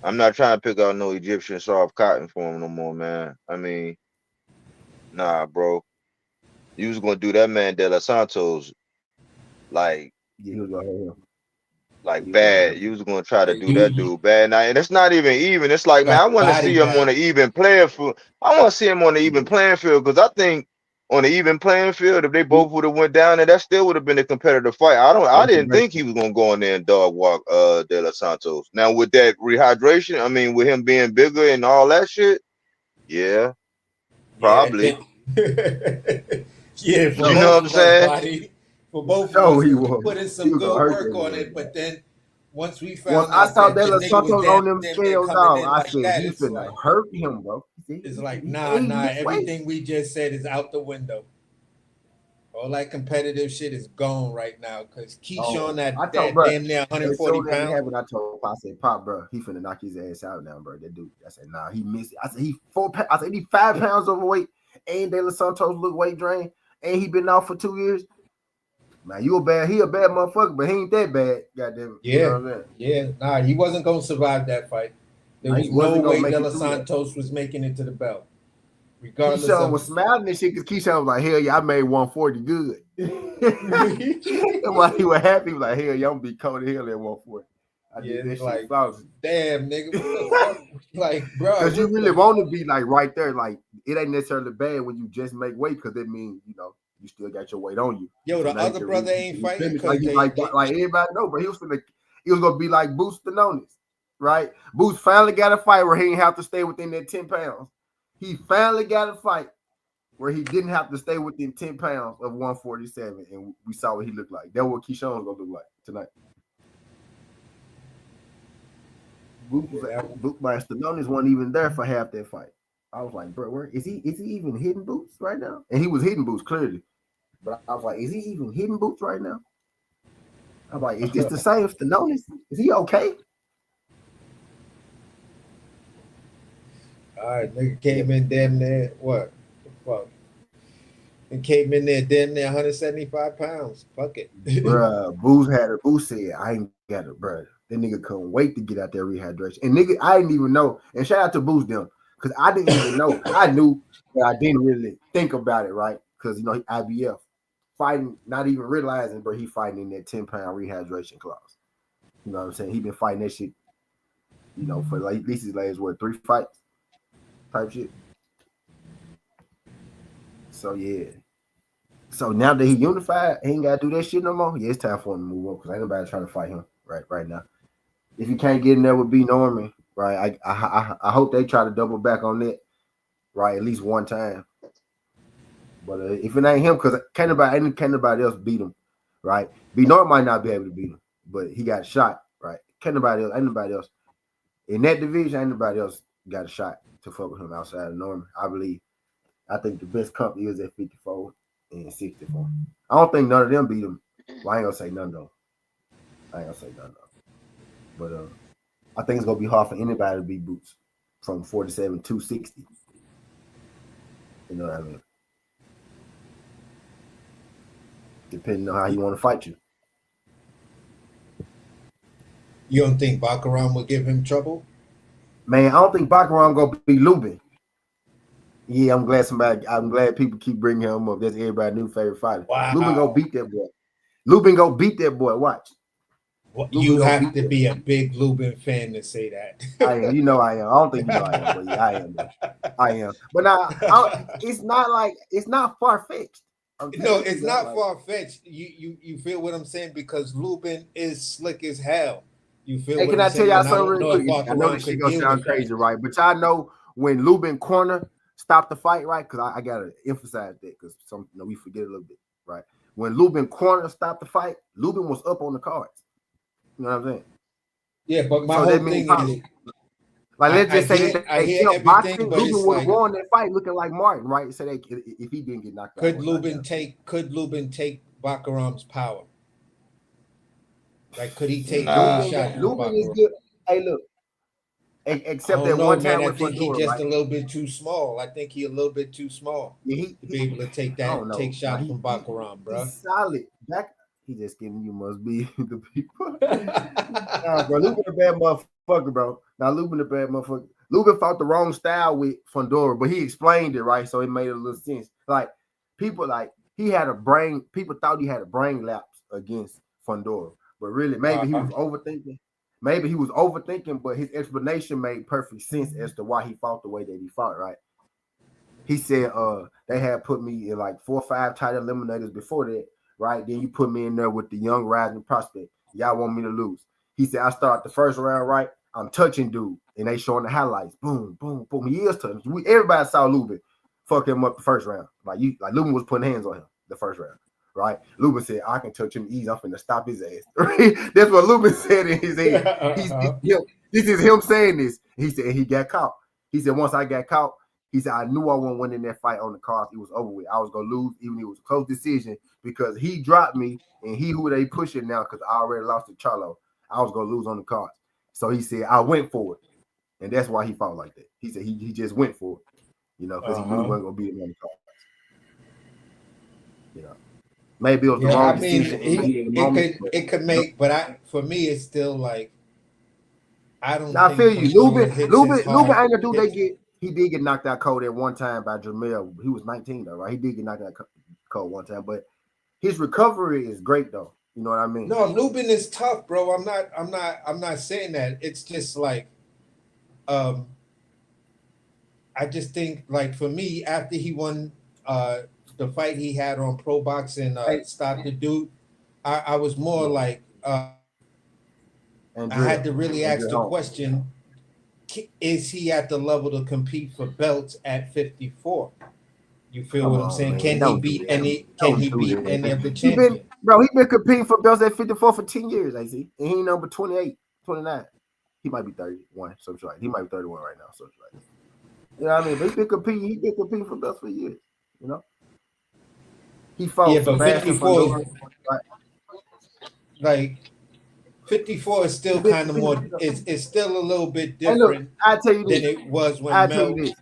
I'm not trying to pick out no Egyptian soft cotton for him no more, man. I mean, nah, bro. You was gonna do that man De Los Santos like Yeah, he was gonna hurt him. bad. You was gonna try to do that You dude bad. Now, and it's not even even. It's like, man, got I want to see body him on down. an even playing field. I want to see him on an even playing field because I think on an even playing field, if they both would have went down, and that still would have been a competitive fight. I didn't think he was gonna go in there and dog walk De Los Santos. Now with that rehydration, I mean, with him being bigger and all that shit, yeah, probably. Yeah, for You know what both I'm of us, saying? body. For both No, of us, he 'cause we was. put in He some was gonna good hurt work that on man. it, but then once we Once found I out saw that De the Los nigga was Santos on them damn near scales, coming dog, in I like said that, he it's finna like hurt him, bro. See, it's like he nah. missed weight. Everything we just said is out the window. All that competitive shit is gone right now because Keyshawn I that told bro, damn near as 140 soon as it pounds. happened, I told Pop, I said, Pop, bro, he finna knock his ass out now, bro. That dude. I said, nah, he missed it. I said, he 4 pounds. I said, he 5 pounds overweight. And De Los Santos look weight drained. And he been off for 2 years. Man, he a bad motherfucker, but he ain't that bad. Goddamn, Yeah, you know what I'm saying? nah, he wasn't gonna survive that fight. There was He no wasn't gonna way make De it Los through that. Santos was making it to the belt, regardless Keyshawn was of. smiling and shit because Keyshawn was like, hell yeah, I made 140 good. That's why he was happy. He was like, hell yeah, I'm gonna be cold as hell at 140. I did that like, shit flawless. damn, nigga, what the fuck? Like, bro, Because you really want to be like right there. Like, it ain't necessarily bad when you just make weight because that means, you still got your weight on you. Yo, So the other brother ain't fighting because like everybody know, but he was gonna be like Boots Stanonis, right? Boots finally got a fight where he didn't have to stay within that 10 pounds. He finally got a fight where he didn't have to stay within 10 pounds of 147, and we saw what he looked like. That's what Keyshawn was gonna look like tonight. Boots Stanonis wasn't even there for half that fight. I was like, bro, where is he? Is he even hitting Boots right now? And he was hitting Boots clearly. But I was like, is he even hitting Boots right now? I'm like, is this the same Stallone? Is he okay? All right, nigga came in damn near what? The fuck? And came in there damn near 175 pounds. Fuck it. Bruh, Booze said, I ain't got it, bruh. That nigga couldn't wait to get out there rehydration. And nigga, I didn't even know. And shout out to Booze them, because I didn't even know. I knew, but I didn't really think about it, right? Because you know, IBF fighting, not even realizing, bro, he fighting in that 10-pound rehydration clause. You know what I'm saying? He been fighting that shit, you know, for like at least his last 3 fights type shit. So yeah. So now that he unified, he ain't gotta do that shit no more. Yeah, it's time for him to move on because ain't nobody trying to fight him right now. If you can't get in there with B Norman, right? I hope they try to double back on that, right? At least one time. But if it ain't him, because can't nobody else beat him, right? B Norman might not be able to beat him, but he got shot, right? Ain't nobody else in that division. Ain't nobody else got a shot to fuck with him outside of Norman. I believe. I think the best company is at 54 and 64. I don't think none of them beat him. Well, I ain't gonna say none though. But I think it's gonna be hard for anybody to beat Boots from 47 to 60. You know what I mean? Depending on how you want to fight you. You don't think Bakaram will give him trouble? Man, I don't think Bakaram gonna beat Lubin. Yeah, I'm glad people keep bringing him up. That's everybody's new favorite fighter. Wow. Lubin gonna beat that boy. Lubin gonna beat that boy. Watch. Well, you have to be a big Lubin fan to say that. I am. You know I am. I don't think you know I am, but yeah, I am. I am. But now it's not far fetched. No, it's not far fetched. You feel what I'm saying? Because Lubin is slick as hell. You feel? Hey, what can I'm I tell saying? y'all something real quick? I know this shit gonna sound crazy, right? But y'all know when Lubin corner stopped the fight, right? Because I gotta emphasize that because we forget a little bit, right? When Lubin corner stopped the fight, Lubin was up on the cards. You know what I'm saying? Yeah, but my whole thing is, like, let's just say that I they hear kept boxing. everything, but Lubin it's would have like, won that fight looking like Martin, right? So if he didn't get knocked out, could Lubin take Bakaram's power? Like, could he take one shot? Lubin is good. Hey, look. Except that one time I think he's just a little bit too small. I think he's a little bit too small to be able to take shots from Bakaram, bro. He's solid. He just giving you must be the people. Nah, bro, Lubin a bad motherfucker, bro. Now Lubin a bad motherfucker. Lubin fought the wrong style with Fundora, but he explained it right, so it made a little sense. Like people he had a brain. People thought he had a brain lapse against Fundora, but really maybe he was overthinking. Maybe he was overthinking, but his explanation made perfect sense as to why he fought the way that he fought, right? He said, they had put me in like 4 or 5 title eliminators before that, right? Then you put me in there with the young rising prospect. Y'all want me to lose. He said, I start the first round, right? I'm touching dude, and they showing the highlights. Boom, boom, boom. He is touching. Everybody saw Lubin fuck him up the first round. Like Lubin was putting hands on him the first round. Right, Lubin said, "I can touch him easy. I'm finna stop his ass." That's what Lubin said in his head. This is him saying this. He said he got caught. He said once I got caught, he said I knew I wasn't winning that fight on the cards. It was over with. I was gonna lose, even if it was a close decision because he dropped me and he who they pushing now because I already lost to Charlo. I was gonna lose on the cards. So he said I went for it, and that's why he fought like that. He said he just went for it, because he knew he wasn't gonna beat him on the cards. Maybe it was the wrong decision. It could make, but for me, it's still like I don't. I feel you, Lubin ain't gonna do. He did get knocked out cold at one time by Jamel. He was 19 though, right? He did get knocked out cold one time, but his recovery is great though. You know what I mean? No, Lubin is tough, bro. I'm not saying that. It's just like, I just think like for me, after he won, the fight he had on Pro Boxing, stopped the dude. I was more like, I had to really ask the question: is he at the level to compete for belts at 54? You feel what I'm saying? Can he beat any of the champions? He been competing for belts at 54 for 10 years, I see. And he ain't number 28, 29. He might be 31, something like. He might be 31 right now, something like. You know what I mean? But he been competing for belts for years, He fought but 54. like 54 is still kind of more. It's still a little bit Hey, look, different I tell you than this. it was when I tell Mel. you this.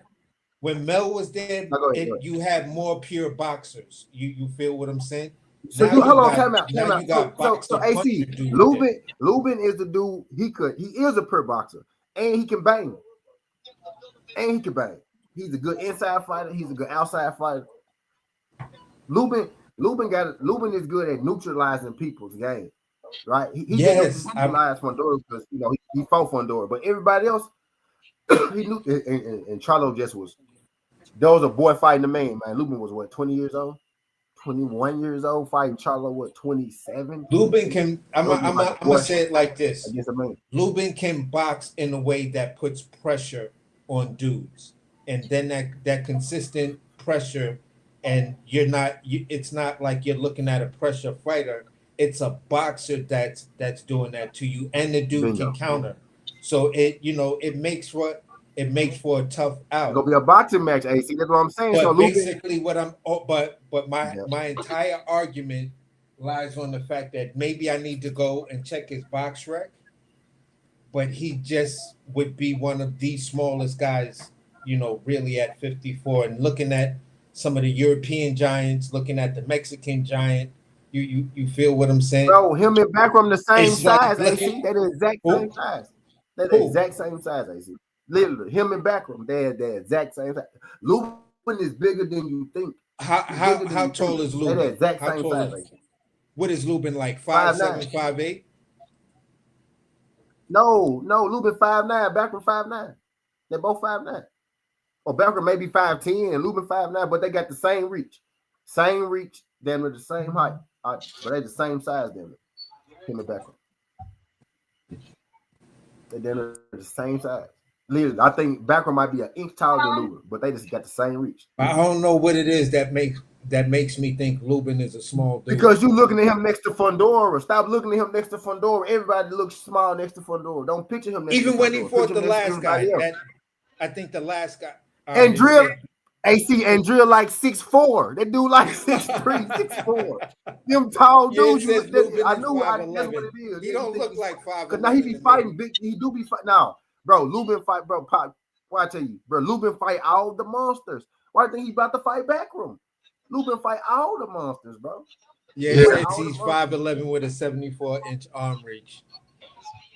When Mel was there, No, go ahead, go ahead. you had more pure boxers. You feel what I'm saying? So Now you hold on, got, time out, now time out. you got So boxer AC, puncher dudes there. Lubin is the dude. He is a pure boxer, and he can bang, He's a good inside fighter. He's a good outside fighter. Lubin is good at neutralizing people's game, right? He Yes, just neutralized Fundora because he fought Fundora, but everybody else he knew. And Charlo just was. There was a boy fighting a man. Lubin was what, 20 years old, 21 years old, fighting Charlo, what, 27. Lubin can. I'm gonna say it like this. Against a man. Lubin can box in a way that puts pressure on dudes, and then that consistent pressure, and it's not like you're looking at a pressure fighter. It's a boxer that's doing that to you, and the dude can counter. So it makes for a tough out. It's gonna be a boxing match, AC. That's what I'm saying. But so basically, my entire argument lies on the fact that maybe I need to go and check his box rec, but he just would be one of the smallest guys, really at 54. And looking at some of the European giants, looking at the Mexican giant, you feel what I'm saying? Bro, him and Backroom the same It's like size, AC. They're the exact same size. They're the exact same size, AC. Literally, him and Backroom, they're the exact same size. Lubin is bigger than you think. How tall is Lubin? They're the exact same size, AC. What is Lubin like? 5'7", 5'8"? No, Lubin 5'9", Backroom 5'9". They're both 5'9". Or Backroom maybe 5'10", and Lubin 5'9", but they got the same reach. Damn near the same height. But they're the same size, damn it. Him and Backroom. They're damn near the same size. Literally, I think Backroom might be an inch taller than Lubin, but they just got the same reach. I don't know what it is that makes me think Lubin is a small dude. Because you looking at him next to Fundora. Stop looking at him next to Fundora. Everybody looks small next to Fundora. Don't picture him next even to when Fundora. He fought the last guy. I think the last guy. And Drill, AC and Drill like 6'4". That dude like 6'3", 6'4". Them tall dudes. I knew that's what it is. He don't look like 5'11". Because now he be fighting big. He do be fighting now, bro. Lubin fight, bro. Why I tell you, bro? Lubin fight all the monsters. Why do you think he about to fight Backroom? Lubin fight all the monsters, bro. Yeah, he's 5'11" with a 74-inch arm reach.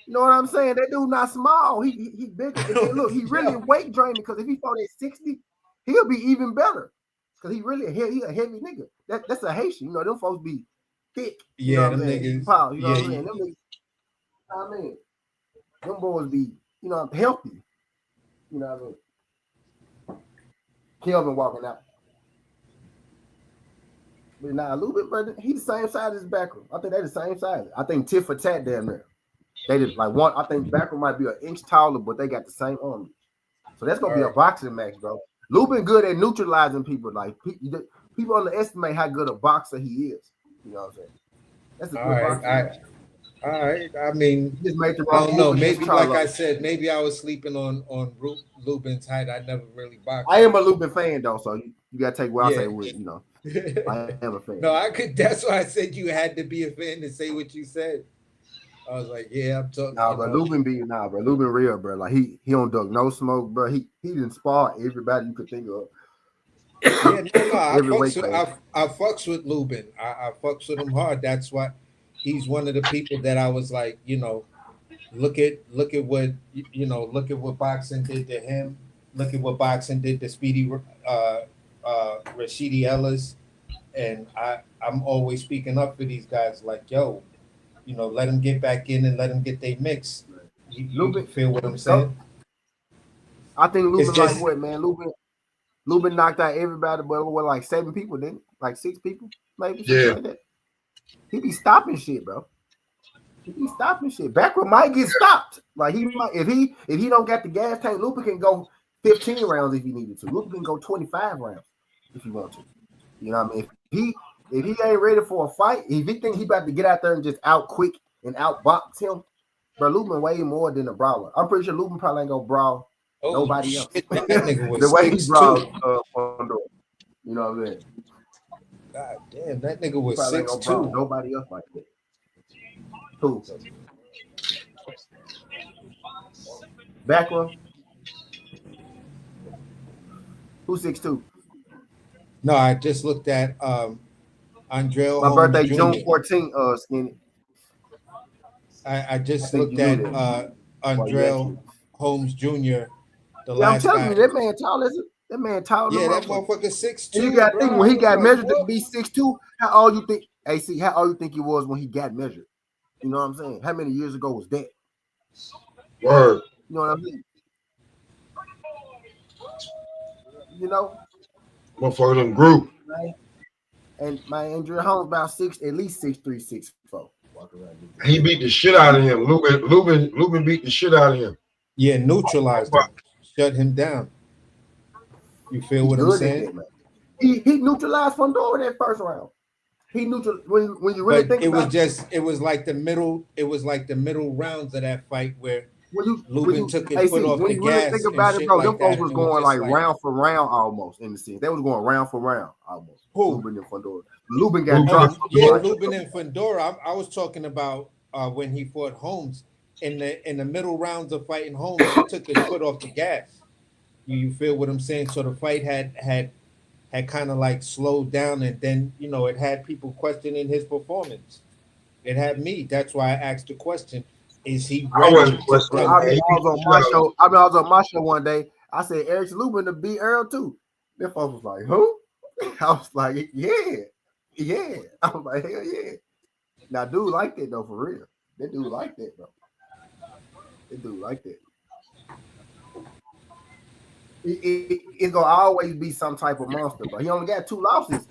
You know what I'm saying? That dude not small. He bigger. And look, he really weight draining because if he fought at 60, he'll be even better. Because he a heavy nigga. That's a Haitian. Them folks be thick. Yeah, them niggas. Power, you know what I'm saying? Them niggas, them boys be, healthy. You know what I mean? Kelvin walking out. But now a little bit, brother. He's the same size as Backroom. I think they're the same size. I think tit for tat damn there. They did like one. I think Backroom might be an inch taller, but they got the same arm. So that's gonna be a boxing match, bro. Lubin good at neutralizing people. Like people underestimate how good a boxer he is. You know what I'm saying? That's a good boxing match. All right. I mean, I don't know. Maybe, like I said, maybe I was sleeping on Lubin's height. I never really boxed. I am a Lubin fan though, so you gotta take what I say with I am a fan. No, I could. That's why I said you had to be a fan to say what you said. I was like, yeah, I'm talking. Nah, but Lubin bro. Lubin real, bro. Like he don't duck no smoke, bro. He didn't spar everybody you could think of. Yeah, no. I fucks with Lubin. I fucks with him hard. That's why he's one of the people that I was like, look at what boxing did to him. Look at what boxing did to Speedy Rashidi Ellis. And I'm always speaking up for these guys like, yo, let them get back in and let them get their mix. You feel what I'm saying? I think Lubin like what, man? Lubin knocked out everybody but like 7 people, didn't he? Like 6 people, maybe. Yeah. Like that. He be stopping shit, bro. He be stopping shit. Backroom might get stopped. Like he might, if he don't get the gas tank, Lubin can go 15 rounds if he needed to. Lubin can go 25 rounds if he wants to. You know what I mean? If he ain't ready for a fight, if he think he about to get out there and just out quick and outbox him, bro, Lubin way more than a brawler. I'm pretty sure Lubin probably ain't gonna brawl nobody else. That nigga was the way he brawled, you know what I'm saying? God damn, that nigga was Probably 6'2". Nobody else like that. Who? Back row? Who's 6'2"? No, I just looked at Andrell My Holmes birthday, Jr. June 14th, Skinny. I I just think looked you knew at that. Well, you Andrell actually. Holmes Jr., the Yeah, I'm last telling guy. you, that man tall as that man tall than a Yeah, that motherfucker. motherfucker And you 6'2", got to bro. think I when he was got like, measured to what? be 6'2", how old you think? AC, how old you think he was when he got measured? You know what I'm saying? How many years ago was that? Word. You know what I mean? You know, Motherfucker them group. right? And my Andrew Holmes about at least 6'3", 6'4". Walk around this He bitch. beat the shit out of him. Lubin beat the shit out of him. Yeah, neutralized him, shut him down. You feel He what I'm good at saying? that, man. He neutralized Fondor in that first round. He neutral when you really But think about it. it was like the middle rounds of that fight where When Lubin you took his foot AC, off when the you really think gas and about it, shit bro, them like folks that, and was it was going just like like, round for round almost in the sense. They was going round for round almost. who? Lubin and Fondor. Lubin got Lubin dropped. Oh yeah, Fondor. Lubin and Fondora. I was talking about when he fought Holmes in the middle rounds of fighting Holmes. He took his foot off the gas. You feel what I'm saying? So the fight had kind of like slowed down, and then it had people questioning his performance. It had me. That's why I asked the question: is he I ready wasn't to questioning, I man. compete? He beat the was on shit my out of him. show. I was on my show one day. I said Eric Lubin to beat Earl too. Them folks was like, who? I was like, yeah. I was like, hell yeah. Now, dude like that though, for real. That dude like that though. That dude like that. It's gonna always be some type of monster, but he only got 2 losses.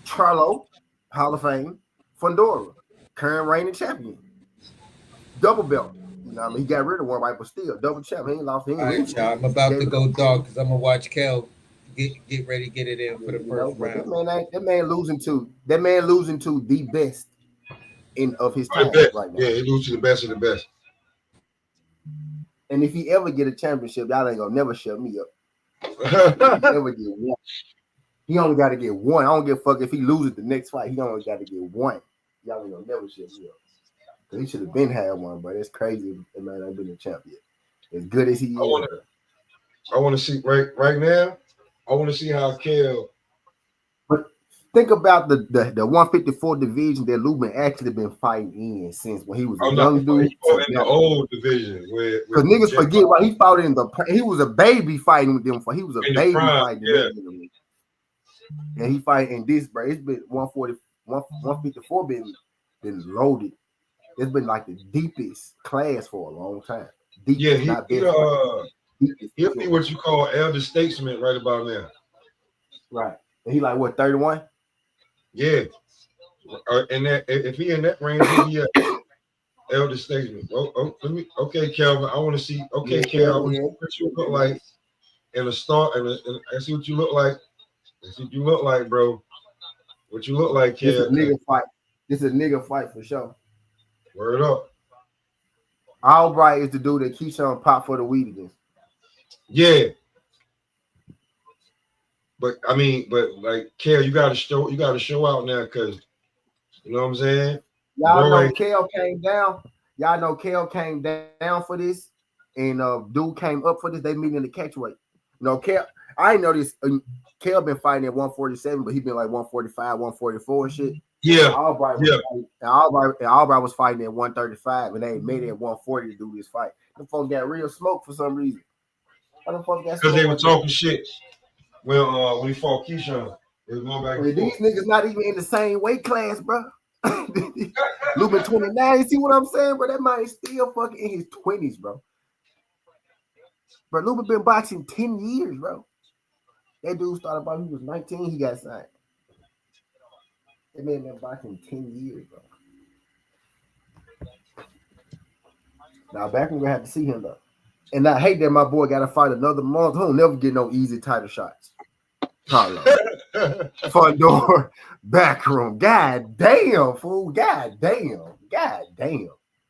Charlo, Hall of Fame, Fondora, current reigning champion, double belt. You know what I mean? He got rid of one, right? But still, double champ. He ain't lost. He ain't All right, losing. y'all. I'm He about gave to it up. go dog because I'm gonna watch Kel get ready to get it in for the You know, first but round. that man losing to the best of his The time best. right now. Yeah, he lose to the best of the best. And if he ever get a championship, y'all ain't gonna never shut me up. Ever get one. He only got to get one. I don't give a fuck if he loses the next fight. He only got to get one. Y'all ain't gonna never shut me up. Cause he should have been had one, but it's crazy. That man ain't been a champion. As good as he is, I want to see right now. I want to see how Kel. but think about the 154 division that Lubin actually been fighting in since when he was a I'm not. He young dude. fought in the old division where Because niggas forget why he fought he was a baby fighting with them. He was a in the baby prime. fighting Yeah, them. And he fight in this, bro. It's been 154 been loaded. It's been like the deepest class for a long time. yeah. Deepest, not best. Deepest, He'll be sure. what you call elder statesman right about now. Right. And he like what, 31? Yeah, and that if he in that range, he'll be a elder statesman. Okay, Calvin. I want to see. Okay, Yeah, Kel, I want to yeah. see what you look like in a start, and I see what you look like. I see what you look like, bro. What you look like, This is Kel. a nigga fight. This is a nigga fight for sure. Word up. Albright is the dude that Keyshawn pop for the weed against. Yeah. But I mean, like Kel, you gotta show out now, cause you know what I'm saying? Y'all Bro, know Kel came down. Y'all know Kel came down for this, and dude came up for this. They meet in the catchweight. You know, Kel. I didn't know this. Kel been fighting at 147, but he been like 145, 144 and shit. yeah, Albright was fighting at 135, and they made it at 140 to do this fight. The folks got real smoke for some reason. Why the fuck got because they smoke were like talking shit. Well, when he fought Keyshawn, they was going back and these forth. niggas not even in the same weight class, bro. Lubin 29. You see what I'm saying, bro? That man is still fucking in his 20s, bro. Bro, Lubin been boxing 10 years, bro. That dude started about he was 19, he got signed. That man been boxing 10 years, bro. Now back when we had to see him though. And I hate that my boy gotta fight another month. He'll never get no easy title shots. Carlo. Front door, back room. God damn, fool. God damn.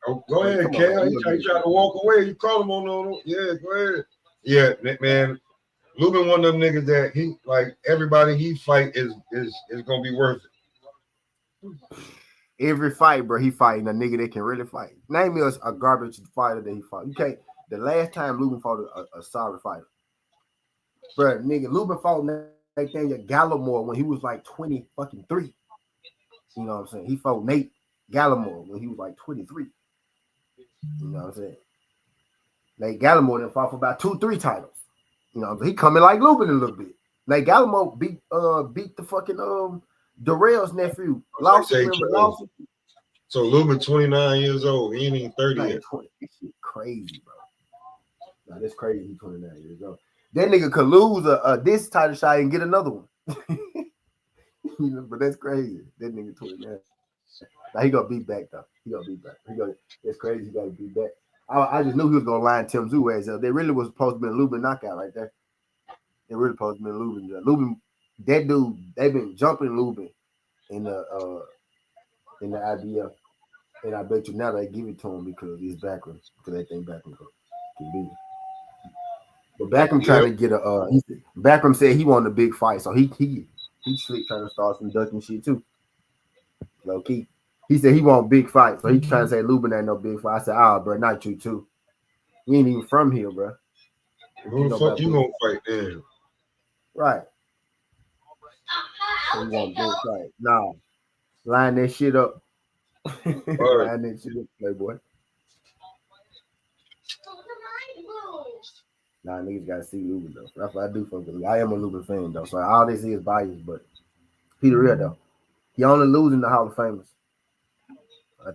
Oh, go ahead, Kel. He tried to walk away. You call him on. Yeah, go ahead. Yeah, man. Lubin one of them niggas that he like everybody he fight is gonna be worth it. Every fight, bro, he fighting a nigga that can really fight. Name me a garbage fighter that he fought. You can't. The last time Lubin fought a solid fighter, bro, nigga, Lubin fought Nathaniel Gallimore when he was like 23. You know what I'm saying? He fought Nate Gallimore when he was like 23. You know what I'm saying? Nate Gallimore then fought for about 2-3 titles. You know, he coming like Lubin a little bit. Nate Gallimore beat the fucking Darrell's nephew. Lost him, lost him. So Lubin 29 years old. He ain't even 30 yet. 20. This shit crazy, bro. Nah, that's crazy. He's 29 years old. That nigga could lose this title shot and get another one. You know, but that's crazy. That nigga 29. Now he gonna be back though. He gonna be back. That's crazy. He gotta be back. I just knew he was gonna line Tim Tszyu ass up. They really was supposed to be a Lubin knockout right there. They really supposed to be a Lubin. Lubin, that dude, they've been jumping Lubin in the IBF. And I bet you now they give it to him because he's Backroom. Because they think Backroom can beat him. But Backroom trying to get Backroom said he wanted a big fight, so he slick trying to start some ducking shit too. Low key. He said he want big fight, so he trying to say Lubin ain't no big fight. I said, bro, not you too. You ain't even from here, bro. Who the fuck you gonna fight then? Right. So you want big fight. Nah. Line that shit up. Line that shit up, Playboy. Nah, niggas gotta see Lubin though. That's what I do fuck with him. I am a Lubin fan though. So all this is biased, but he the real though. He only losing the Hall of Famers.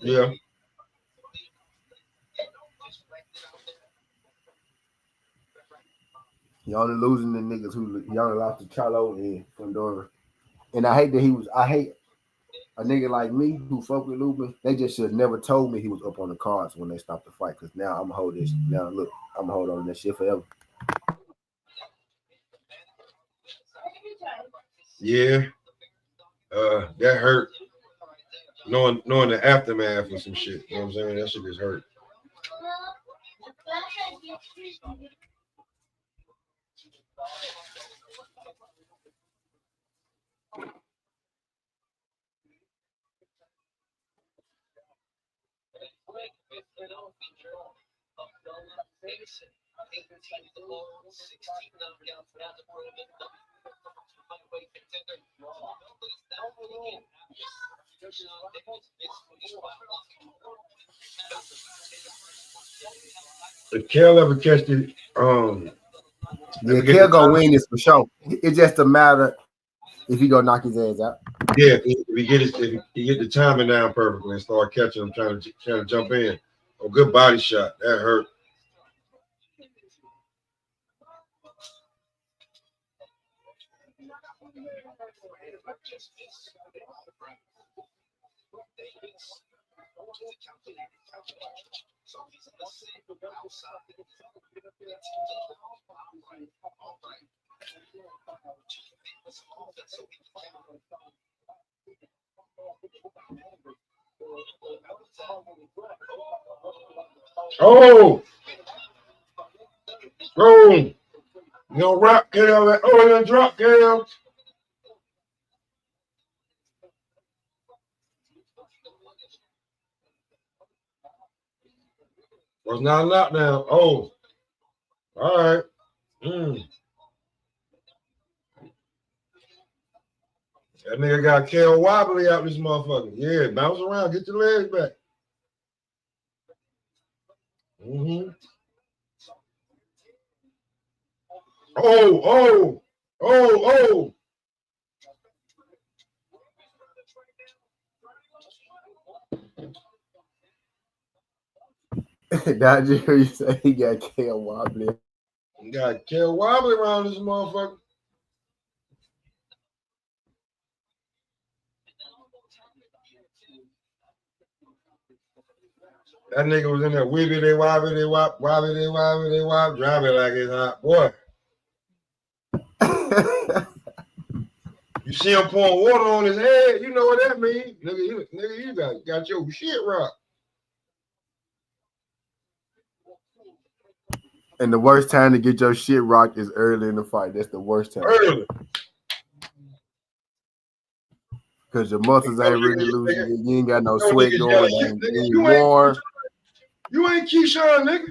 Yeah. He only losing the niggas who he only lost to Charlo and Fundora. And I hate a nigga like me who fuck with Lubin. They just should have never told me he was up on the cards when they stopped the fight. Cause now I'm gonna hold this. Now look, I'm gonna hold on to that shit forever. Yeah. That hurt. Knowing the aftermath of some shit. You know what I'm saying? That shit just hurt. If Kel ever catch the yeah, Kel gonna win this for sure. It's just a matter if he gonna knock his ass out. Yeah, if he get the timing down perfectly and start catching him trying to jump in. A good body shot. That hurt. Oh, boom. You know, rock, get out that. Oh, and then drop, get out. Was not a knockdown. Oh, all right. That nigga got Kel wobbly out this motherfucker. Yeah, bounce around, get your legs back. Oh. Dodger, you say he got Kel wobbly. You got Kel wobbly around this motherfucker. That nigga was in there wibbly wop, driving like it's hot. Boy. You see him pouring water on his head, you know what that means. Nigga, you got your shit rocked. And the worst time to get your shit rocked is early in the fight. That's the worst time. Early. Because your muscles ain't really losing. You ain't got no No sweat niggas going. yelling, You ain't you warm. You ain't Keyshawn, nigga.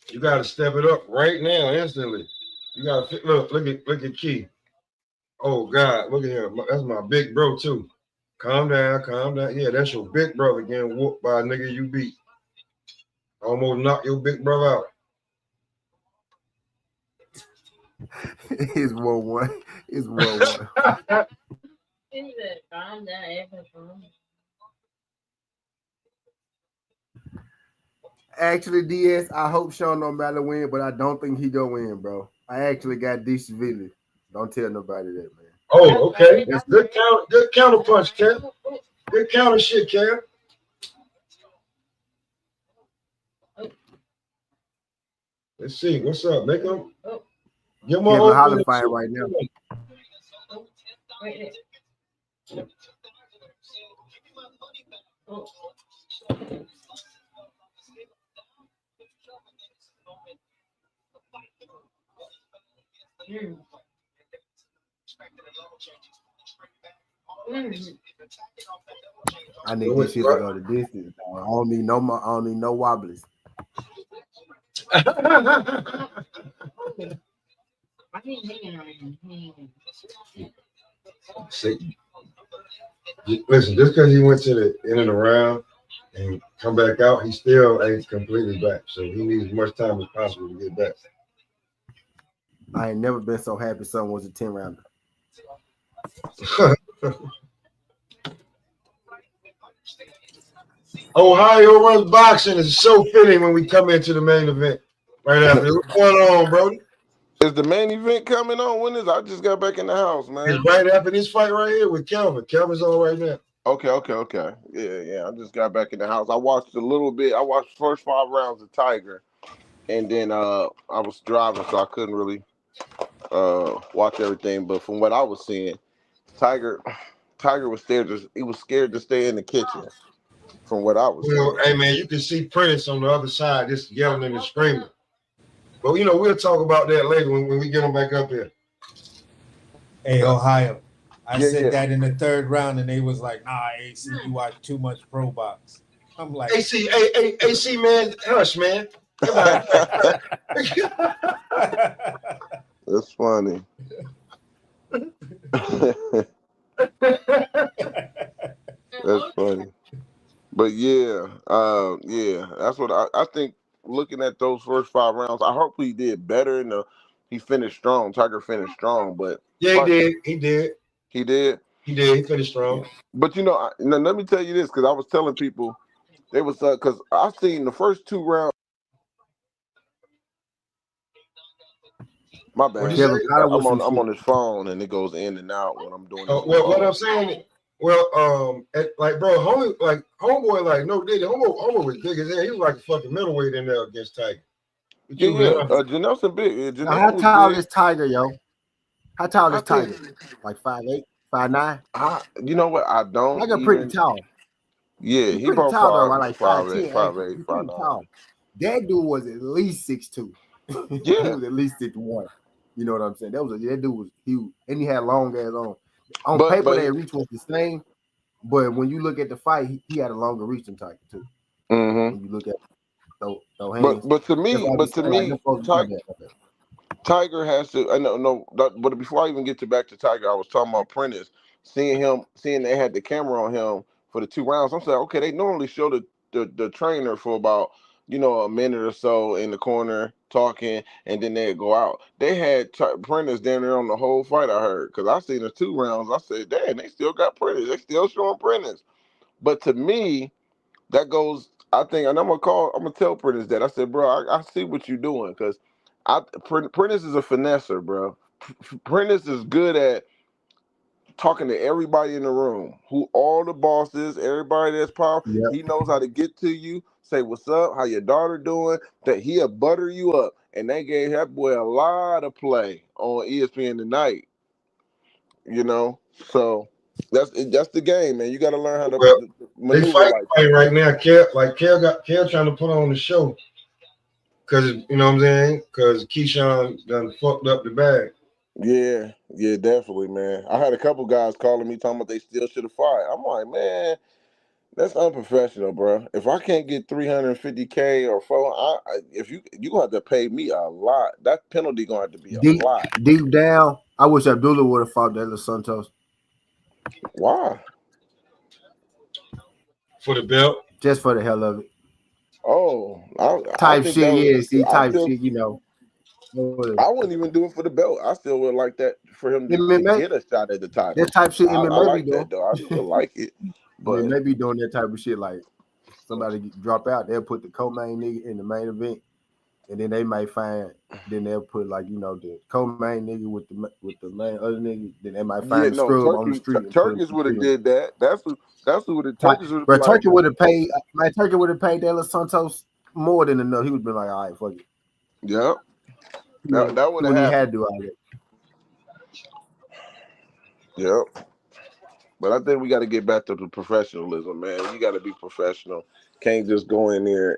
You gotta step it up right now, instantly. You gotta look at Key. Oh God, look at him. That's my big bro too. Calm down, calm down. Yeah, that's your big brother getting whooped by a nigga you beat. Almost knock your big brother out. It's 1-1. It's 1-1. Calm down, Actually, DS, I hope Sean no matter win, but I don't think he gonna win, bro. I actually got D severely. Don't tell nobody that, man. Oh, okay. That's good counter punch, Kev. Good counter shit, Kev. Let's see. What's up? Make him. Give him a Kevin Holland fight right now. I need this shit to go the distance. I don't need no more. I don't need no wobblies. See, listen, just because he went to the in and around and come back out, he still ain't completely back. So he needs as much time as possible to get back. I ain't never been so happy someone was a 10-rounder. Ohio runs boxing is so fitting when we come into the main event. Right after. What's going on, Brody? Is the main event coming on? When is I just got back in the house, man. It's right after this fight right here with Kelvin. Kelvin's on right now. Okay. Yeah. I just got back in the house. I watched a little bit. I watched the first 5 rounds of Tiger, and then I was driving, so I couldn't really watch everything. But from what I was seeing, Tiger was scared. He was scared to stay in the kitchen. From what I was seeing. Hey man, you can see Prentice on the other side just yelling and screaming. But we'll talk about that later when we get him back up here. Hey, Ohio. I said that in the 3rd round, and they was like, "Nah, AC, you watch too much pro box." I'm like, AC, man, hush, man. Come on. That's funny. That's funny. But yeah, that's what I think. Looking at those first 5 rounds, I hope he did better. He finished strong. Tiger finished strong, but yeah, he did. He finished strong. But let me tell you this, because I was telling people they was because I seen the first 2 rounds. My bad. I'm on his phone and it goes in and out when I'm doing this. What I'm saying. Well, homeboy, like no did homeboy was big as hell. He was like a fucking middleweight in there against Tiger. Janelson big. How tall is Tiger, yo? How tall is Tiger? Like 5'8", 5'9"? You know what? I don't. Tiger pretty tall. Yeah, he's pretty tall though. Like 5'8", 5'9". That dude was at least 6'2". Yeah, he was at least 6'1". You know what I'm saying? That dude was huge, and he had long ass on. On paper, their reach was the same, but when you look at the fight, he had a longer reach than Tiger too. Mm-hmm. When you look at those hands, but to me, Tiger has to. I know, but before I even get back to Tiger, I was talking about Prentice. Seeing they had the camera on him for the 2 rounds. I'm saying, okay, they normally show the trainer for about a minute or so in the corner talking, and then they'd go out. They had Prentice down there on the whole fight, I heard, because I seen the 2 rounds. I said, damn, they still got Prentice. They still showing Prentice. But to me, that goes, I think, and I'm gonna tell Prentice that. I said, bro, I see what you're doing, because Prentice is a finesser, bro. Prentice is good at talking to everybody in the room, who all the bosses, everybody that's powerful. Yep. He knows how to get to you, say what's up, how your daughter doing, that he'll butter you up. And they gave that boy a lot of play on ESPN tonight. So That's the game, man. You got to learn how to Well, they maneuver fight like that. right now. Kel trying to put on the show because you know what I'm saying. Because Keyshawn done fucked up the bag. Yeah, definitely, man. I had a couple guys calling me talking about they still should have fought. I'm like, man, that's unprofessional, bro. If I can't get 350K or if you gonna have to pay me a lot. That penalty gonna have to be a lot. Deep down, I wish Abdulla would have fought De Los Santos. Why? For the belt, just for the hell of it. Oh, Type think shit, that was, yeah. See, I type still, shit, you know. I wouldn't even do it for the belt. I still would like that for him to MMA? get a shot at the title. That type shit I MMA like be that doing. though. I still like it. But MMA be doing that type of shit. Like somebody drop out, they'll put the co-main nigga in the main event, and then they might find. Then they'll put like the co-main nigga with the main other nigga. Then they might find the scrub on the street. Turkish would have did that. That's who the Turkish would have. But Turkey would have paid. Man, Turkey would have paid De Los Santos more than enough. He would have been like, all right, fuck it. Yep. That would have happened. He had to do all that. Yep. But I think we got to get back to the professionalism, man. You got to be professional. Can't just go in there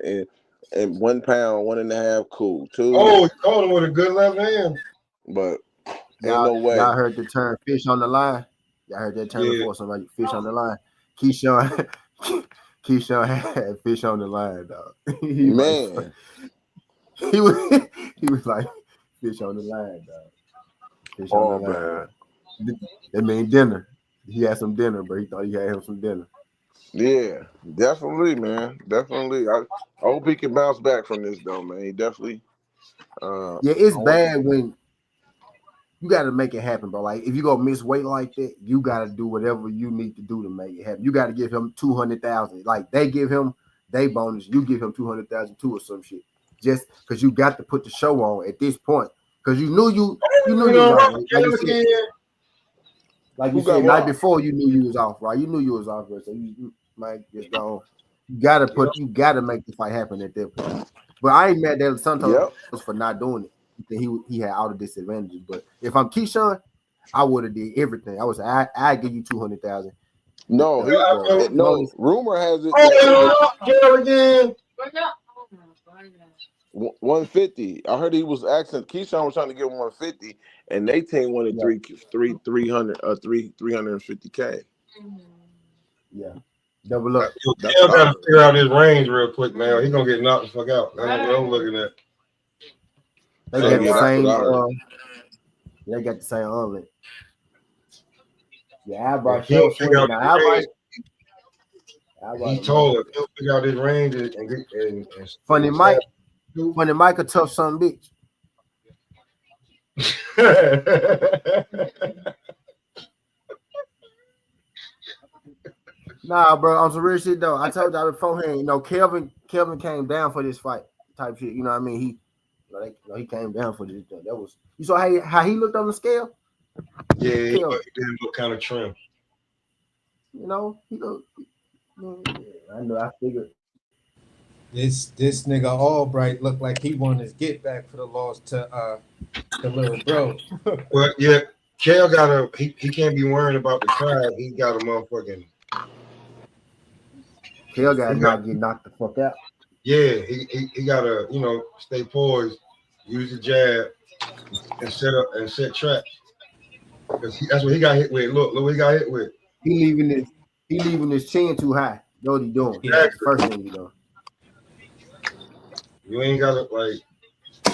and 1 pound, 1.5, cool. 2. Oh, he caught him with a good left hand. But ain't no way. Y'all heard the term "fish on the line." Y'all heard that term before? Somebody fish on the line. Keyshawn had fish on the line, dog. He was like fish on the line, dog. Fish on the line. Man. That mean dinner. He had some dinner, but he thought he had him some dinner. Yeah, definitely, man. Definitely. I hope he can bounce back from this, though, man. He definitely. It's bad when you got to make it happen, bro. Like if you go miss weight like that, you got to do whatever you need to do to make it happen. You got to give him 200,000. Like they give him they bonus, you give him 200,000 too or some shit. Just because you got to put the show on at this point, because you knew you was like you said, night before you knew you was off, right? You knew you was off, right? So you might just go. You gotta make the fight happen at that point. But I ain't mad at Santos for not doing it. He had all the disadvantages. But if I'm Keyshawn, I would have did everything. I give you 200,000. No, rumor has it. Again. 150. I heard he was asking. Keyshawn was trying to get 150, and they team wanted 350K. Yeah, double up. Kel got to figure out his range real quick, man. He's gonna get knocked the fuck out. That's what I'm looking at. They got the same. They got the same only. Yeah, Albert. He'll figure out his range. He told him he'll figure out his range and Funny Mike a tough son bitch. Nah, bro, on some real shit though. I told y'all beforehand, Kelvin came down for this fight type shit. You know what I mean? He came down for this. That was you saw how he looked on the scale. Yeah, he didn't look kind of trim. He looked. I know. I figured. This nigga Albright looked like he wanted to get back for the loss to the little bro. But yeah, Kel he can't be worrying about the crowd. He got a motherfucking. Kel got not get knocked the fuck out. Yeah, he gotta stay poised, use the jab, and set traps. Because that's what he got hit with. Look what he got hit with. He leaving his chin too high. Know what he doing? Exactly. That's the first thing you know. You ain't gotta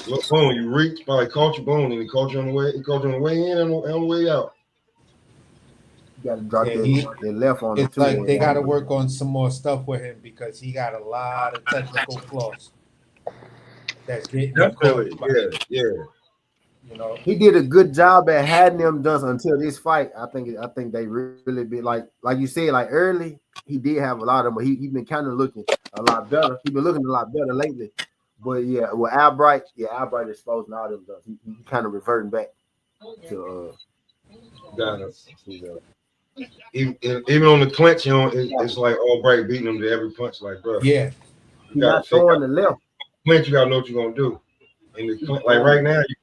look boom. You reach probably caught your bone and he caught you on the way. He caught you on the way in and on the way out. You gotta drop that left on. It's like they gotta work on some more stuff with him because he got a lot of technical flaws. That's getting definitely. Yeah. He did a good job at having them done until this fight. I think they really be like you said, like early. He did have a lot of them, but he been kind of looking a lot better. He been looking a lot better lately. But yeah, with Albright exposing all them stuff. He kind of reverting back to even on the clinch, it's like Albright beating him to every punch, like bro. Yeah, you not throwing the left. Clinch, you gotta know what you're gonna do. And like right now, you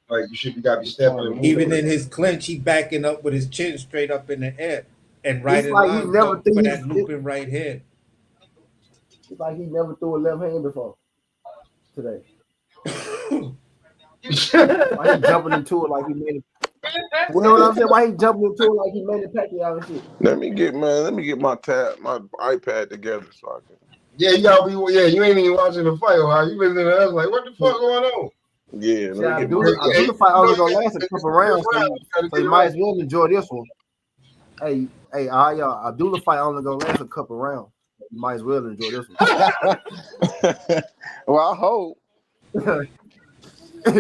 gotta be stepping. Even in his clinch, he backing up with his chin straight up in the air. and right It's in like he line never for threw that looping right hand. It's like he never threw a left hand before today. Why he jumping into it like he made it? You know what I'm saying? Why he jumping into it like he made it Pacquiao and shit? Let me get my iPad together so I can. Yeah, you gotta be. Yeah, you ain't even watching the fight, or how you listening to us like, what the fuck going on? Yeah, See, let me get my. Abdulla fight only gonna last a couple rounds, so you might as well enjoy this one. Hey, y'all, Abdulla fight only gonna last a couple rounds. You might as well enjoy this one. Well, I hope.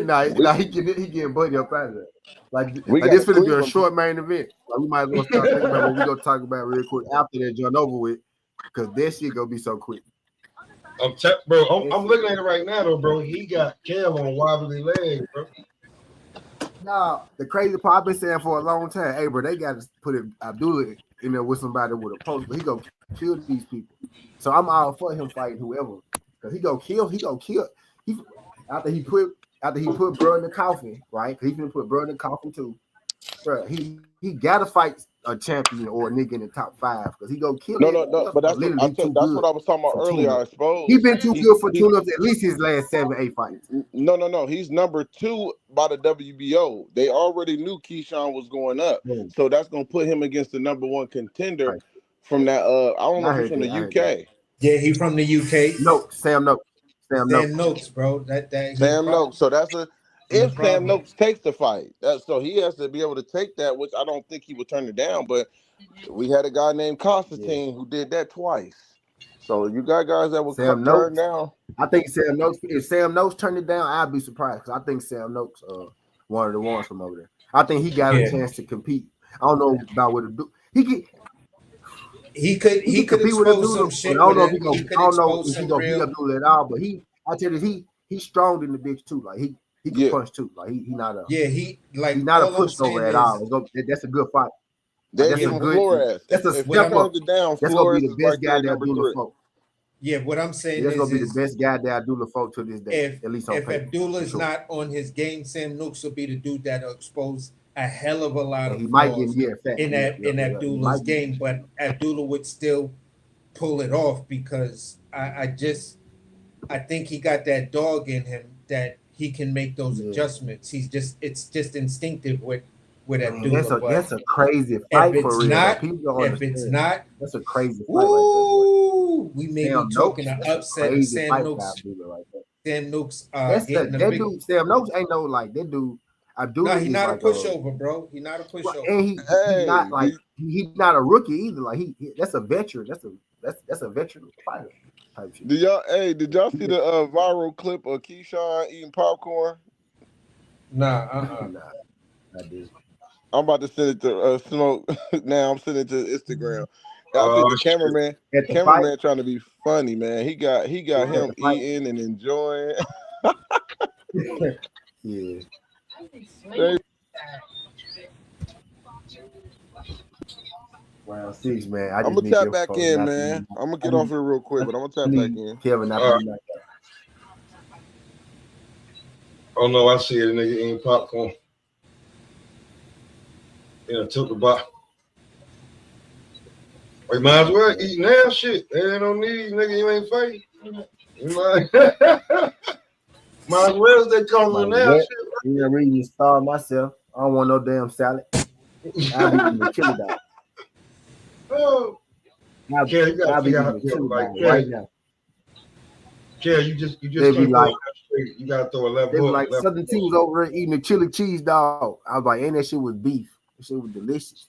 nah, he getting buddy up out of there. Like got this a finna be a Cleveland- short main event. Like, we might as well start thinking about what we gonna talk about real quick after that joint over with, because that shit gonna be so quick. I'm looking at it right now though, bro. He got Kel on wobbly legs, bro. Nah, the crazy part I've been saying for a long time, hey, bro, they got to put Abdulla in there with somebody with a post, but he gonna kill these people. So I'm all for him fighting whoever, because he gonna kill. He after he put bro in the coffin, right? Because he gonna put bro in the coffin too. Bro, he gotta fight a champion or a nigga in the top 5, because he gonna kill. No. But that's literally that's what I was talking about earlier. I suppose he been too good for tune-ups at least his last 7-8 fights. No. He's number 2 by the WBO. They already knew Keyshawn was going up, so that's gonna put him against the number 1 contender from that. I don't know if he's from the UK. Yeah, he from the UK. No, Sam Noakes. Sam Noakes, bro. Sam Noakes. So that's if problem. Sam Noakes takes the fight, so he has to be able to take that, which I don't think he would turn it down. But we had a guy named Constantine who did that twice. So you got guys that will turn down. I think Sam Noakes. If Sam Noakes turned it down, I'd be surprised, because I think Sam Noakes, one of the ones from over there. I think he got a chance to compete. I don't know about what to do. He could compete with expose Abdulla. some shit. I don't know if he he gonna beat Abdulla at all. But I tell you, he's strong in the bitch too. Like he can punch too. Like he's not a he's not a pushover at all. That's a good fight. That's a good. That's a step up. That's gonna be the best guy that Abdulla fought. Yeah, what I'm saying that's is gonna be the best guy that Abdulla fought to this day. At least on paper. If Abdullah is not on his game, Sam Noakes will be the dude that'll expose a hell of a lot of flaws in Abdullah's game, but Abdulla would still pull it off, because I think he got that dog in him that he can make those adjustments. It's just instinctive with Abdulla. That's a crazy fight for real. If it's not, that's a crazy fight right there. We may be talking an upset of Sam Noakes. Sam Noakes getting the big. Dude, Sam Noakes ain't no like that dude. No, he's not a pushover, bro. He's not a pushover, and he's not like he's not a rookie either. Like that's a veteran. That's a veteran fighter type shit. Did y'all see the viral clip of Keyshawn eating popcorn? Nah, I did. I'm about to send it to Smoke. Now I'm sending it to Instagram. I think the cameraman trying to be funny, man. He got him eating and enjoying. Yeah. Round 6, man. I'm gonna tap back in, man. I'm gonna get off here real quick, but I'm gonna tap back in. Kevin, oh no, I see it, nigga eating popcorn. Took a bite. We might as well eat now, shit. They don't need, nigga. You ain't fighting. Might as well they come now, shit. You ready to starve myself? I don't want no damn salad. I'll be eating the chili dog. Oh, I'll be eating the chili dog right now. Yeah, you just be like, you gotta throw a left they hook. Were like Southern T was over there eating the chili cheese dog. I was like, ain't that shit was beef? That shit was delicious.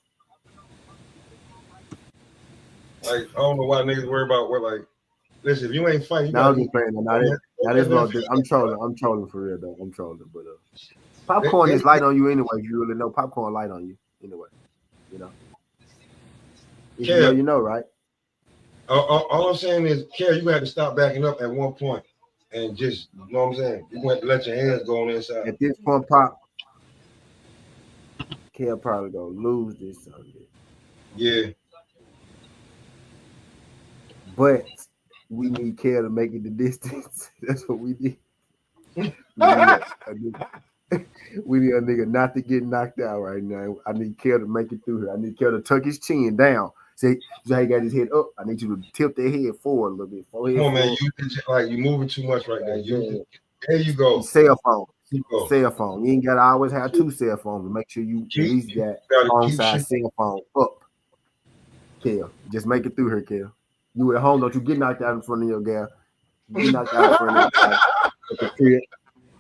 Like, I don't know why niggas worry about what, like, listen, if you ain't fighting, you I'm just playing. I'm trolling. I'm trolling for real though. I'm trolling, but popcorn is light on you anyway. If you really know, popcorn light on you anyway. You know. If you know, you know, right? All I'm saying is, Kerry, you had to stop backing up at one point and just, you know what I'm saying? You went to let your hands go on the inside. At this point, Pop, Kerry probably gonna lose this Sunday. Yeah. But we need Kerry to make it the distance. That's what we need. We need We need a nigga not to get knocked out right now. I need Kel to make it through here. I need Kel to tuck his chin down. See how he got his head up. I need you to tilt that head forward a little bit. Forehead Come on, man. forward. You moving too much right there. Yeah. There you go. Cell phone. You go. Cell phone. You ain't gotta always have two cell phones. Make sure you at least got on side cell phone up. Kel, just make it through here, Kel. You at home, don't you get knocked out in front of your gal. You get knocked out in front of your gal.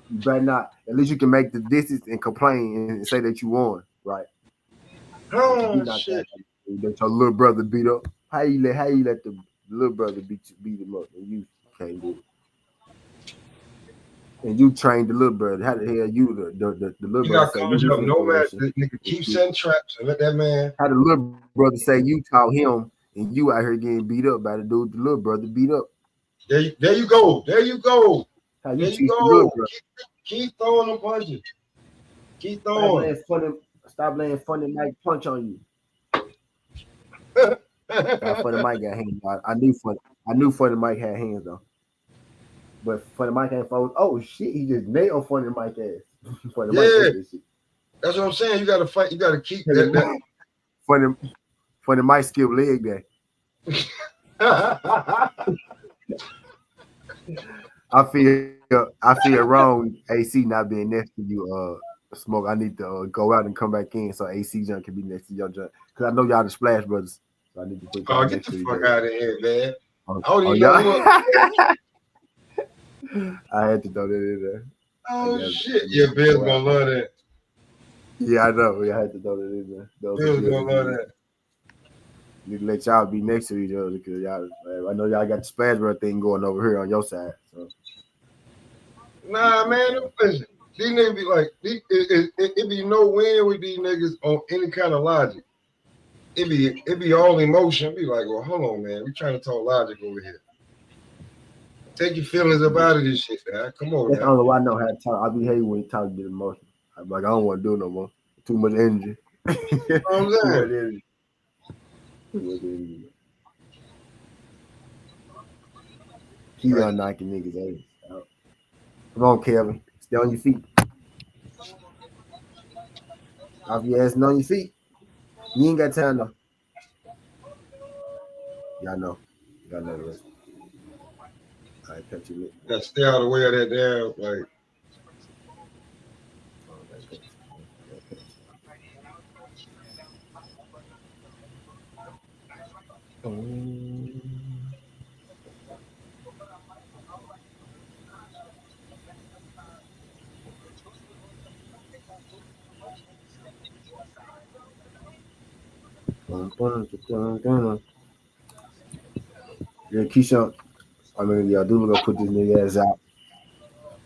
You better not. At least you can make the distance and complain and say that you won, right? Oh shit! That your little brother beat up. How you let the little brother beat him up and you can't do it? And you trained the little brother. How the hell you the little brother say you no man, nigga keep setting traps and let that man. How the little brother say you taught him and you out here getting beat up by the dude the little brother beat up. There you go. There you go. How you there teach you the go. little brother. Keep throwing them punches. Keep throwing. Stop laying funny Mike punch on you. Funny Mike got hands. I knew Funny Mike had hands though. But Funny Mike ain't fold. Oh shit, he just nailed Funny Mike ass. Funny Mike that shit. That's what I'm saying. You gotta fight, you gotta keep that. Funny Mike skip leg day. I feel wrong, AC not being next to you, Smoke. I need to go out and come back in so AC Junk can be next to your junk. Because I know y'all the Splash Brothers. So I need to put get the fuck out of here, man. I had to throw that in there. Oh shit. Yeah, Bill's gonna love that. Yeah, I know. I had to throw that in there. Bill's gonna love that. Need to let y'all be next to each other because y'all, I know y'all got the Splash Brother thing going over here on your side. So. Nah, man, listen. These niggas be like, it be no win with these niggas on any kind of logic. It be all emotion. Be like, well, hold on, man. We trying to talk logic over here. Take your feelings up out of this shit, man. Come on, that's the only way I know how to talk. I be hating when you talk to get emotional. I'm like, I don't want to do it no more. Too much energy. You know what I'm saying? Keyshawn knocking niggas out. Come on, Kevin. Stay on your feet. Off your ass and on your feet. You ain't got time though. Y'all know. Y'all know the rest. All right, catch you. Gotta stay out of the way of that damn, like. Yeah, Keyshawn. Abdulla gonna put this nigga ass out.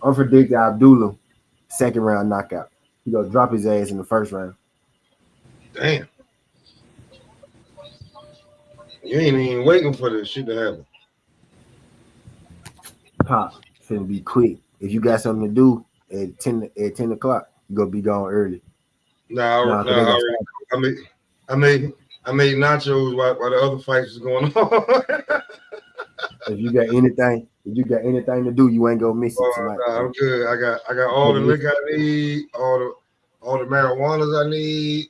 I'm predicting Abdulla second round knockout. He gonna drop his ass in the first round. Damn. You ain't even waiting for this shit to happen. Pop, it's gonna be quick. If you got something to do at 10 o'clock, you gonna be gone early. I made nachos while the other fights is going on. If you got anything to do, you ain't gonna miss it tonight. I'm good. I got all the liquor I need, all the marijuanas I need.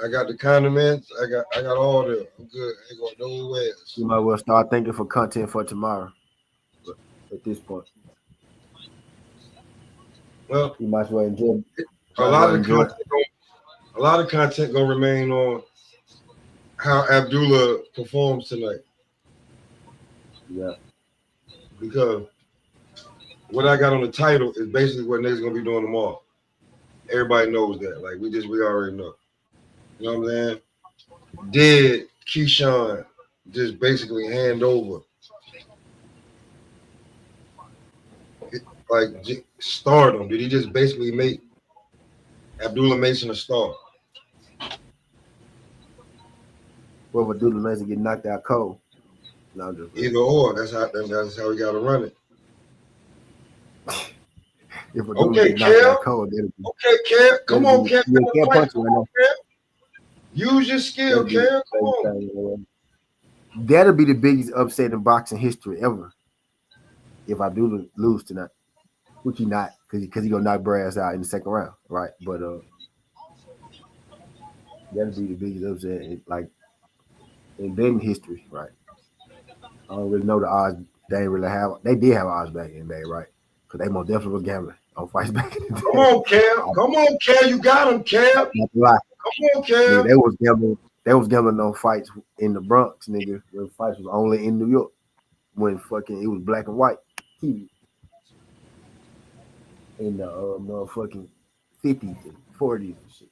I got the condiments. I got all them. I'm good. I ain't going nowhere else. You might well start thinking for content for tomorrow. But at this point, well, you might as well enjoy. A lot of content gonna remain on how Abdulla performs tonight. Yeah. Because what I got on the title is basically what niggas gonna be doing tomorrow. Everybody knows that. Like we already know. You know what I'm saying? Did Keyshawn just basically hand over like stardom? Did he just basically make Abdulla Mason a star? Well, Abdulla Mason get knocked out cold. No, either or. That's how we gotta run it. Okay, Kev. Okay, Kev. Come on, Kev. Use your skill, Kev. Come on. That'll be the biggest upset in boxing history ever. If Abdulla lose tonight, which he not. because he gonna knock Brass out in the second round, right? But that'd be the biggest upset, like in betting history, right? I don't really know the odds. They ain't really have. They did have odds back in the day, right? Because they most definitely were gambling on fights back in the day. Come on, Kev. Come on, Kev. You got him, Kev. Not to lie. Come on, Nigga, Kev. they was gambling. They was gambling on fights in the Bronx, nigga. When fights was only in New York. When fucking it was black and white TV. In the motherfucking 50s and 40s and shit.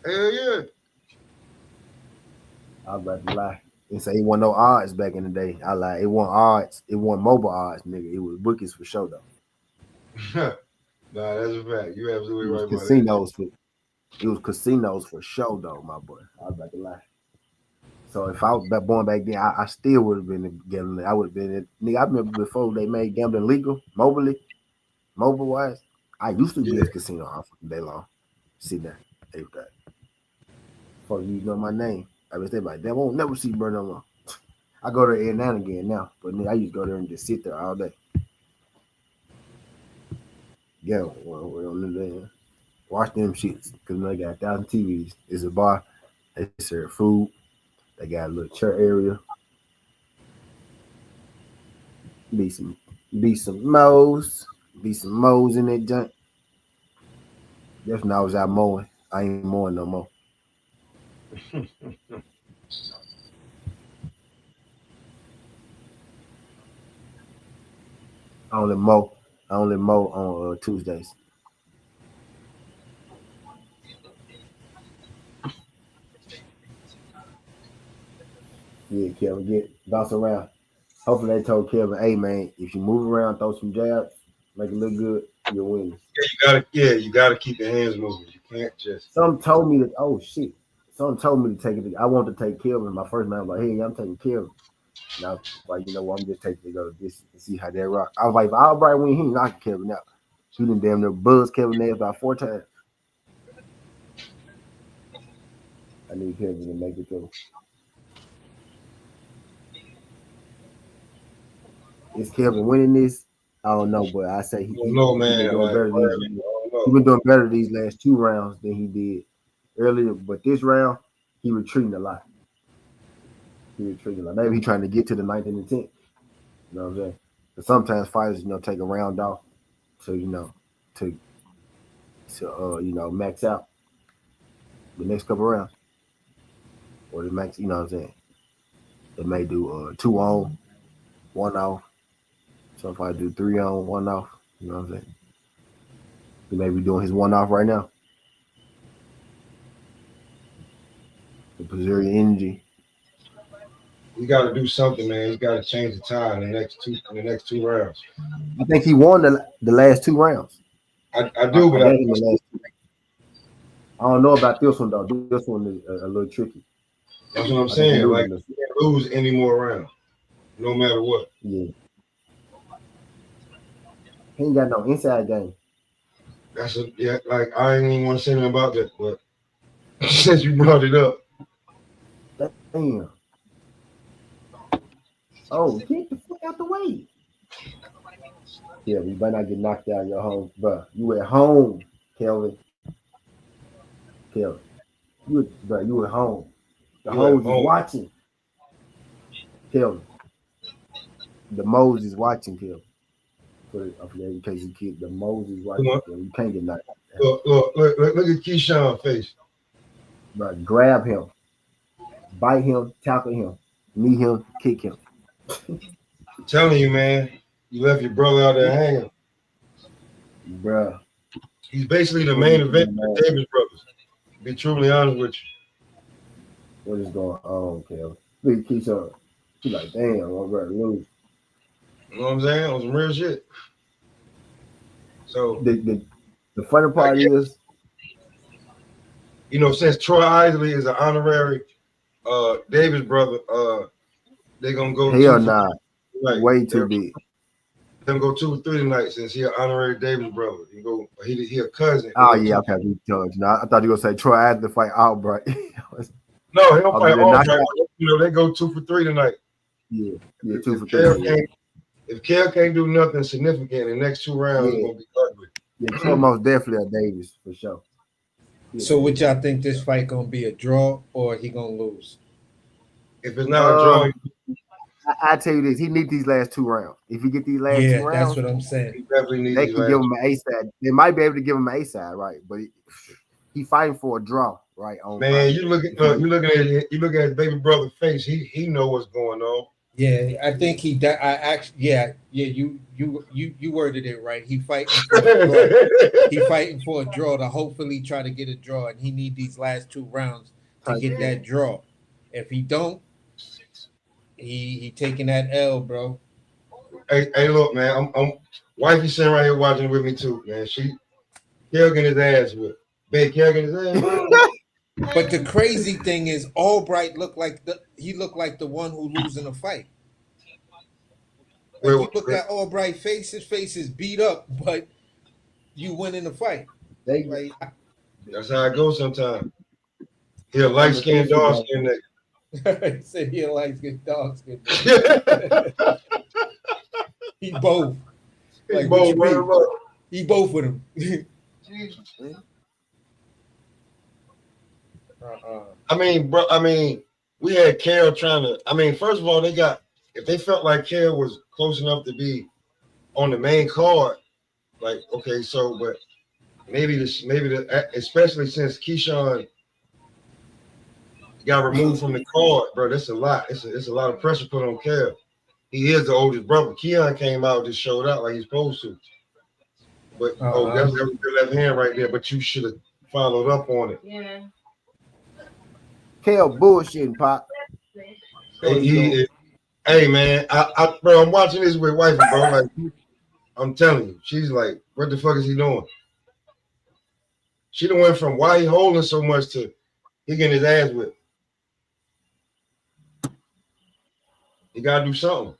Hell yeah. I was about to lie and say it wasn't no odds back in the day. I lied. It wasn't odds. It wasn't mobile odds, nigga. It was bookies for sure though. Nah, that's a fact. You absolutely It was right about casinos for. It was casinos for sure though, my boy. I was about to lie. So if I was born back then, I still would have been gambling. I would have been nigga. I remember before they made gambling legal, mobile wise. I used to be at the casino all fucking day long. See that, every day. Fuck you know my name. I was like, they won't never see burn no more. I go there every now and again now, but nigga, I used to go there and just sit there all day. Yeah, we're on there. Watch them shits because they got 1,000 TVs. It's a bar. They serve food. They got a little chair area. Be some mows. Be some mows in that junk. Just when I was out mowing. I ain't mowing no more. I only mow on Tuesdays. Yeah, Kevin, bounce around. Hopefully they told Kevin, hey man, if you move around, throw some jabs, make it look good, you'll win. You gotta keep your hands moving. You can't just. Some told me that. Oh shit! Some told me to take it. I wanted to take Kevin. My first man was like, hey, I'm taking Kevin. And I was like, you know what? I'm just taking to go to this and see how they rock. I was like, if Albright win, he knocked Kevin out. He done damn near buzzed Kevin ass about 4 times. I need Kevin to make it through. Is Kevin winning this? I don't know, but I say he been doing better. He been doing better these last 2 rounds than he did earlier. But this round, he retreating a lot. Maybe he trying to get to the 9th and the 10th. You know what I'm saying? But sometimes fighters, take a round off to max out the next couple rounds. Or the max, you know what I'm saying? They may do 2 on, 1 off. So if I do 3 on, 1 off, you know what I'm saying? He may be doing his 1 off right now. The Brazilian energy. You got to do something, man. You got to change the tide in the next two rounds. I think he won the last 2 rounds. I do, but I don't know about this one though. This one is a little tricky. That's what I'm saying. Like, you can't lose any more rounds, no matter what. Yeah. He ain't got no inside game. Like I ain't even want to say anything about that, but since you brought it up. Damn. Oh, get the fuck out the way. Yeah, you better not get knocked out of your home, bro. You at home, Kelvin. You at home. The hoes is watching. Kelvin. The Moes is watching, Kelvin. In case you keep the Moes is watching. You can't get knocked out. Look at Keyshawn's face. Bro, grab him, bite him, tackle him, knee him, kick him. I'm telling you, man, you left your brother out there hanging. Bruh. He's basically the main event for the Davis brothers. To be truly honest with you. What is going on, Kel? Look at Keyshawn. He's like, damn, I'm ready to lose. You know what I'm saying? On some real shit. So the funny part is, since Troy Isley is an honorary Davis brother, they're gonna go. Hell nah, way too big. Them go 2 or 3 tonight since he an honorary Davis brother. He a cousin. Oh yeah, okay. No, I thought you were gonna say Troy had to fight Albright. No, he don't fight Albright. They go 2 for 3 tonight. Yeah, 2 for 3. if Kel can't do nothing significant, the next 2 rounds are Yeah, gonna be ugly. yeah, Kel most definitely a Davis for sure. Yeah, So what y'all think this fight gonna be, a draw or he gonna lose? If it's not a draw, I tell you this, he needs these last 2 rounds. If he get these last two Yeah, that's rounds, what I'm saying. he definitely needs they these can give last. him an A side. They might be able to give him an A side, right? But he fighting for a draw, right? On Man, Friday. you looking at his baby brother's face. He know what's going on. Yeah, I think I actually, yeah. You worded it right. He fighting for a draw. He fighting for a draw to hopefully try to get a draw, and he need these last 2 rounds to get that draw. If he don't, he taking that L, bro. Hey, look, man, I'm wifey sitting right here watching with me too, man. Kel getting his ass whipped. Big Kel getting his ass whipped. But the crazy thing is, Albright looked like the one who losing the fight. Like you look at Albright's face, his face is beat up, but you winning the fight. Like That's how it goes sometimes. He a light skinned, dark skinned nigga. he said he a light skinned dog skin. He both. Like what you mean? He both with him. I mean, we had Kel trying to. I mean, first of all, if they felt like Kel was close enough to be on the main card, like okay, so but maybe especially since Keyshawn got removed from the card, bro. That's a lot. It's a lot of pressure put on Kel. He is the oldest brother. Keon came out, just showed out like he's supposed to. But that was the left hand right there. But you should have followed up on it. Yeah. Kel bullshitting, Pop. Hey man, bro, I'm watching this with wife, bro. Like I'm telling you, she's like, what the fuck is he doing? She done went from why he holding so much to he getting his ass whipped. He gotta do something.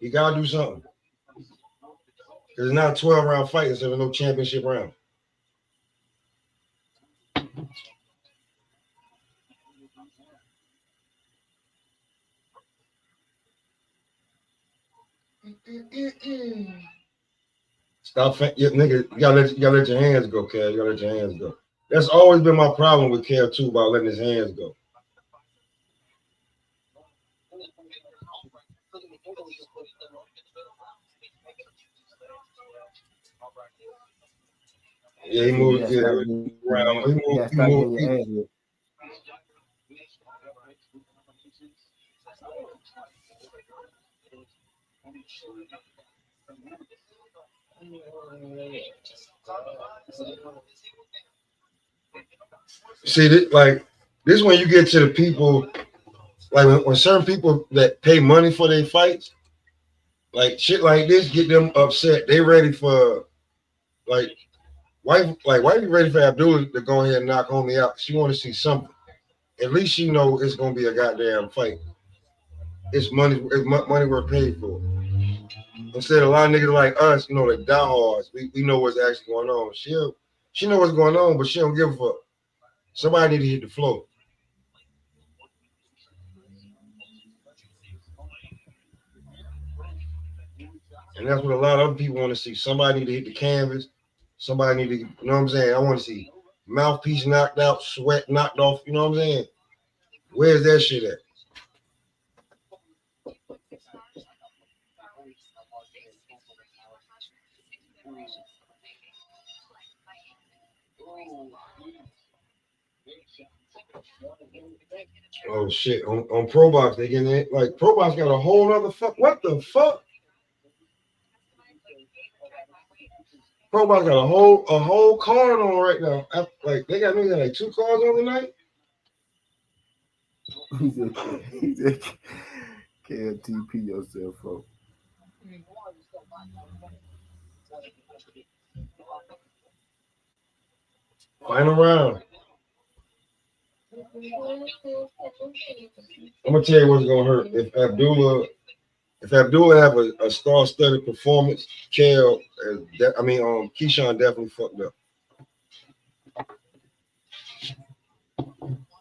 Because it's not a 12-round fight instead of no championship round. Stop, nigga. You gotta let your hands go, Kel. You gotta let your hands go. That's always been my problem with Kel too, about letting his hands go. Yeah, he moved. Yeah, around. He moved. See, this when you get to the people, like when certain people that pay money for their fights, like shit like this, get them upset. They ready for like why you ready for Abdulla to go ahead and knock homie out? She want to see something. At least she know it's gonna be a goddamn fight. It's money we're paid for. Instead of a lot of niggas like us, like diehards, we know what's actually going on. She know what's going on, but she don't give a fuck. Somebody need to hit the floor. And that's what a lot of other people want to see. Somebody need to hit the canvas. Somebody need to, you know what I'm saying? I want to see mouthpiece knocked out, sweat knocked off. You know what I'm saying? Where's that shit at? Oh shit! On Pro Box, they getting it. Like Pro Box got a whole other fuck. What the fuck? Pro Box got a whole card on right now. Like they got maybe like 2 cards on tonight. He said, can't TP yourself, bro. Final round. I'm gonna tell you what's gonna hurt. If Abdulla have a star-studded performance, Keyshawn definitely fucked up.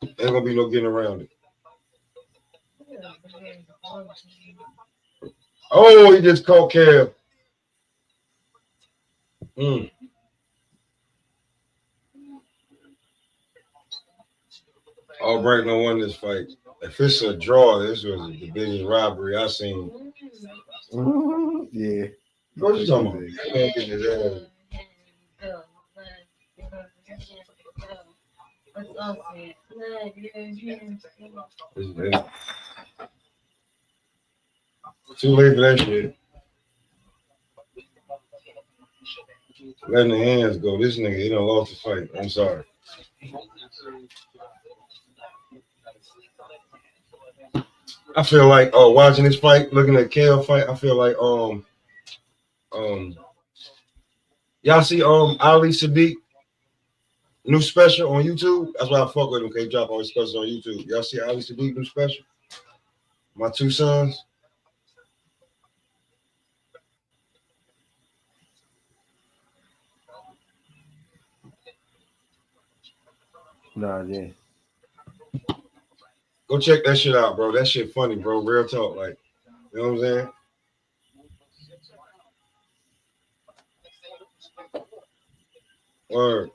Ain't gonna be no getting around it. Oh, he just caught Kev. All Bright no won this fight. If it's a draw, this was the biggest robbery I seen. Yeah. What you talking about? That man getting his ass. Too late for that shit. Letting the hands go. This nigga, he done lost the fight. I'm sorry. I feel like watching this fight, looking at Kale fight, I feel like y'all see Ali Sadiq new special on YouTube? That's why I fuck with him. He drop all his specials on YouTube. Y'all see Ali Sadiq new special? My Two Sons. Nah, yeah. Go check that shit out, bro. That shit funny, bro. Real talk, like, you know what I'm saying? Word.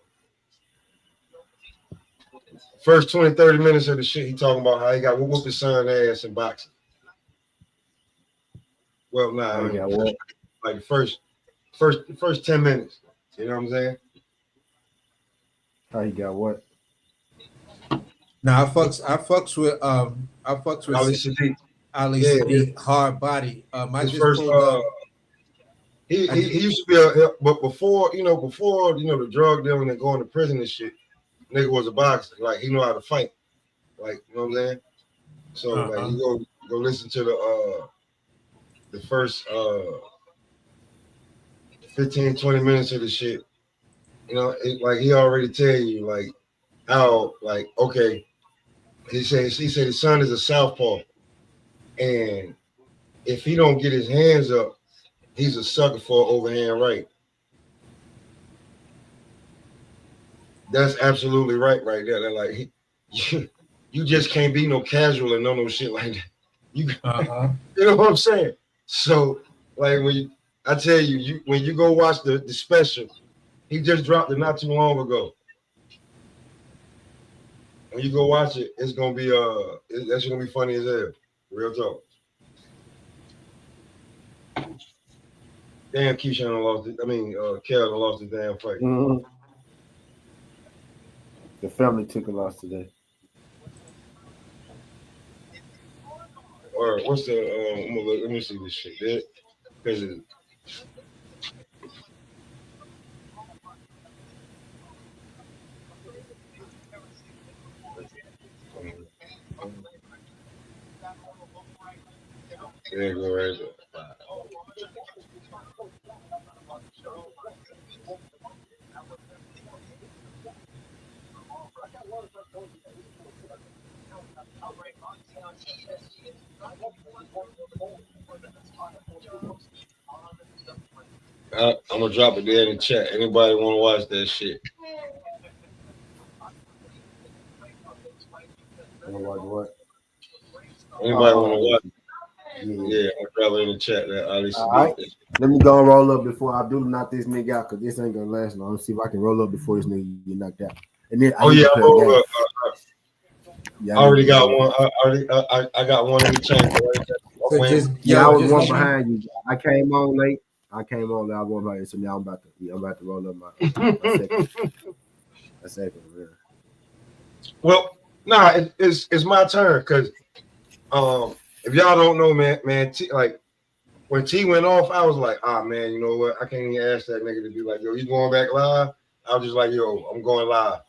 First 20, 30 minutes of the shit, he talking about how he got whooped his son ass in boxing. Well, nah, like first 10 minutes. You know what I'm saying? How he got what? Now I fucks with Ali Sadiq. Ali Yeah, Sadiq, hard body. I his just first pulled up. he used to be but before the drug dealing and going to prison and shit, nigga was a boxer. Like he know how to fight. Like, you know what I'm saying? So like you go listen to the first 15, 20 minutes of the shit. You know, like he already tell you like how, like, okay, he said his son is a southpaw, and if he don't get his hands up, he's a sucker for overhand right. That's absolutely right there. They're like you just can't be no casual and no shit like that. You know what I'm saying? So like I tell you, when you go watch the special, he just dropped it not too long ago. When you go watch it, it's gonna be that's gonna be funny as hell. Real talk. Damn, Keyshawn lost it. I mean, Kel lost his damn fight. Mm-hmm. The family took a loss today. Or what's the I'm gonna look, let me see this shit. Because there you go right there. I'm gonna drop it there in the chat. Anybody want to watch that shit? Watch what? Anybody want to watch? Yeah, I'll drop it in the chat. That Ali All right. Let me go and roll up before Abdulla knock this nigga out, because this ain't gonna last long. Let's see if I can roll up before this nigga get knocked out. And then I already got one. I got one in the chamber. Right? I was one behind you. I came on late. I was one behind you. So now I'm about to roll up my second. A second. Yeah. Well, nah, it's my turn, because if y'all don't know, man, like when T went off, I was like, man, you know what? I can't even ask that nigga to be like, yo, you going back live? I was just like, yo, I'm going live.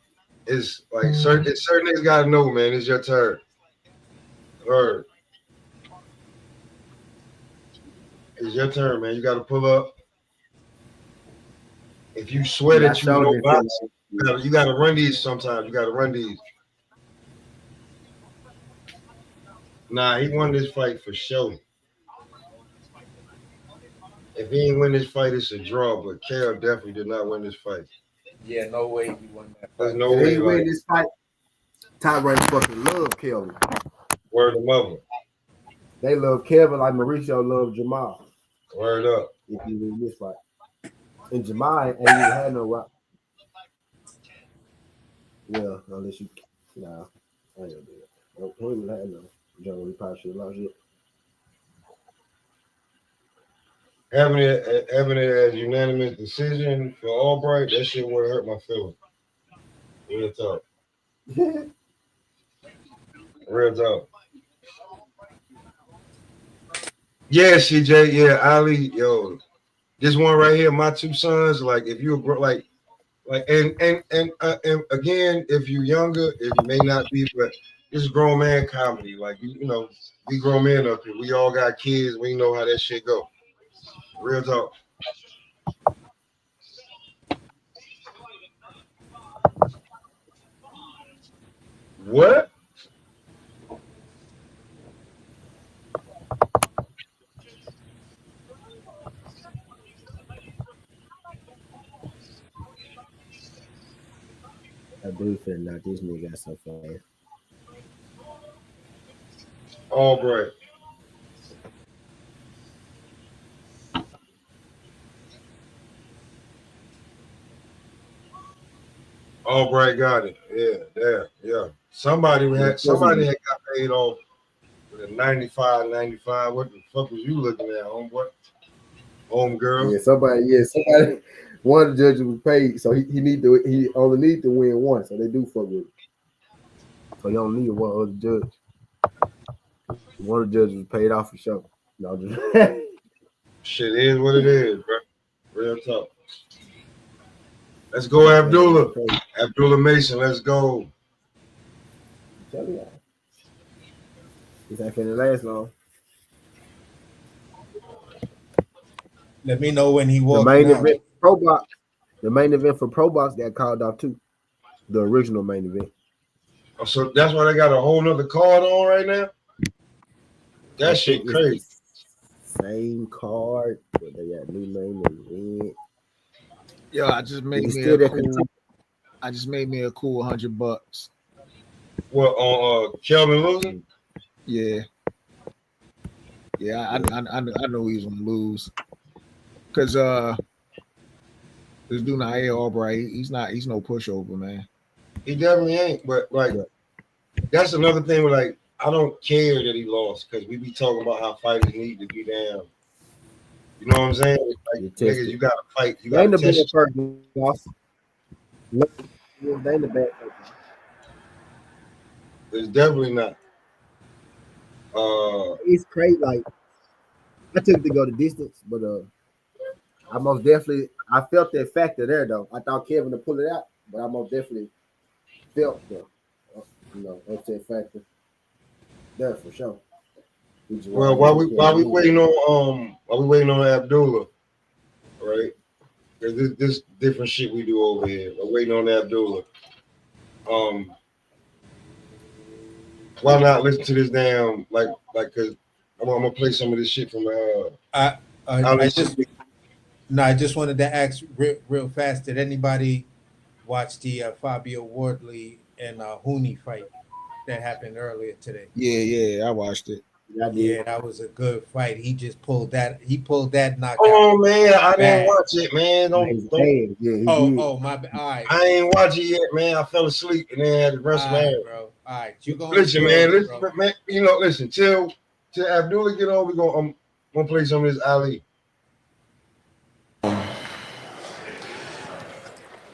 It's like certain niggas gotta know, man. It's your turn. Word. It's your turn, man. You gotta pull up. If you sweat at you, you gotta run these sometimes. You gotta run these. Nah, he won this fight for sure. If he ain't win this fight, it's a draw. But Kel definitely did not win this fight. Yeah, no way he won that fight. There's no way he win this fight. Ty Ray fucking love Kelvin. Word of mother. They love Kevin like Mauricio loved Jamal. Word up. If you win this fight, and Jamal ain't even had no rock. Well, unless you, nah, I ain't gonna do it. Nope, he ain't even had no. John, we probably should have lost it. Having it as unanimous decision for Albright, that shit would hurt my feelings. Real talk. Real talk. Yeah, CJ. Yeah, Ali. Yo, this one right here, my two sons. Like, if you like, and again, if you're younger, it may not be, but this is grown man comedy. Like, you know, we grown men up here. We all got kids. We know how that shit go. Real talk. What? I do feel like this nigga got so fast. Albright. Albright got it. Yeah. Somebody had got paid off with a 95. What the fuck was you looking at, homeboy? Homegirl. Yeah, somebody. One of the judges was paid, so he only need to win one, so they do fuck with it. So you don't need one other judge. One of the judges was paid off for sure. No, just Shit is what it is, bro. Real talk. Let's go, Abdulla. Abdulla Mason, let's go. Tell you, this ain't finna last long. Let me know when he walks. The main event, Pro Box. The main event for Pro Box got called off too. The original main event. Oh, so that's why they got a whole nother card on right now. That shit crazy. Same card, but they got new main event. Yo, I just made me a cool $100. What on Kelvin losing? Yeah. Yeah, I know he was gonna lose. Cause this dude Nair Albright, he's no pushover, man. He definitely ain't, but like that's another thing where like I don't care that he lost because we be talking about how fighters need to be down. You know what I'm saying? Like niggas, you gotta fight. You gotta test. It's definitely not. It's crazy. Like I took it to go the distance, but I most definitely felt that factor there though. I thought Kevin would pull it out, but I most definitely felt the upset factor there for sure. Well, while we waiting on Abdulla, right? There's this different shit we do over here. We're waiting on Abdulla. Why not listen to this damn like because I'm gonna play some of this shit from I just wanted to ask real fast. Did anybody watch the Fabio Wardley and Hooney fight that happened earlier today? Yeah, I watched it. Yeah, that was a good fight. He just pulled that. He pulled that knockout. Oh man, I didn't watch it, man. Don't. My bad. All right. I ain't watch it yet, man. I fell asleep and then had the rest of my head. Bro. All right, you gonna listen, man. Listen, man. You know, listen. Till Abdulla get on, I'm gonna play some of this Ali.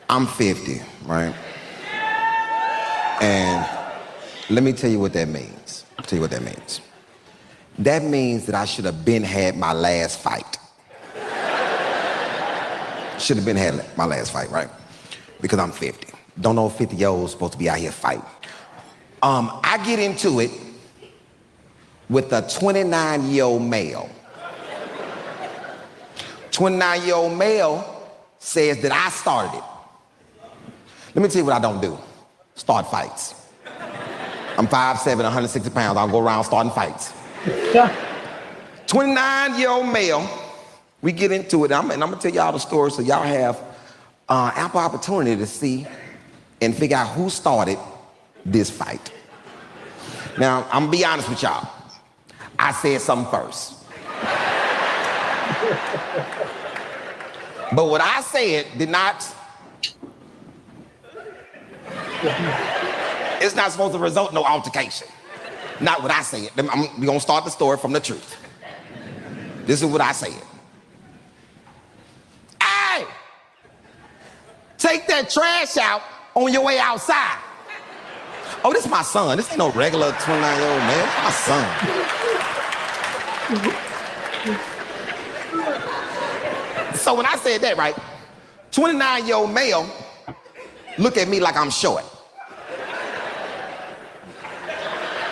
I'm 50, right? And let me tell you what that means. That means that I should have been had my last fight. Should have been had my last fight, right? Because I'm 50. Don't know if 50-year-olds supposed to be out here fighting. I get into it with a 29-year-old male. 29-year-old male says that I started it. Let me tell you what I don't do. Start fights. I'm 5'7", 160 pounds. I'll go around starting fights. 29-year-old male, we get into it. I'm gonna tell y'all the story so y'all have ample opportunity to see and figure out who started this fight. Now, I'm gonna be honest with y'all. I said something first. But what I said did not, it's not supposed to result in no altercation. Not what I said. We're gonna start the story from the truth. This is what I said. Hey! Take that trash out on your way outside. Oh, this is my son. This ain't no regular 29-year-old man. This is my son. So when I said that, right, 29-year-old male look at me like I'm short.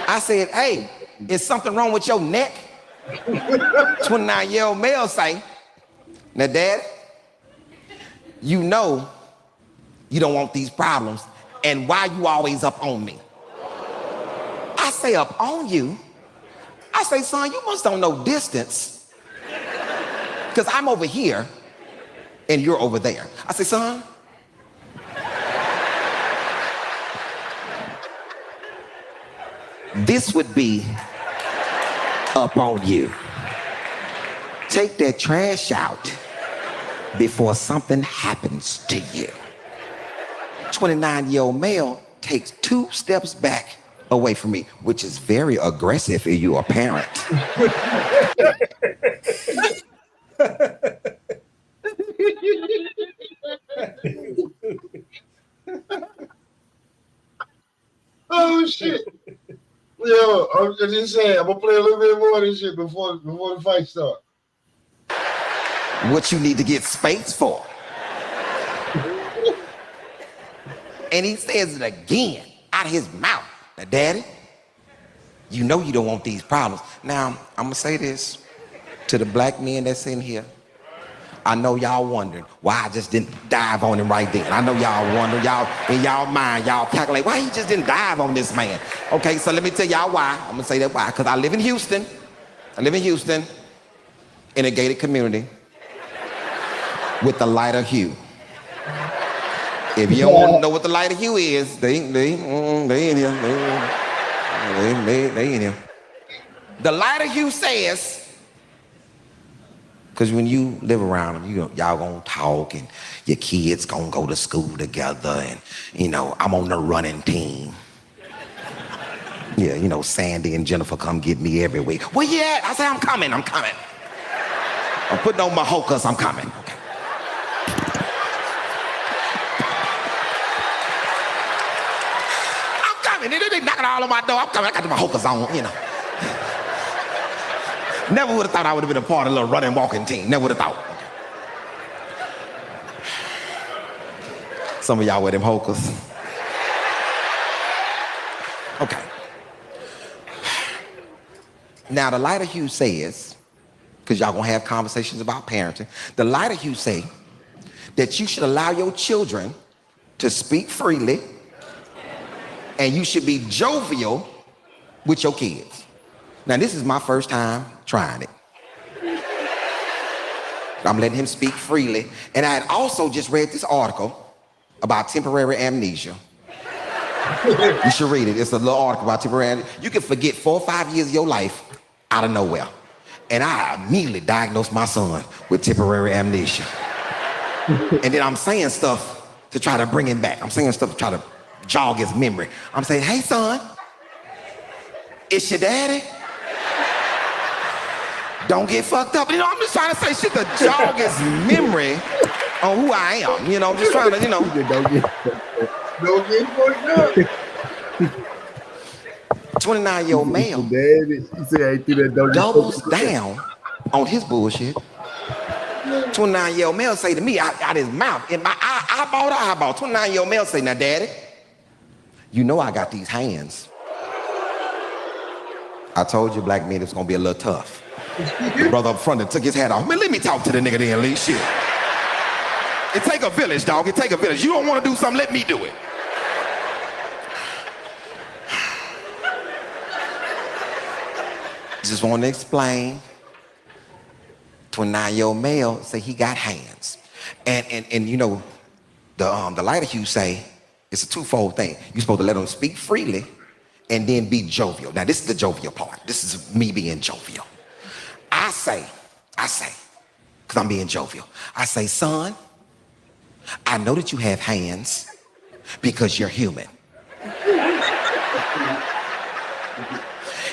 I said, hey, is something wrong with your neck? 29-year-old male say, now, Dad, you know you don't want these problems, and why you always up on me? I say, up on you? I say, son, you must don't know distance, because I'm over here, and you're over there. I say, son, this would be up on you. Take that trash out before something happens to you. 29-year-old male takes 2 steps back away from me, which is very aggressive if you're a parent. Oh shit. Yo, I'm just saying, I'm gonna play a little bit more of this shit before the fight starts. What you need to get space for. And he says it again out of his mouth. Now, Daddy, you know you don't want these problems. Now, I'm gonna say this to the black men that's in here. I know y'all wondering why I just didn't dive on him right then. I know y'all wondering, y'all in y'all mind, y'all calculate why he just didn't dive on this man. Okay, so let me tell y'all why. I'm gonna say that why. Because I live in Houston. In a gated community with the lighter hue. If you don't want to know what the lighter hue is, they in here. They in here. The lighter hue says, because when you live around them, y'all gonna talk and your kids gonna go to school together and, I'm on the running team. Yeah, Sandy and Jennifer come get me every week. Where you at? I say, I'm coming. I'm putting on my hokers, I'm coming. Okay. I'm coming. They knocking all on my door. I'm coming. I got my hokers on, Never would have thought I would have been a part of a little running, walking team. Never would have thought. Some of y'all wear them hokers. Okay. Now, the lighter hue says, because y'all gonna have conversations about parenting, the lighter hue say that you should allow your children to speak freely and you should be jovial with your kids. Now, this is my first time trying it. I'm letting him speak freely. And I had also just read this article about temporary amnesia. You should read it. It's a little article about temporary amnesia. You can forget 4 or 5 years of your life out of nowhere. And I immediately diagnosed my son with temporary amnesia. And then I'm saying stuff to try to bring him back. I'm saying stuff to try to jog his memory. I'm saying, hey, son, it's your daddy. Don't get fucked up. I'm just trying to say shit to jog his memory on who I am. I'm just trying to, Don't get fucked up. 29-year-old male doubles down on his bullshit. 29-year-old male say to me out his mouth, in my eyeball to eyeball, 29-year-old male say, now, Daddy, you know I got these hands. I told you black men it's gonna be a little tough. The brother up front that took his hat off. Man, let me talk to the nigga then, Lee. Shit. It take a village, dog. It take a village. You don't want to do something, let me do it. Just want to explain. 29-year-old male say he got hands. And the lighter hue say it's a twofold thing. You're supposed to let them speak freely and then be jovial. Now, this is the jovial part. This is me being jovial. I say, because I'm being jovial. I say, son, I know that you have hands because you're human.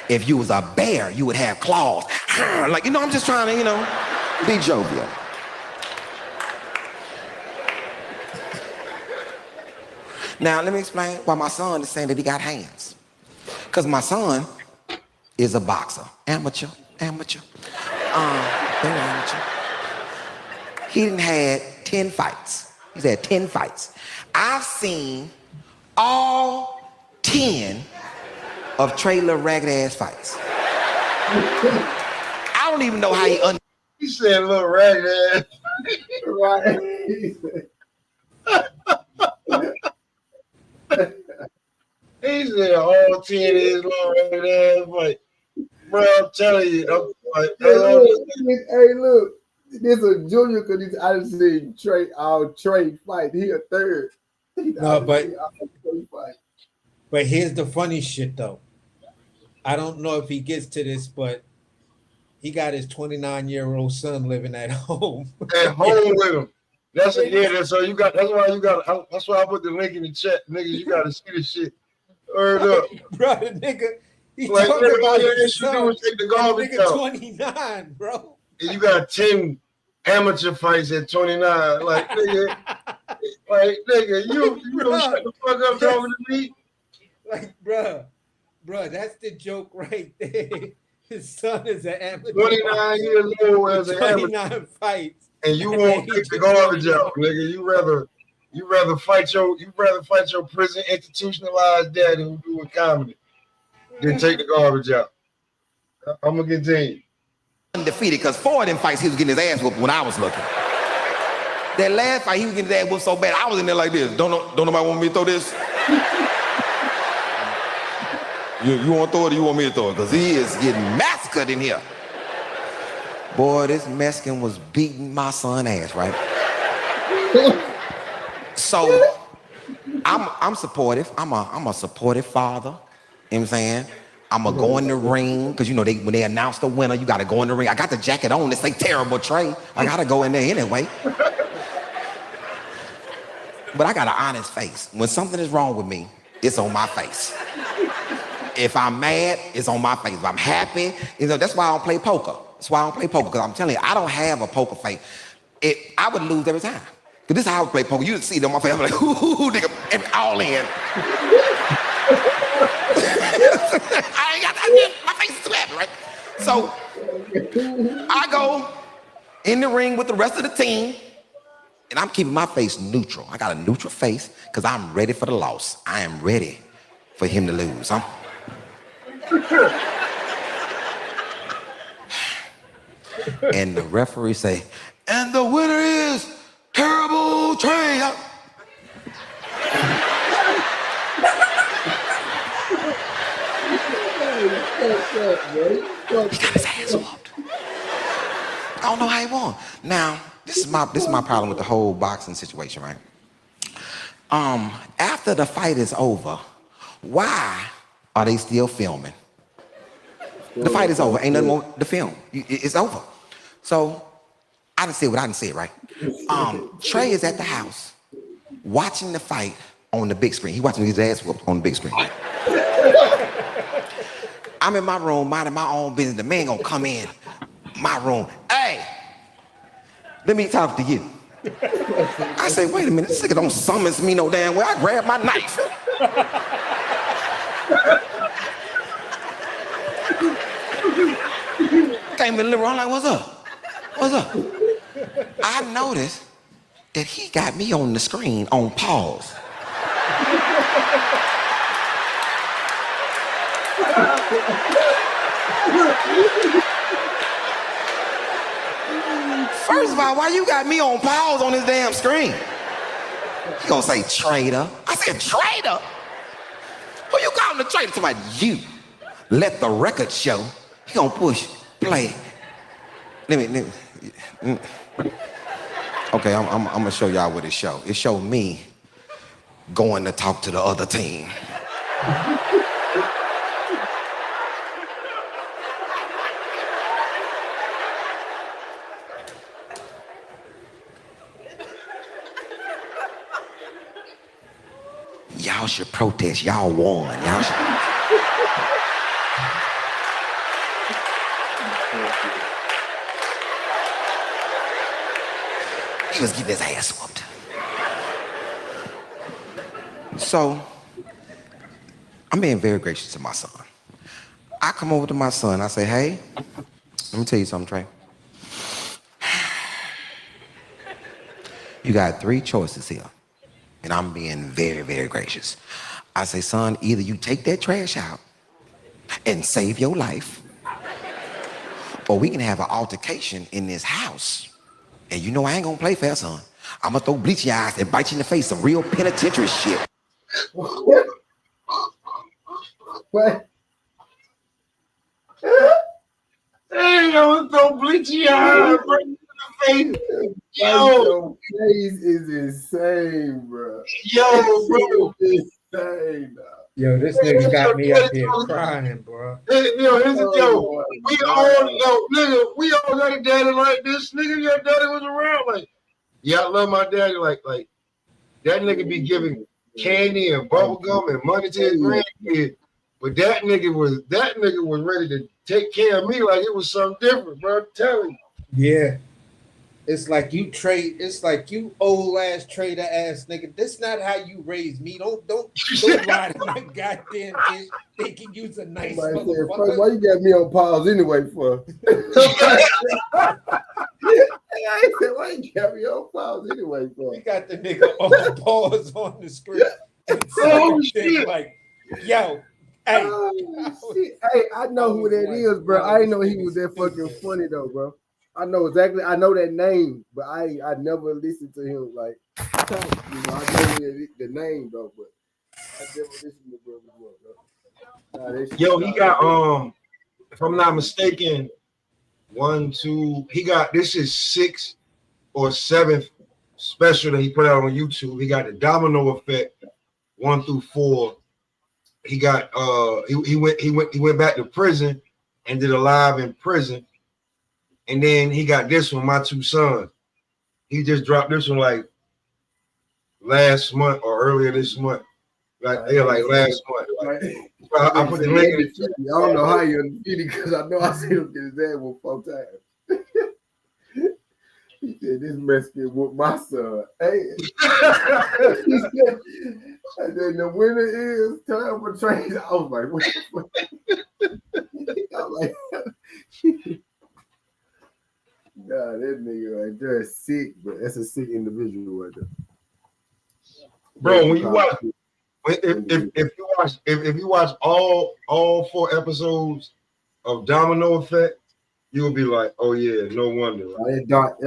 If you was a bear, you would have claws. Like, I'm just trying to, be jovial. Now, let me explain why my son is saying that he got hands. Because my son is a boxer. Amateur. Very amateur. He done had 10 fights. He's had 10 fights. I've seen all 10 of Trey little ragged ass fights. I don't even know how He said little ragged ass. Right. He said all 10 of his little ragged ass. Like, bro, I'm telling you. Hey, look. This a junior because I done seen Trey fight. He a third. No, but here's the funny shit though. I don't know if he gets to this, but he got his 29-year-old son living at home. At home with him. That's why I put the link in the chat. Niggas, you gotta see this shit. Word up. Bro, the nigga, he like, talking nigga, about all his you son. do is take the garbage Nigga out. 29, bro. And you got 10 amateur fights at 29. Like, nigga, you don't shut the fuck up talking to me. Like, bro, that's the joke right there. His son is an amateur. 29 years old as an amateur. 29 fights. And you won't take the garbage out, nigga. You rather fight your prison institutionalized daddy who doing comedy than take the garbage out. I'm gonna continue. Undefeated, because 4 of them fights he was getting his ass whooped when I was looking. That last fight he was getting his ass whooped so bad, I was in there like this. Don't nobody want me to throw this? You want to throw it or you want me to throw it? Because he is getting massacred in here. Boy, this Mexican was beating my son's ass, right? So I'm supportive. I'm a supportive father. You know what I'm saying? I'm going to go in the ring, because when they announce the winner, you got to go in the ring. I got the jacket on. It say terrible Trey. I got to go in there anyway. But I got an honest face. When something is wrong with me, it's on my face. If I'm mad, it's on my face. If I'm happy, that's why I don't play poker. That's why I don't play poker, because I'm telling you, I don't have a poker face. I would lose every time. Because this is how I would play poker. You would see it on my face. I'm like, ooh, nigga, all in. My face is too happy, right? So I go in the ring with the rest of the team, and I'm keeping my face neutral. I got a neutral face because I'm ready for the loss. I am ready for him to lose. And the referee say, and the winner is Terrible Trey. He got his ass whooped. I don't know how he won. Now, this is my problem with the whole boxing situation, right? After the fight is over, why are they still filming? The fight is over. Ain't nothing more to film. It's over. So I didn't see what I didn't see, right? Trey is at the house watching the fight on the big screen. He watching his ass whooped on the big screen. I'm in my room minding my own business. The man gonna come in my room. Hey, let me talk to you. I say, wait a minute, this nigga don't summons me no damn well. I grab my knife. Came in the living room, I'm like, what's up? What's up? I noticed that he got me on the screen on pause. First of all, why you got me on pause on this damn screen? He gonna say traitor. I said traitor? Who you calling the traitor? Somebody, you. Let the record show. He gonna push play. Let me. Okay, I'm gonna show y'all what it show. It showed me going to talk to the other team. Y'all should protest. Y'all won. Y'all should. He was getting his ass whooped. So, I'm being very gracious to my son. I come over to my son. I say, hey, let me tell you something, Trey. You got 3 choices here. And I'm being very, very gracious. I say, son, either you take that trash out and save your life, or we can have an altercation in this house. And you know I ain't gonna play fair, son. I'm gonna throw bleach in your eyes and bite you in the face, some real penitentiary shit. What? Hey, yo, don't bleach your eyes, bro. Face. Yo, face is insane, bro. Yo, bro. Insane, dog. Yo, this nigga got me up here crying, bro. Hey, yo, we all got a daddy like this. Nigga, your daddy was around. Like, yeah, I love my daddy. Like that nigga be giving candy and bubble gum and money to his grandkid. But that nigga was ready to take care of me like it was something different, bro. I'm telling you. Yeah. It's like you old ass trader ass nigga. This not how you raise me. Don't ride in my goddamn shit thinking you's a nice motherfucker. Why you got me on pause anyway for? I said, why you got me on pause anyway for? We got the nigga on pause on the screen. Oh shit! Like, yo, hey, hey, I know who that is, bro. I didn't know he was that fucking funny though, bro. I know exactly. I know that name, but I never listened to him. Like, I know the name though, but I never listened to bro before. Yo, he got if I'm not mistaken, 1, 2. He got this is 6th or 7th special that he put out on YouTube. He got the Domino Effect 1 through 4. He got he went back to prison and did a live in prison. And then he got this one, My Two Sons. He just dropped this one like last month or earlier this month. Like last month. I put the link in the I don't know how you're undefeated because I know I seen him get his ass whooped 4 times. He said, this Mexican whooped my son. Hey. He said, and then the winner is time for trades. I was like, what the fuck? I was like, nah, that nigga right there is sick, but that's a sick individual right there. Bro, when you watch, if you watch all 4 episodes of Domino Effect, you will be like, oh yeah, no wonder. Right? He dark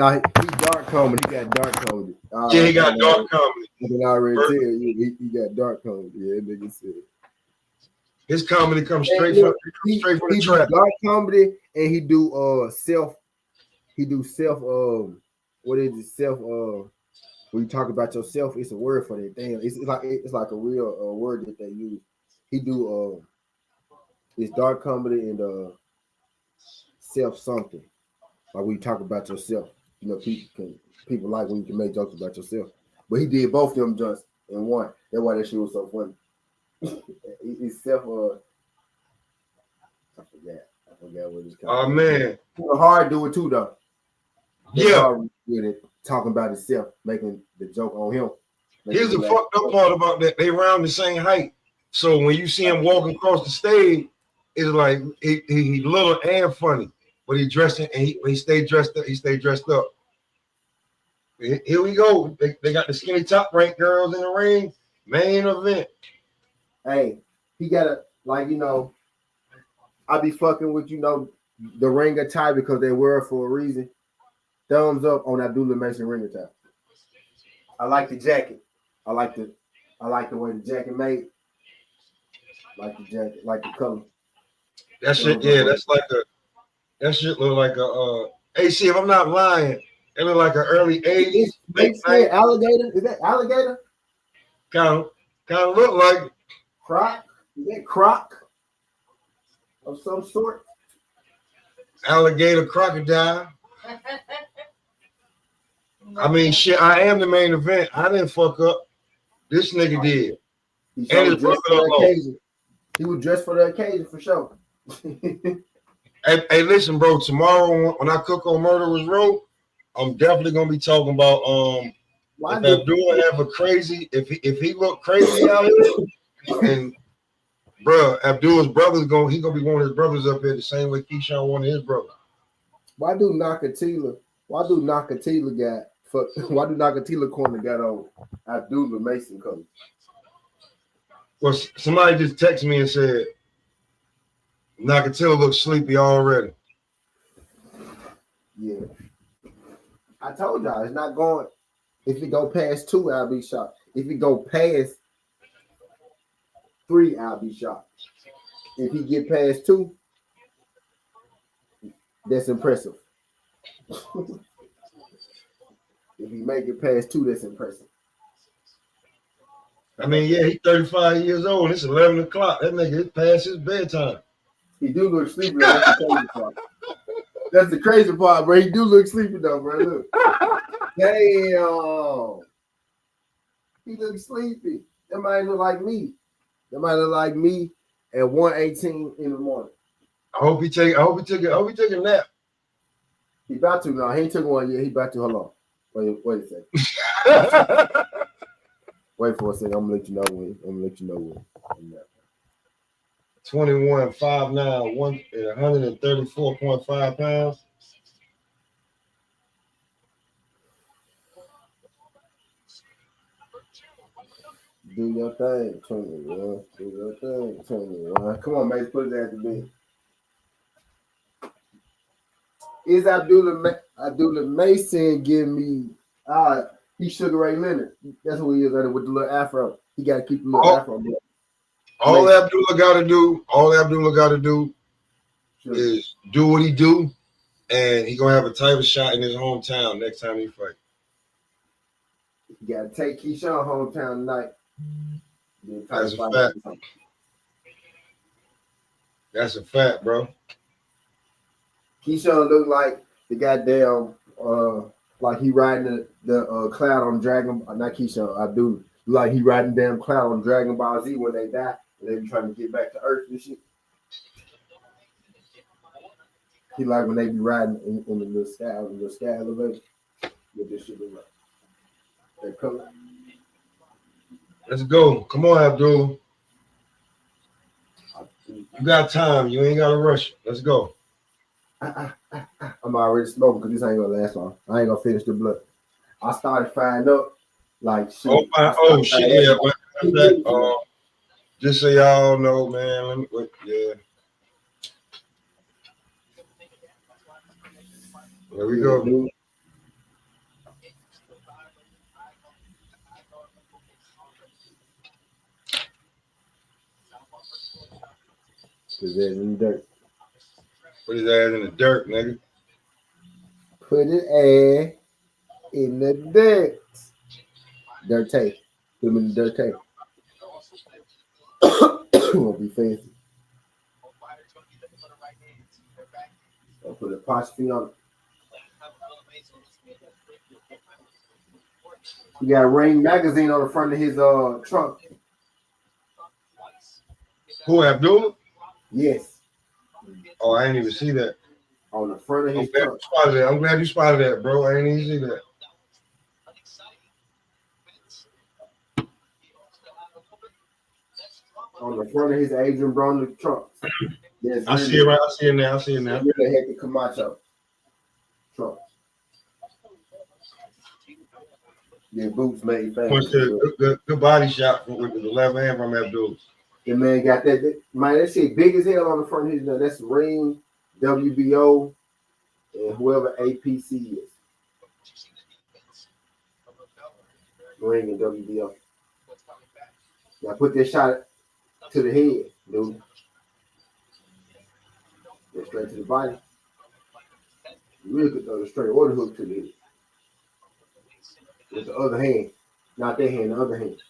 comedy. He got dark comedy. Yeah, he got dark comedy. I can already tell you, he got dark comedy. Yeah, nigga said. His comedy comes straight from the trap. Dark comedy, and he do self. What is it? Self. When you talk about yourself, it's a word for that. Damn, it's like a real word that they use. He do it's dark comedy and self something. Like when you talk about yourself, you know, people like when you can make jokes about yourself. But he did both of them just in one. That's why that shit was so funny. It's self. I forgot what it's called. Oh man, it's hard to do it too though. Yeah, with it, talking about himself, making the joke on him. Here's the fucked up part about that. They around the same height. So when you see him walking across the stage, it's like he little and funny. But he dressed in, and he stayed dressed up. He stayed dressed up. Here we go. They got the skinny top rank girls in the ring. Main event. Hey, he got a I be fucking with the ring attire because they wear it for a reason. Thumbs up on Abdulla Mason ring attire. I like the jacket. I like the way the jacket made. Like the jacket, like the color. That shit, yeah, that shit look like a AC. If I'm not lying, it look like an early 80s. Alligator? Is that alligator? Kind of look like croc. Is that croc of some sort? Alligator crocodile. I mean, shit, I am the main event. I didn't fuck up. This nigga did. He And his showed dressed brother for the low. occasion. He was dressed for the occasion for sure. Hey, listen, bro. Tomorrow when I cook on Murderers Row, I'm definitely gonna be talking about Why if do Abdullah have a crazy, if he look crazy out here, and bro, Abdullah's brother's gonna be one of his brothers up here the same way Keyshawn wanted his brother. Why do Nakathila corner got on Abdulla Mason colors? Well, somebody just texted me and said Nakathila looks sleepy already. Yeah. I told y'all it's not going. If it go past 2, I'll be shocked. If it go past 3, I'll be shocked. If he get past 2, that's impressive. If he make it past 2, that's impressive. I mean, yeah, he's 35 years old. And it's 11 o'clock. That nigga is past his bedtime. He do look sleepy. That's the crazy part. That's the crazy part, bro. He do look sleepy though, bro. Look. Damn. He looks sleepy. That might look like me. That might look like me at 1:18 in the morning. I hope he take a nap. He about to now. He ain't took one yet. He about to. Hold on. Wait a second. Wait for a second. I'm gonna let you know when. 21, 5'9", 134.5 pounds. Do your thing, 21. Do your thing, 21. Come on, mate. Put it at the bed. Is Abdulla Mason giving me? He's Sugar Ray Leonard. That's who he is, right, with the little afro. He got to keep the little afro. All Abdulla got to do is do what he do, and he gonna have a title shot in his hometown next time he fight. You got to take Keyshawn hometown tonight. That's a fact. That's a fact, bro. Keyshawn look like the goddamn like he riding the cloud on Dragon. Not Keyshawn, Abdulla. Like he riding damn cloud on Dragon Ball Z when they die. And they be trying to get back to Earth and shit. He like when they be riding in the little sky, elevator. What this shit look like? That color. Let's go. Come on, Abdul. You got time. You ain't got to rush. Let's go. I'm already smoking because this ain't gonna last long. I ain't gonna finish the blood. I started firing up like shit. Shit, yeah. But just so y'all know, man. Yeah. There we go. Dude. Put his ass in the dirt. Put his ass in the dirt, nigga. Put his ass in the dirt. Dirt tape. Put him in the dirt tape. Won't be fancy. I'll put an apostrophe on it. He got Ring magazine on the front of his trunk. Who, Abdullah? Yes. Oh, I didn't even see that. On the front of his trunk. I'm glad you spotted that, bro. I didn't even see that. On the front of his Adrian Broner trunk. I see it right. I see it now. Really Hector Camacho trunk. Yeah, boots made famous. Good body shot with the left hand from Abdullah. The man got that. Man, that shit big as hell on the front of his. That's Ring, WBO, and whoever APC is. Ring and WBO. Now put that shot to the head, dude. Get straight to the body. You really could throw the straight or the hook to the head. With the other hand. Not that hand, the other hand.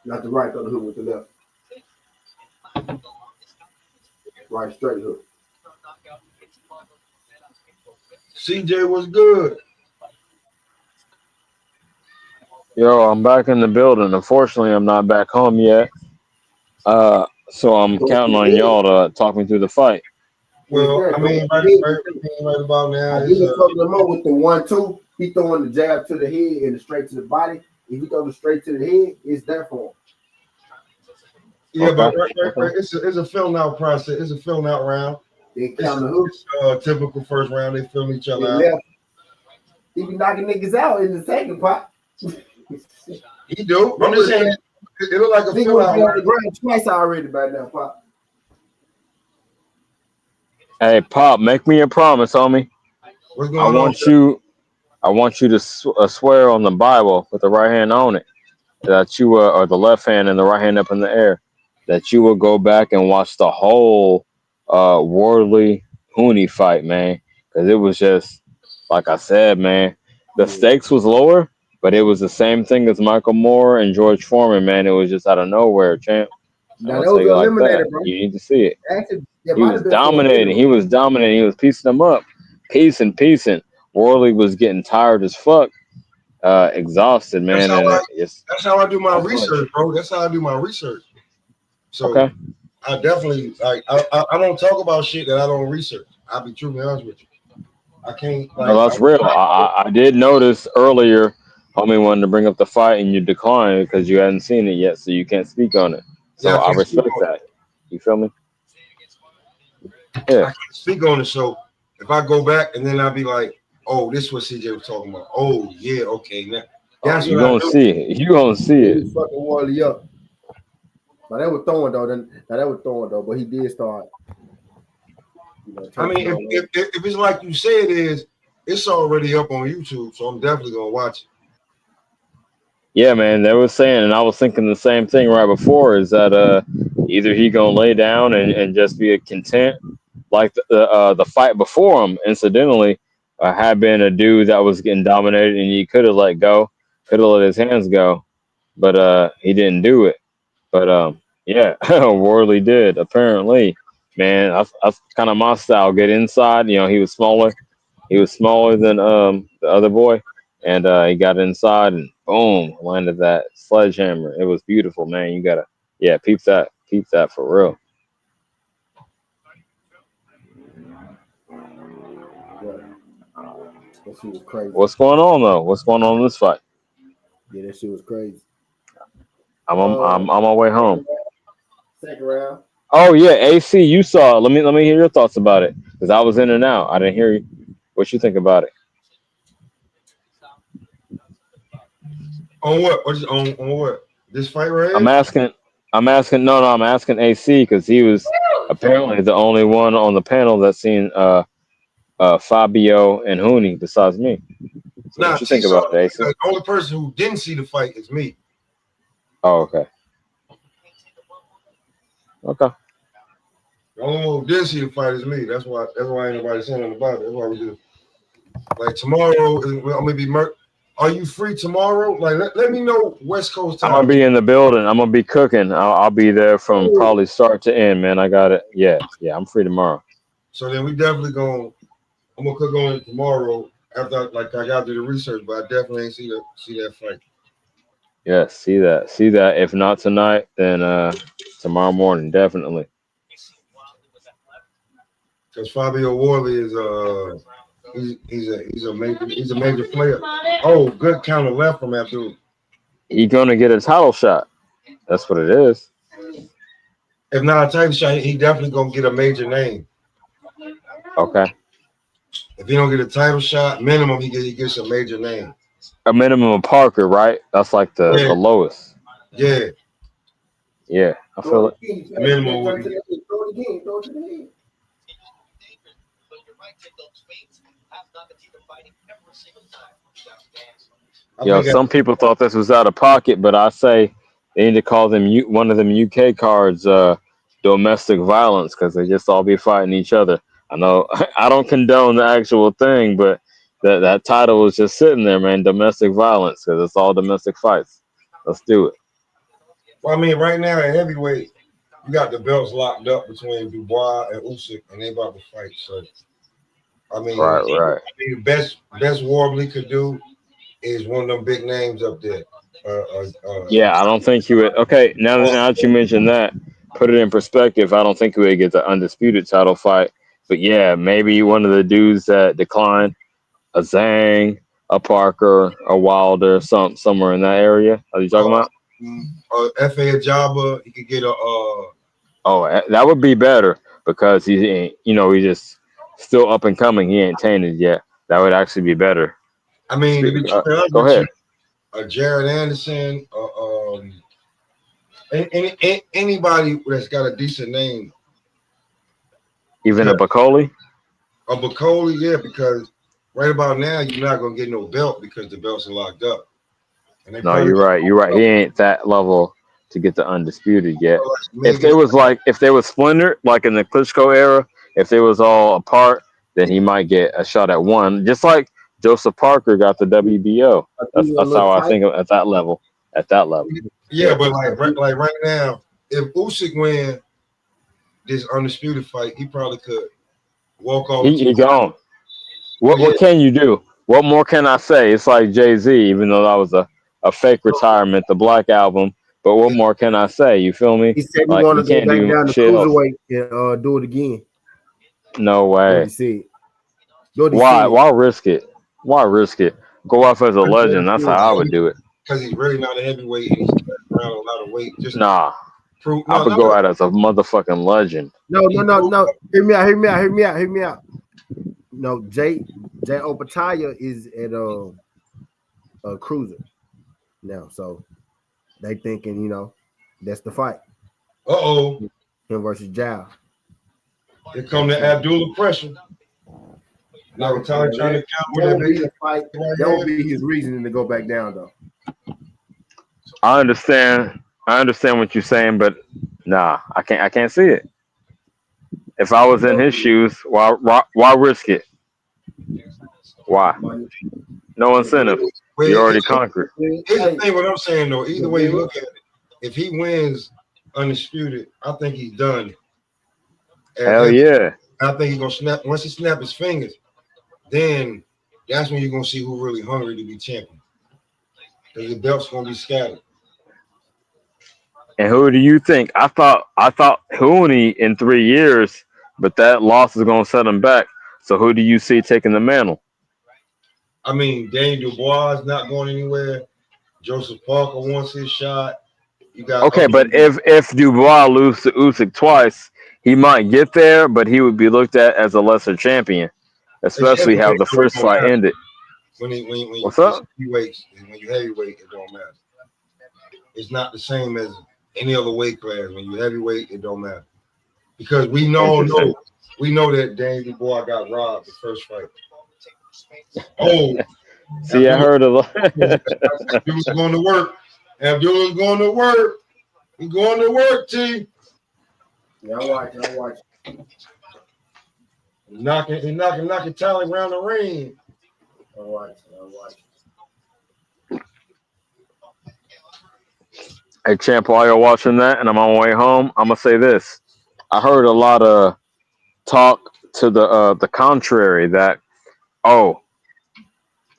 Not the right, throw the hook with the left. Right straight hook. CJ was good. Yo, I'm back in the building. Unfortunately, I'm not back home yet. So I'm counting on y'all to talk me through the fight. Well, I mean, right about now, I it's did talk to him with the 1-2. He throwing the jab to the head and the straight to the body. If he throw the straight to the head, it's there for him. yeah, but it's a filling out process. It's a filling out round. They count the hooks. Typical first round. They fill each other out. Left. He be knocking niggas out in the second pot. He do. I'm just saying, it look like a He fill out. on the ground twice already by now, Pop. Hey, Pop, make me a promise, homie. What's going on? I want you to swear on the Bible with the right hand on it that you or the left hand and the right hand up in the air, that you will go back and watch the whole Wardley Hooney fight, man, because it was just like I said, man. The stakes was lower, but it was the same thing as Michael Moore and George Foreman, man. It was just out of nowhere, champ. Now that was eliminated, bro. You need to see it. Actually, He was dominating. He was dominating. He was piecing them up, piecing. Wardley was getting tired as fuck, exhausted, man. That's how I do my research, bro. That's how I do my research. So okay. I definitely like. I don't talk about shit that I don't research. I'll be truly honest with you. I can't. Like, No, that's real. I did notice earlier, homie wanted to bring up the fight and you declined because you hadn't seen it yet, so you can't speak on it. So I respect that. You feel me? Yeah. I can't speak on it. So if I go back and then I'll be like, "Oh, this is what CJ was talking about." Oh yeah, okay. Now that's you gonna see it. You gonna see it. Fucking Wally up. Now that was throwing though. But he did start. I mean, if it's like you say it is, it's already up on YouTube, so I'm definitely gonna watch it. Yeah, man, they were saying, and I was thinking the same thing right before, is that either he gonna lay down and just be a content, like the fight before him, incidentally, had been a dude that was getting dominated, and he could have let go, could have let his hands go, but he didn't do it. But yeah, Worley did apparently. Man, that's kind of my style. Get inside. You know, he was smaller. He was smaller than the other boy, and he got inside and boom, landed that sledgehammer. It was beautiful, man. You gotta, peep that for real. That shit was crazy. What's going on though? What's going on in this fight? Yeah, that shit was crazy. I'm on my way home. Second round. Oh yeah, AC, you saw it. Let me hear your thoughts about it because I was in and out. I didn't hear you. What you think about it? On what? On what? This fight right here? I'm asking. No, I'm asking AC because he was apparently the only one on the panel that's seen Fabio and Hooney besides me. So what you think about it, AC? The only person who didn't see the fight is me. Oh, okay. Okay. The only one who didn't see the fight is me. That's why ain't nobody saying anything about it. That's why we do. Like tomorrow, I'm gonna be Are you free tomorrow? Like, let me know West Coast time. I'm gonna be in the building. I'm gonna be cooking. I'll be there from probably start to end, man. I got it. Yeah, I'm free tomorrow. So then we definitely I'm gonna cook on it tomorrow after I got to do the research, but I definitely ain't see that fight. Yeah, see that. If not tonight, then tomorrow morning, definitely. Because Fabio Wardley is he's a major player. Oh, good counter left from Abdulla. He's gonna get a title shot. That's what it is. If not a title shot, he definitely gonna get a major name. Okay. If he don't get a title shot, minimum he gets a major name. A minimum of Parker, right? That's like the lowest. Yeah. Yeah, I feel it. The minimum would be. Yo, some people thought this was out of pocket, but I say they need to call them one of them UK cards domestic violence because they just all be fighting each other. I know I don't condone the actual thing, but that title was just sitting there, man. Domestic violence because it's all domestic fights. Let's do it. Well, I mean, right now at heavyweight, you got the belts locked up between Dubois and Usyk, and they about to fight. So, I mean, right. I mean, the best Wardley could do is one of them big names up there. Yeah, I don't think he would. Okay, now that you mentioned that, put it in perspective. I don't think he would get the undisputed title fight. But yeah, maybe one of the dudes that declined, a Zhang, a Parker, a Wilder, somewhere in that area. Are you talking about? F.A. Ajaba, he could get a. Oh, that would be better because he ain't. He's just still up and coming. He ain't tainted yet. That would actually be better. I mean, to be honest Go with ahead. you, Jared Anderson, anybody that's got a decent name. Even a Bacoli? A Bacoli, yeah, because right about now you're not gonna get no belt because the belts are locked up. And No, you're right. You're right. He ain't that level to get the undisputed yet. Maybe If they was splintered, like in the Klitschko era, if they was all apart, then he might get a shot at one. Just like Joseph Parker got the WBO. That's how I think of at that level. At that level. Yeah, but like right now, if Usyk win this undisputed fight, he probably could walk off. He gone. What can you do? What more can I say? It's like Jay-Z, even though that was a fake retirement, the Black Album. But what more can I say? You feel me? He said he Like, wanted you to go can't back do down to shit else. cruiserweight and do it again. No way. He said. Why risk it? Why risk it? Go off as a legend. That's how I would do it. Because he's really not a heavyweight and he's around a lot of weight. Just I would go out as a motherfucking legend. No. Hear me out. No, Jay Opataya is at a cruiser now, so they thinking, that's the fight. Him versus Jao. Here come the Abdulla pressure. Nakathila trying to count with that fight. That would be his reasoning to go back down, though. I understand what you're saying, but nah, I can't see it. If I was in his shoes, why risk it? Why? No incentive. You already conquered. Here's the thing, what I'm saying though, either way you look at it, if he wins undisputed, I think he's done. Hell yeah. I think he's gonna snap. Once he snaps his fingers, then that's when you're gonna see who really hungry to be champion. Because the belt's gonna be scattered. And who do you think? I thought Hooney in 3 years, but that loss is gonna set him back. So who do you see taking the mantle? I mean, Daniel Dubois is not going anywhere. Joseph Parker wants his shot. You got okay, but if Dubois loses to Usyk twice, he might get there, but he would be looked at as a lesser champion, especially how the first fight ended. What's up? When you heavyweight, it don't matter. It's not the same as any other weight class. When you heavyweight, it don't matter because we know that Daniel Dubois got robbed the first fight. Oh, see, I heard of Abdulla's going to work. Abdulla's going to work. He's going to work, T. Yeah, I watch. Knocking Nakathila around the ring. I watch. Hey, champ, while you're watching that and I'm on my way home, I'm gonna say this. I heard a lot of talk to the contrary that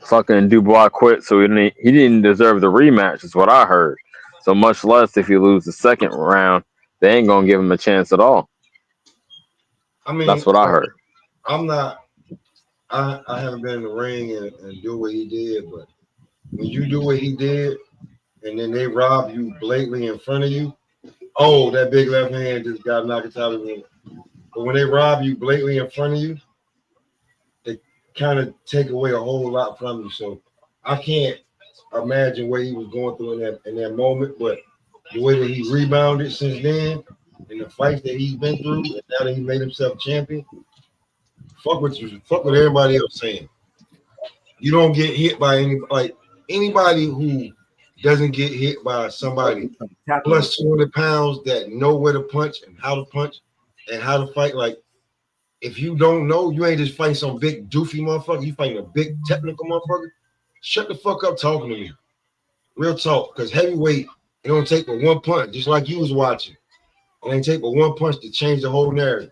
fucking Dubois quit, so he didn't deserve the rematch, is what I heard. So much less if you lose the second round, they ain't gonna give him a chance at all. I mean, that's what I heard. I'm not. I haven't been in the ring and do what he did, but when you do what he did, and then they rob you blatantly in front of you, that big left hand just got Nakathila win. But when they rob you blatantly in front of you, they kind of take away a whole lot from you. So I can't imagine what he was going through in that moment, but the way that he rebounded since then, and the fights that he's been through, and now that he made himself champion, fuck what everybody else saying. You don't get hit by anybody who doesn't get hit by somebody plus 200 pounds that know where to punch and how to fight. Like, if you don't know, you ain't just fighting some big doofy motherfucker. You fighting a big technical motherfucker. Shut the fuck up talking to me. Real talk. Because heavyweight, it don't take but one punch, just like you was watching. It ain't take but one punch to change the whole narrative.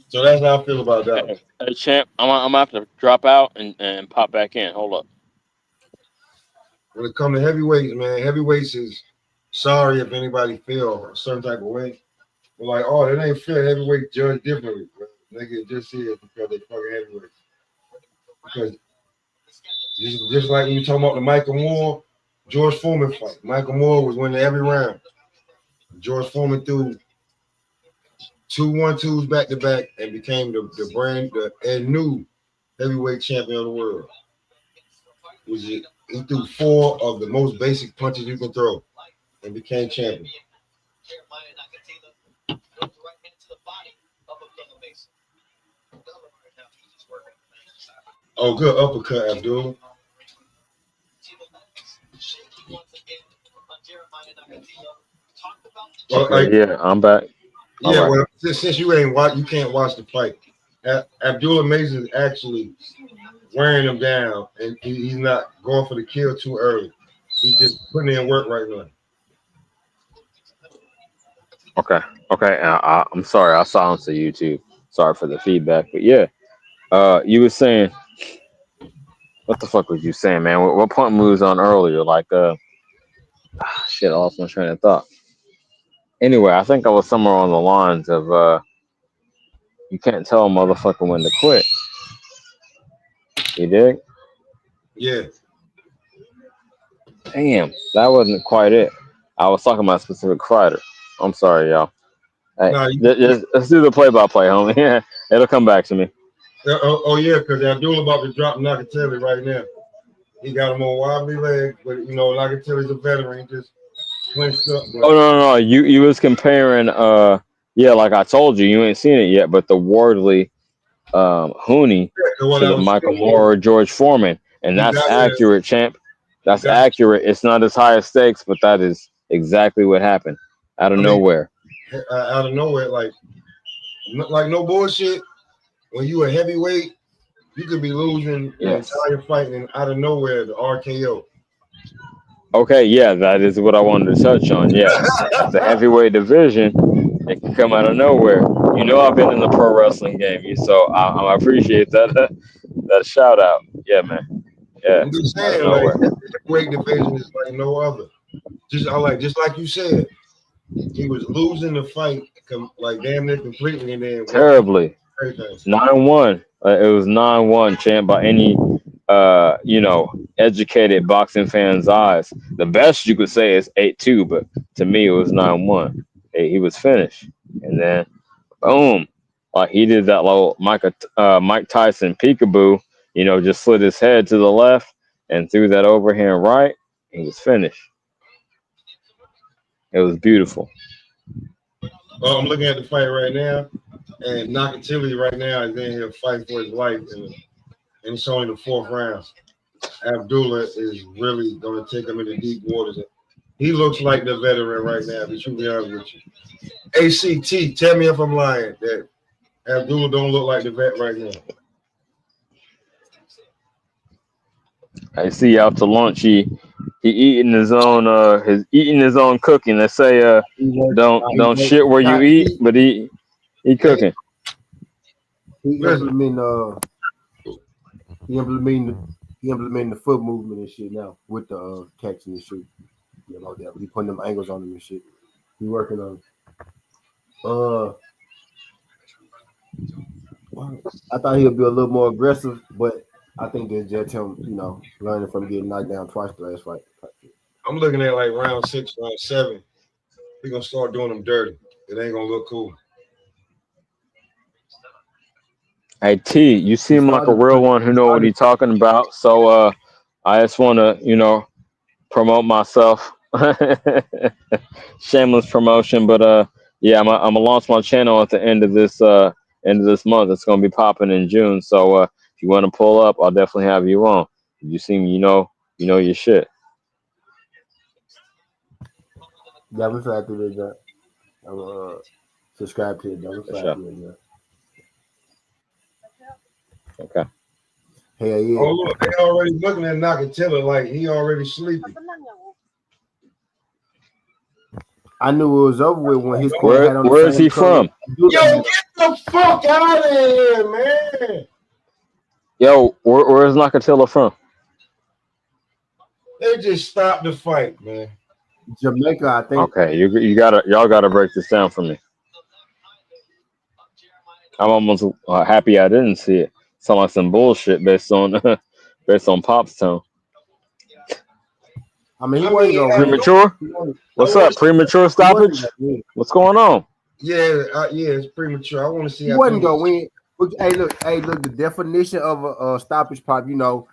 So that's how I feel about that one. Hey, champ, I'm gonna have to drop out and pop back in. Hold up. When it comes to heavyweights, man, heavyweights is sorry if anybody feel a certain type of way. But like, oh, that ain't fair. Heavyweight judge differently. But nigga, it just is because they fucking heavyweights. Because just like when you talking about the Michael Moore, George Foreman fight. Michael Moore was winning every round. George Foreman threw 2 1-2s back to back and became the new heavyweight champion of the world. He threw 4 of the most basic punches you can throw and became champion. Oh, good uppercut, Abdulla. Well, Okay, like, yeah, I'm back. All yeah, right. well, since you can't watch the fight. Abdullah Mason is actually wearing him down, and he's not going for the kill too early. He's just putting in work right now. Okay. Okay. I'm sorry. I silenced the YouTube. Sorry for the feedback. But yeah, you were saying, what the fuck was you saying, man? What point moves on earlier? Like, shit, I lost my train of thought. Anyway, I think I was somewhere on the lines of, you can't tell a motherfucker when to quit. You dig? Yeah. Damn, that wasn't quite it. I was talking about a specific fighter. I'm sorry, y'all. Hey, Nah, just let's do the play-by-play, homie. Yeah, it'll come back to me. yeah, because Abdullah about to drop Nakathila right now. He got him on wobbly legs, but you know Nakathila's a veteran. He just clinched up. But Oh no. You was comparing yeah, like I told you, you ain't seen it yet, but the Wardley Hooney what to I the was Michael saying, Moore George Foreman. And you that's got to, accurate, champ. you That's got. accurate. It's not as high as stakes, but that is exactly what happened. Out of I mean, nowhere. out of nowhere, like no bullshit. When you a heavyweight, you could be losing the Yes. entire fight, and out of nowhere, the RKO. Okay, yeah, that is what I wanted to touch on. Yes. The heavyweight division, it can come out of nowhere. You know I've been in the pro wrestling game, so I appreciate that that shout out. Yeah, man. Yeah. I'm just Out of saying, like nowhere. the heavyweight division is like no other. Just like you said, he was losing the fight like damn near completely, and then went Terribly. everything. 9-1. It was 9-1, champ, by any educated boxing fans' eyes. The best you could say is 8-2, but to me it was 9-1. He was finished. And then boom. Like he did that little Mike Tyson peekaboo, just slid his head to the left and threw that overhand right. He was finished. It was beautiful. I'm looking at the fight right now, and Nakathila right now is in here fighting for his life, and it's only the 4th round. Abdullah is really going to take him into deep waters. He looks like the veteran right now, to be honest with you. ACT, tell me if I'm lying that Abdullah don't look like the vet right now. I see out to lunch. He eating his own cooking. They say don't shit where you eat, but he cooking. He implementing the foot movement and shit now with the catching and shit. You know that he putting them angles on him and shit. He working on. I thought he'd be a little more aggressive, but I think it's just him, learning from getting knocked down twice the last fight. I'm looking at like round 6, round 7. We're gonna start doing them dirty. It ain't gonna look cool. Hey T, you seem like a real one who know what he's talking about. So I just want to promote myself. Shameless promotion, but yeah, I'm gonna launch my channel at the end of this month. It's gonna be popping in June. So if you want to pull up, I'll definitely have you on. You seem you know your shit. Yeah, we fly through that. I'm subscribe to it. We fly through it. Okay. Hell yeah. Oh look, they already looking at Nakathila like he already sleepy. I knew it was over with when his corner had on the Where is same he color. from? Yo, get the fuck out of here, man. Yo, where is Nakathila from? They just stopped the fight, man. Jamaica, I think. Okay, y'all gotta break this down for me. I'm almost happy I didn't see it. Sound like some bullshit based on based on Pop's tone. I mean, he I wasn't mean, gonna win. Premature? I What's want up? to. Premature He wasn't stoppage? gonna win. What's going on? Yeah, yeah, it's premature. I want to see He how wasn't Abdulla. gonna win. But, hey, look. The definition of a stoppage, Pop. You know,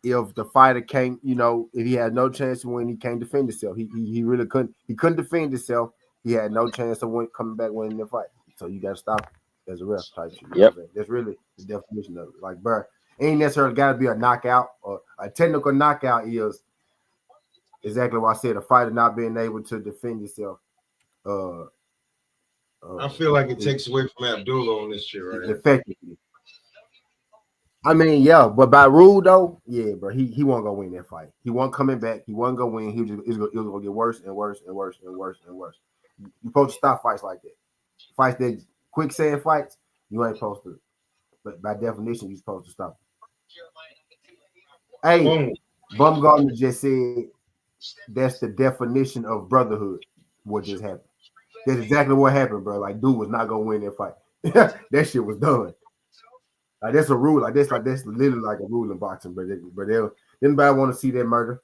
if the fighter can't, you know, if he had no chance to win, he can't defend himself. He really couldn't. He couldn't defend himself. He had no chance of coming back winning the fight. So you got to stop as a ref type shit. You know what I'm saying? That's really the definition of it. Like, bro, ain't necessarily got to be a knockout or a technical knockout. Is exactly what I said. A fighter not being able to defend himself. I feel like it takes away from Abdulla on this shit right here. Effectively. I mean, yeah, but by rule though, yeah, bro, he wasn't gonna win that fight. He wasn't coming back. He wasn't gonna win. It was gonna get worse and worse and worse and worse and worse. You're supposed to stop fights like that. Fights that quicksand fights, you ain't supposed to. But by definition, you're supposed to stop. Hey, Bumgarner just said that's the definition of brotherhood. What just happened? That's exactly what happened, bro. Like, dude was not gonna win that fight. That shit was done. Like that's a rule. Like that's literally like a rule in boxing. But anybody want to see that murder?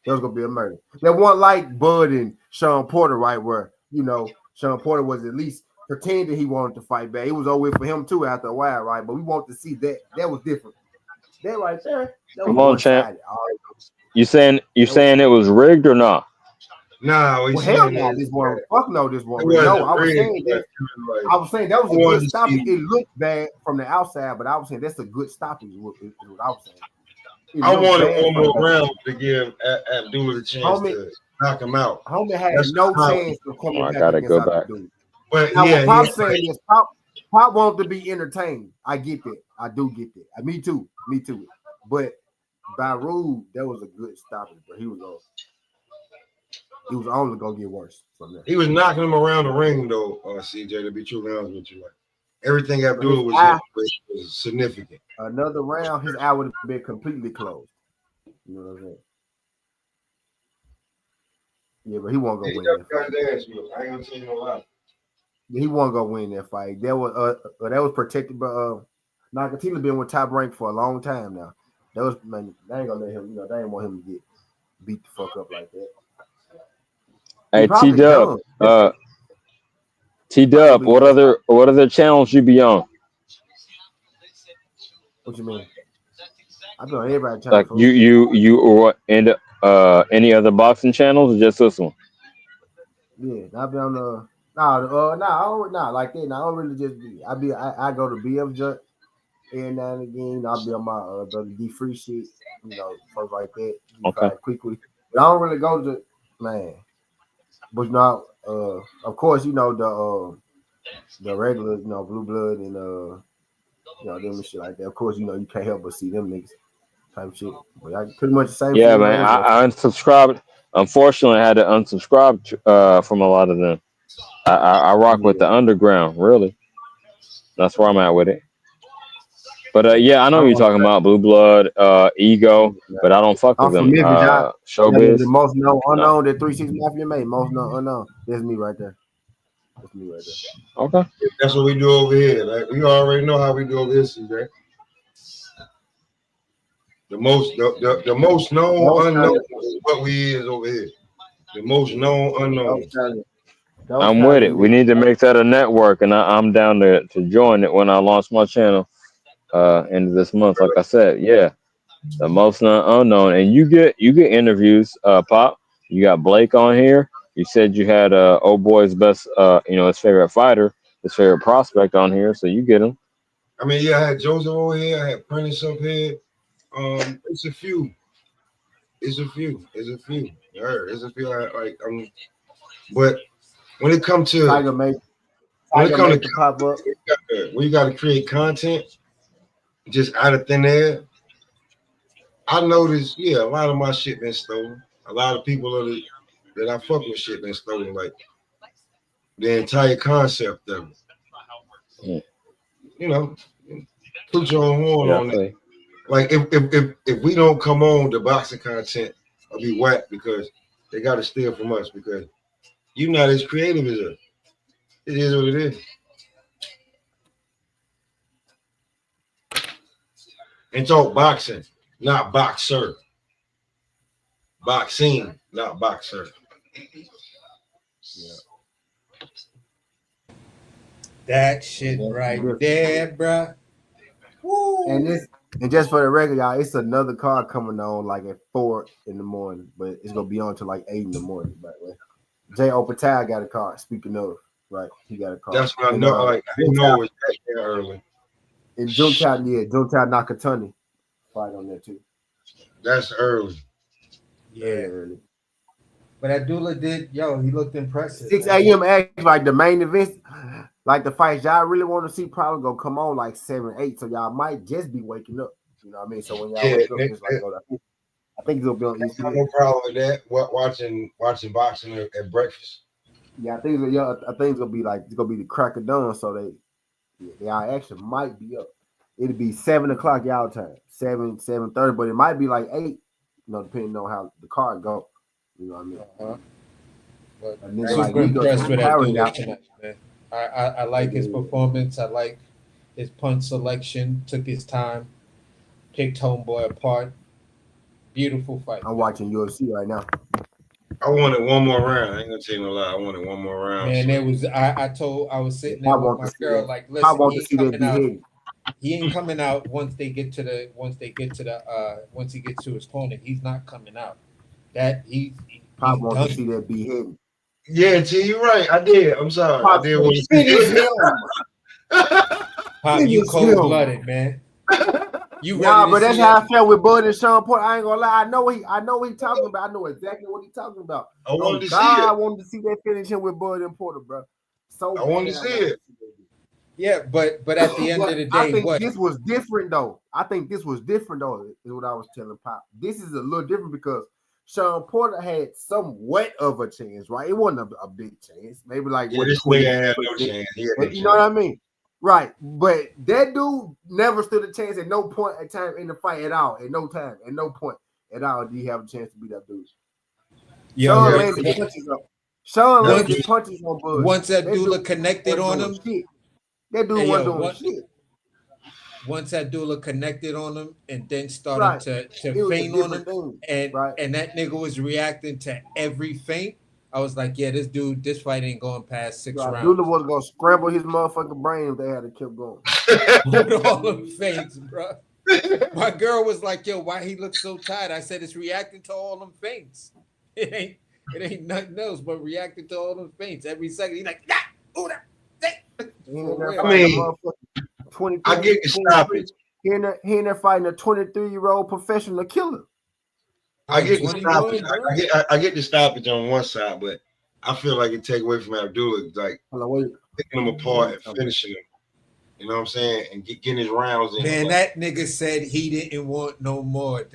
There was gonna be a murder. There wasn't like Bud and Sean Porter, right? Where you know Sean Porter was at least pretending he wanted to fight back. It was over for him too after a while, right? But we want to see that. That was different. That right there. That was Come on, champ. one-sided. You saying it was rigged or not? No, well, hell no, this one. Fuck no, this one. No, I was saying that. I was saying that was a good stoppage. It looked bad from the outside, but I was saying that's a good stoppage. Is what I was saying. I wanted one more round to give Abdulla the chance to knock him out. Homie had no chance of coming back. I gotta go back. But now, yeah, what Pop's saying is Pop wants to be entertained. I get that. I do get that. Me too. But by rule, that was a good stoppage. But he was only gonna get worse from there. He was knocking him around the ring though, CJ. To be true honest with you, like everything Abdulla was significant. Another round, his eye would have been completely closed. You know what I'm saying? Yeah, but he won't go win that fight. I ain't gonna tell you no lie. He won't go win that fight. That was protected by Nakathila been with Top Rank for a long time now. That was man, they ain't gonna let him, they ain't want him to get beat the fuck up like that. Hey, T-Dub, what other channels you be on? What you mean? I've been on everybody channel. Like you or any other boxing channels or just this one? Yeah, I've been on I don't like that. I don't really just be. I go to BF Junk every now and again. I'll be on my brother D Free shit, stuff like that. Okay. Quickly, but I don't really go to man. But of course, the regular, Blue Blood and them and shit like that. Of course, you can't help but see them niggas type shit. But I pretty much the same. Yeah, man. I unsubscribed. Unfortunately, I had to unsubscribe from a lot of them. I rock with the underground, really. That's where I'm at with it. But yeah, I know what you're talking about. Blue Blood, Ego, but I don't fuck with them. Showbiz. The most known unknown that 3-6 Mafia made. Most known unknown. That's me right there. Okay. That's what we do over here. Like we already know how we do over here, CJ. The most known unknown is what we is over here. The most known unknown. I'm with it. We need to make that a network, and I'm down to join it when I launch my channel end of this month. Like I said, yeah, the most unknown, and you get interviews. Pop, you got Blake on here. You said you had old boy's best, his favorite fighter, his favorite prospect on here, so you get him. I mean, yeah, I had Joseph over here. I had Prentice up here. It's a few. But when it comes to when you got to create content just out of thin air, I noticed, a lot of my shit been stolen. A lot of people that I fuck with shit been stolen. Like the entire concept of it. Mm. You know, put your own horn Yeah, I on it. feel you. Like if we don't come on, the boxing content will be whack because they got to steal from us because you're not as creative as us. It is what it is. And talk boxing, not boxer. Boxing, not boxer. That shit right there, bruh. And this, and just for the record, y'all, it's another card coming on like at 4 in the morning, but it's gonna be on till like 8 in the morning. By the way, Jay Opatai got a card. Speaking of, right, he got a card. That's what I know. Like I didn't know it was that early. And Juntai Nakatani fight on there too. That's early. Yeah. Early. But Abdulla did, he looked impressive. 6 a.m. actually, like the main events, like the fights y'all really want to see, probably gonna come on like 7, 8. So y'all might just be waking up. You know what I mean? So when y'all wake up, just like I think it's gonna be on ESPN. No problem with that. Watching boxing at breakfast. Yeah, I think it's gonna be like it's gonna be the crack of dawn. So y'all actually might be up. It'll be 7 o'clock y'all time, 7:30, but it might be like 8. You know, depending on how the card go. You know what I mean? But super like impressed with Abdulla tonight, man. I like his performance. I like his punch selection. Took his time. Picked homeboy apart. Beautiful fight. I'm watching UFC right now. I wanted one more round. I ain't gonna tell you no lie. I wanted one more round. Man, there was I was sitting there with my girl like, listen, he ain't coming out. He ain't coming out once he gets to his corner. He's not coming out. That he's Pop wants to see that beheading. Yeah, T, you're right. I did. I'm sorry. Pop, I did want to see Pop, you cold-blooded, man. You ready but that's how I felt with Bud and Sean Porter. I ain't gonna lie. I know what he talking about. I know exactly what he talking about. I wanted to see it. I wanted to see that finishing with Bud and Porter, bro. So I wanted to see it. Yeah, but at the end of the day, I think this was different though. Is what I was telling Pop. This is a little different because Sean Porter had somewhat of a chance, right? It wasn't a big chance. Maybe like this nigga had no chance. You know what I mean? Right. But that dude never stood a chance at no point in time in the fight at all. At no time, at no point at all did he have a chance to beat that dude. Sean landed punches up. Sean landed punches on Bud. Once Abdulla connected on him, that dude wasn't doing shit. Once Abdulla connected on him and then started to feint on him, and that nigga was reacting to every feint, I was like, yeah, this fight ain't going past 6 rounds. Abdulla was gonna scramble his motherfucking brain if they had to keep going. With all them feints, bro. My girl was like, yo, why he looks so tired? I said it's reacting to all them feints. It ain't nothing else but reacting to all them feints. Every second, he's like, I mean, I get the stoppage. He in there fighting a 23-year-old professional killer. I get the stoppage. I get the stoppage on one side, but I feel like it take away from Abdulla, like picking him apart and finishing him. You know what I'm saying? And getting his rounds in. Man, that nigga said he didn't want no more.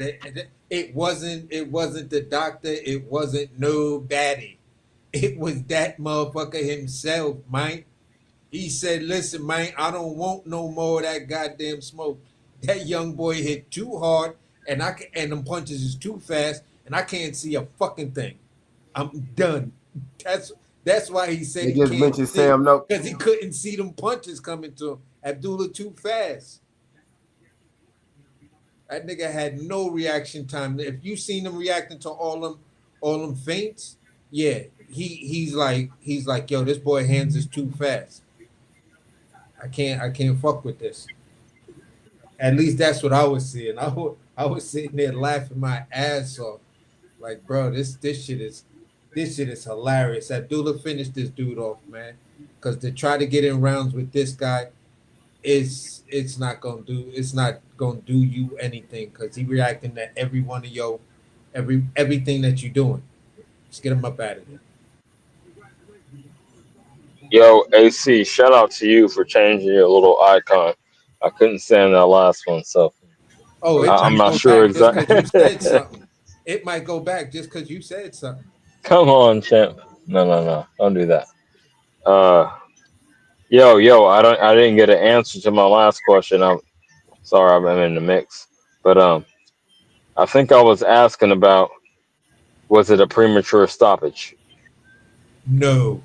It wasn't the doctor. It wasn't nobody. It was that motherfucker himself, man. He said, listen, man, I don't want no more of that goddamn smoke. That young boy hit too hard, and them punches is too fast, and I can't see a fucking thing. I'm done. That's why he said he just mentioned Sam Noak because he couldn't see them punches coming to him. Abdulla too fast. That nigga had no reaction time. If you seen him reacting to all them feints, yeah, he's like, yo, this boy hands is too fast. I can't fuck with this. At least that's what I was seeing. I was sitting there laughing my ass off. Like, bro, this shit is hilarious. Abdulla finished this dude off, man. Because to try to get in rounds with this guy, it's not gonna do you anything. Because he reacting to every one of everything that you're doing. Just get him up out of there. Yo, AC, shout out to you for changing your little icon. I couldn't stand that last one, so I'm not sure exactly. It might go back just because you said something. Come on, champ. No, don't do that. Yo, I didn't get an answer to my last question. I'm sorry, I'm in the mix, but I think I was asking about was it a premature stoppage? No,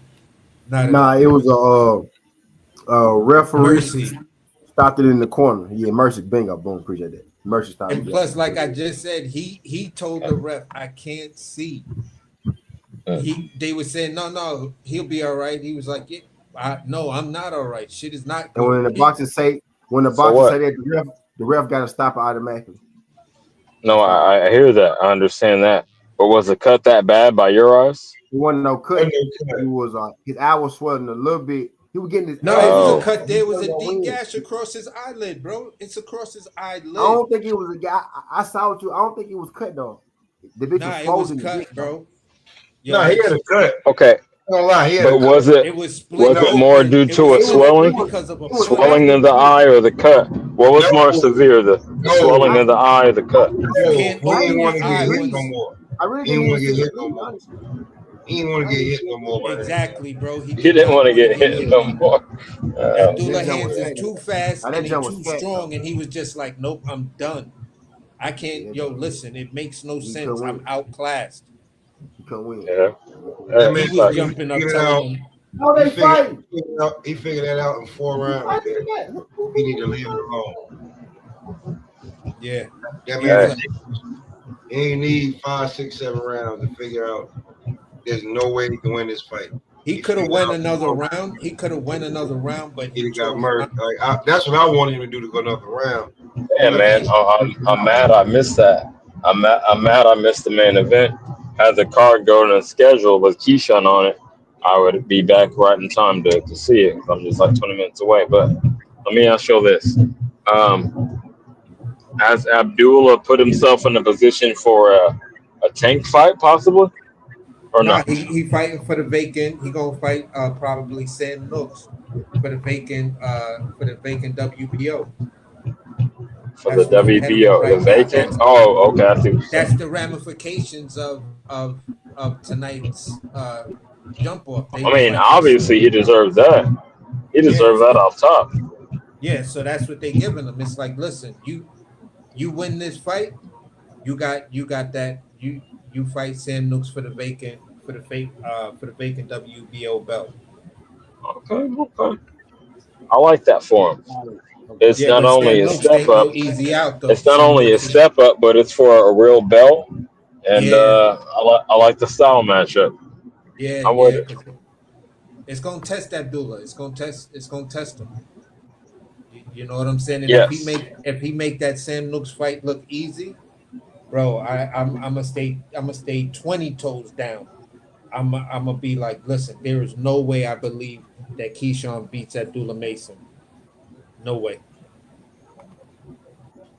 not at Nah, all. it was a referee Mercy. stopped it in the corner. Yeah, Mercy, bingo, boom, appreciate that. Mercy stopped And it. Yeah. plus, like I just said, he told the ref, I can't see. They were saying, no, he'll be all right. He was like, yeah, no, I'm not all right. Shit is not And good. when the boxers say So what? that, the ref got to stop it automatically. No, I hear that. I understand that. But was the cut that bad by your eyes? It wasn't no cut. Ain't no cut. He was his eye was swelling a little bit. He was getting his No, it ass was a whooped. Oh, cut. And he There was wasn't a gonna deep win. gash across his eyelid, bro. It's across his I eyelid. don't think it was a guy. I saw it. I don't think it was cut though. The bitch was Nah, it was frozen. cut, bro. Yo, No, he had a cut. okay. No lie, he had a But cut. it was split was No, it more open. due It to was a It was split it open swelling, was because of a it was bullet. swelling actually of the bleeding. eye, or the cut? What was more no, severe, the no, swelling of the eye or the cut? You no. can't He I ain't open didn't your want even to see get it eye hit bleed. no once. more. I really He didn't ain't even want to see get it hit no bleed. more. Honestly, He ain't want to I get didn't hit see no it more bleed. by that man. Exactly, bro. He He did didn't not want to want to get get hit hit. no more. Abdullah That jump hands was is fat. too fast Now and that he jump was too fat though. strong, and he was just like, nope, I'm done. I can't. Yeah, that Yo, jump. listen, it makes no He sense. couldn't I'm win. outclassed. He couldn't win. Yeah. That He man was Like, jumping up, figured it telling out. them, No, He they figured, fighting. he figured that out in 4 rounds. That he need to leave it alone. yeah, That he man was hey, like, he ain't need 5, 6, 7 rounds to figure out there's no way he can win this fight. he He could have figured went out another round. He could have went another round, but he he got chose murdered. not. Like that's what I wanted him to do to go another round. He yeah, let man. Keith figure it I'm out. mad I missed that. I'm mad I missed the main event. Had the card going on schedule with Keyshawn on it, I would be back right in time to see it. I'm just like 20 minutes away. But let me ask you this. Um, has Abdullah put himself in a position for a tank fight, possibly, or Nah, no? he fighting for the vacant. He gonna fight probably Sam Nooks for the vacant WBO. For the That's what's ahead of him WBO, the right now. vacant? Oh, okay. I see what you're That's saying. the ramifications of tonight's jump off. They I was mean, like, listen, obviously, he deserves that. He yeah, deserves that so off top. yeah, so that's what they giving him. It's like, listen, you win this fight, you got that you fight Sam Nooks for the vacant WBO belt. Okay, okay. I like that for him. It's Yeah, not but only Sam a Nooks step can't up. go easy out though. It's not Sam only a Nooks is step up, but it's for a real belt. And yeah, I like the style matchup. yeah, I'm with yeah, it. because it's gonna test Abdullah. It's gonna test him. You know what I'm saying? And Yes. if he make that Sam Nooks fight look easy, bro, I'm gonna stay 20 toes down. I'm gonna be like, listen, there is no way I believe that Keyshawn beats Abdullah Mason. No way.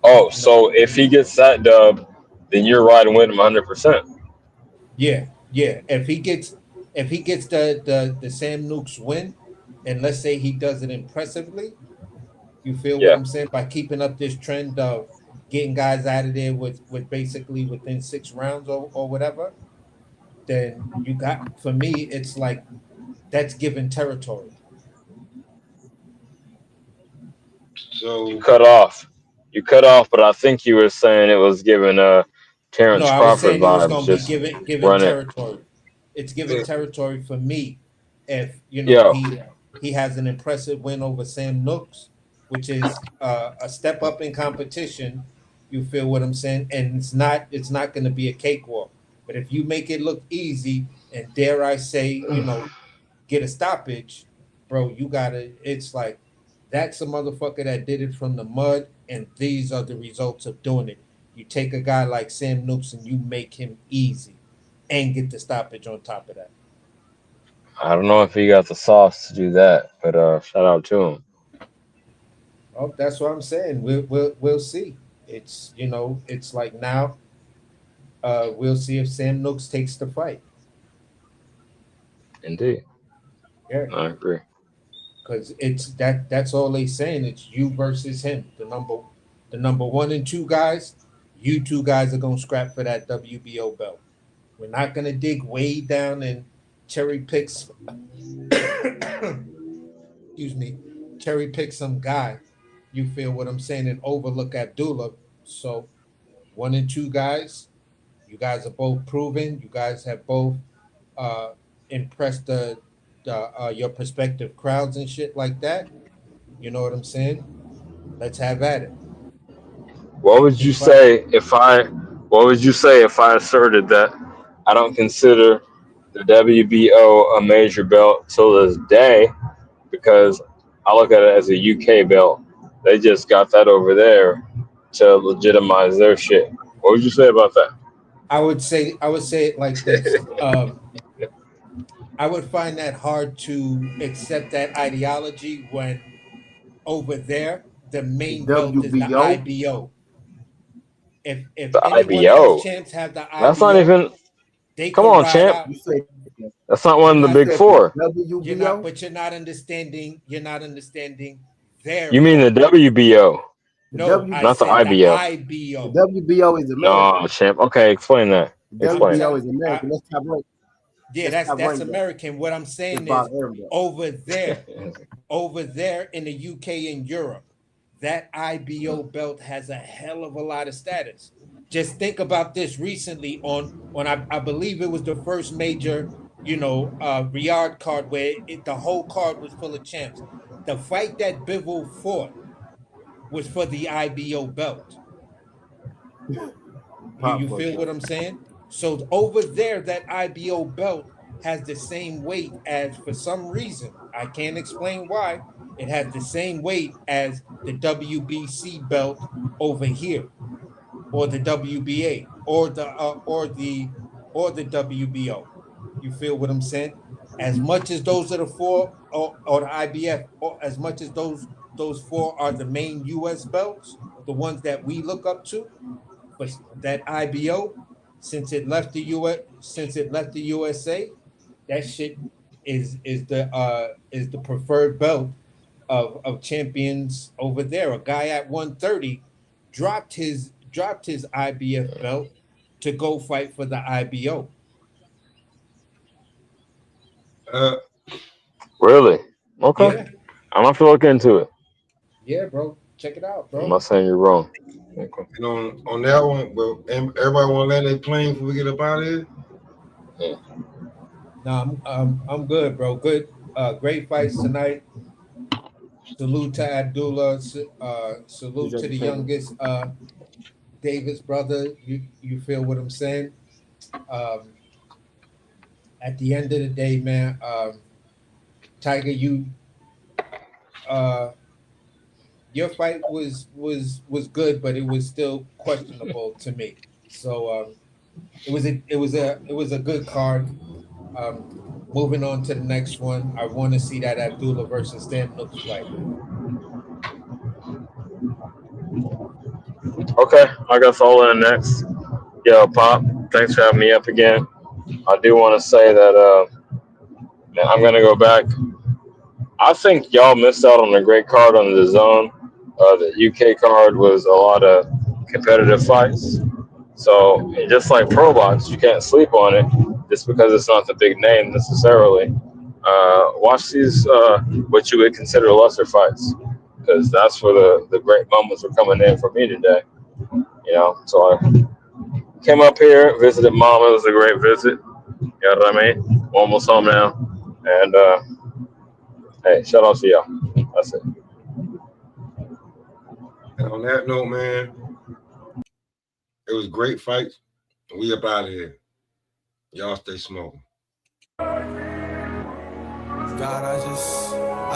Oh, No. so if he gets that dub, then you're riding with him 100%. Yeah, yeah. If he gets the Sam Nooks win, and let's say he does it impressively, you feel what Yeah. I'm saying? By keeping up this trend of getting guys out of there with basically within 6 rounds or whatever, then you got for me, it's like that's given territory. You So cut off. You cut off, but I think you were saying it was giving No, Terrence I was Crawford saying it was vibes. gonna be Just given run it. territory. It's given yeah, territory for me if Yo. he has an impressive win over Sam Nooks, which is a step up in competition. You feel what I'm saying? And it's not going to be a cakewalk. But if you make it look easy and dare I say, get a stoppage, bro, you gotta. It's like that's a motherfucker that did it from the mud, and these are the results of doing it. You take a guy like Sam Nooks and you make him easy, and get the stoppage on top of that. I don't know if he got the sauce to do that, but shout out to him. Oh, that's what I'm saying. We'll see. It's like now. We'll see if Sam Nooks takes the fight. Indeed. Yeah, I agree. because that's all they saying. It's you versus him. The number one and two guys. You two guys are gonna scrap for that WBO belt. We're not gonna dig way down cherry picks excuse me, cherry pick some guy, you feel what I'm saying, and overlook Abdulla. So 1 and 2 guys, you guys are both proven. You guys have both uh, impressed the your prospective crowds and shit like that. You know what I'm saying? Let's have at it. What would you Big fight. say if I? What would you say if I asserted that I don't consider the WBO a major belt till this day because I look at it as a UK belt. They just got that over there to legitimize their shit. What would you say about that? I would say it like this. I would find that hard to accept that ideology when over there the The main belt is the WBO. IBO. If The any one of these IBO. champs have the That's not IBO, even. they Come could on, ride champ. out. You said That's not You're one of the not you big said the four. WBO. but you're not understanding. You're not understanding their You mean the belt. WBO, The No, I not the said WBO. the IBO? The IBO. WBO is American. No, champ. Okay, explain that. The I'm Explain. WBO telling. is American. Let's top rank. Yeah, Let's top that's rank that. American. What I'm It's saying about is everybody. over there in the UK and Europe, that IBO belt has a hell of a lot of status. Just think about this recently on I believe it was the first major, Riyadh card where the whole card was full of champs. The fight that Bivol fought was for the IBO belt. You Pop for feel sure. what I'm saying? So over there, that IBO belt has the same weight as, for some reason, I can't explain why, it has the same weight as the WBC belt over here, or the WBA, or the WBO. You feel what I'm saying? As much as those are the four, or the IBF, or as much as those four are the main US belts, the ones that we look up to, but that IBO, since it left the USA, that shit is the preferred belt of champions over there. A guy at 130 dropped his IBF belt to go fight for the IBO. Uh, Really? Okay. Yeah, I'm gonna have to look into it. yeah, bro. Check it out, I'm bro. not saying you're wrong. Okay. and on that one, but everybody want to land their plane before we get up out of here. No, I'm good, bro. Good, great fights tonight. Salute to Abdullah. Salute to the youngest Davis brother. You feel what I'm saying? At the end of the day, man, Tiger, your fight was good, but it was still questionable to me. So it was a good card. Moving on to the next one, I want to see that Abdullah versus Stan Nooks fight. Okay, I guess I'll end next. Yo, Pop, thanks for having me up again. I do want to say that man, I'm gonna go back. I think y'all missed out on a great card on the zone. The UK card was a lot of competitive fights. So just like Pro Box, you can't sleep on it just because it's not the big name necessarily. Watch these what you would consider lesser fights because that's where the great moments were coming in for me today. So I came up here, visited Mama. It was a great visit. You know what I mean? Almost home now. And hey, shout out to y'all. That's it. And on that note, man, it was great fights. We up out of here. Y'all stay smoking. God, I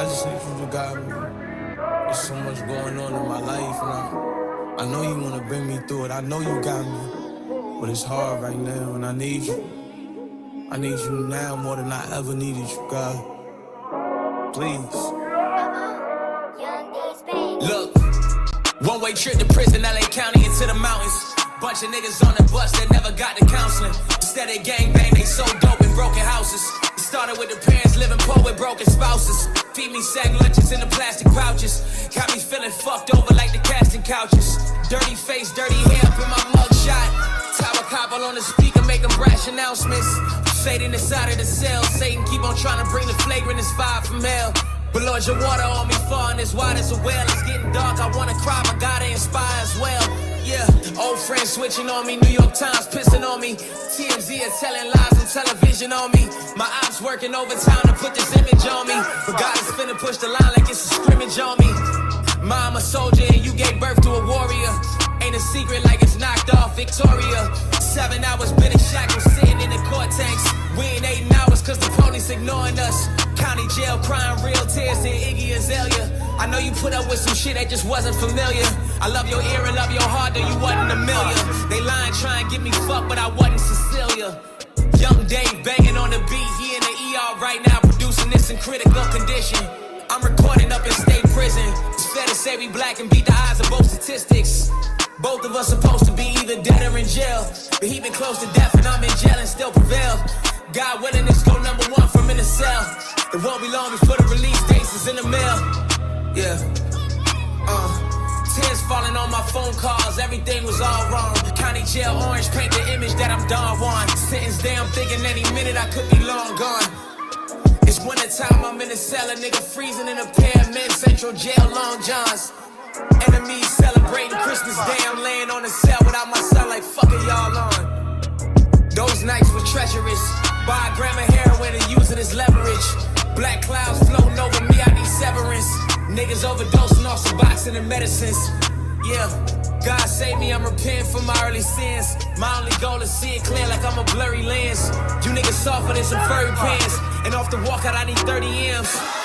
just need you to guide me. There's so much going on in my life, and I know you wanna bring me through it. I know you got me, but it's hard right now, and I need you. I need you now more than I ever needed you, God. Please. Look, one-way trip to prison, LA County into the mountains. Bunch of niggas on the bus that never got to counseling. Instead of gangbang, they sold dope in broken houses. It started with the parents living poor with broken spouses. Feed me sack lunches in the plastic pouches. Got me feeling fucked over like the casting couches. Dirty face, dirty hair up in my mugshot. Tower Cobble on the speaker, making brash announcements. Satan inside of the cell. Satan keep on trying to bring the flagrant as fire from hell. But Lord, your water on me falling as wide as a well. It's getting dark, I wanna cry, but gotta inspire as well. Yeah, old friends switching on me, New York Times pissing on me. TMZ is telling lies on television on me. My ops working overtime to put this image on me. But God is finna push the line like it's a scrimmage on me. Mom a soldier and you gave birth to a warrior. Ain't a secret like it's knocked off Victoria. 7 hours been in shackles sitting in the court tanks. We ain't 8 hours cause the police ignoring us. County jail crying real tears in Iggy Azalea. I know you put up with some shit that just wasn't familiar. I love your ear and love your heart, though you wasn't a million. They lying trying to get me fucked, but I wasn't Cecilia. Young Dave banging on the beat, he in the ER right now producing this in critical condition. I'm recording up in state prison. It's fair to say we black and beat the eyes of both statistics. Both of us supposed to be either dead or in jail. But he been close to death and I'm in jail and still prevail. God willing, it's go #1 from in the cell. It won't be long before the release dates is in the mail. Yeah. Tears falling on my phone calls, everything was all wrong. County jail orange paint the image that I'm Don Juan. Sentence day, I'm thinking any minute I could be long gone. It's winter time, I'm in the cell, a nigga freezing in a pair of men Central Jail Long Johns. Enemies celebrating Christmas Day, I'm laying on the cell without my son like fuck it y'all on. Those nights were treacherous. Buy a gram of heroin and use it as leverage. Black clouds floating over me, I need severance. Niggas overdosing off Suboxone and medicines. Yeah, God save me, I'm repenting for my early sins. My only goal is see it clear like I'm a blurry lens. You niggas softer than some furry pants. And off the walkout I need 30 M's.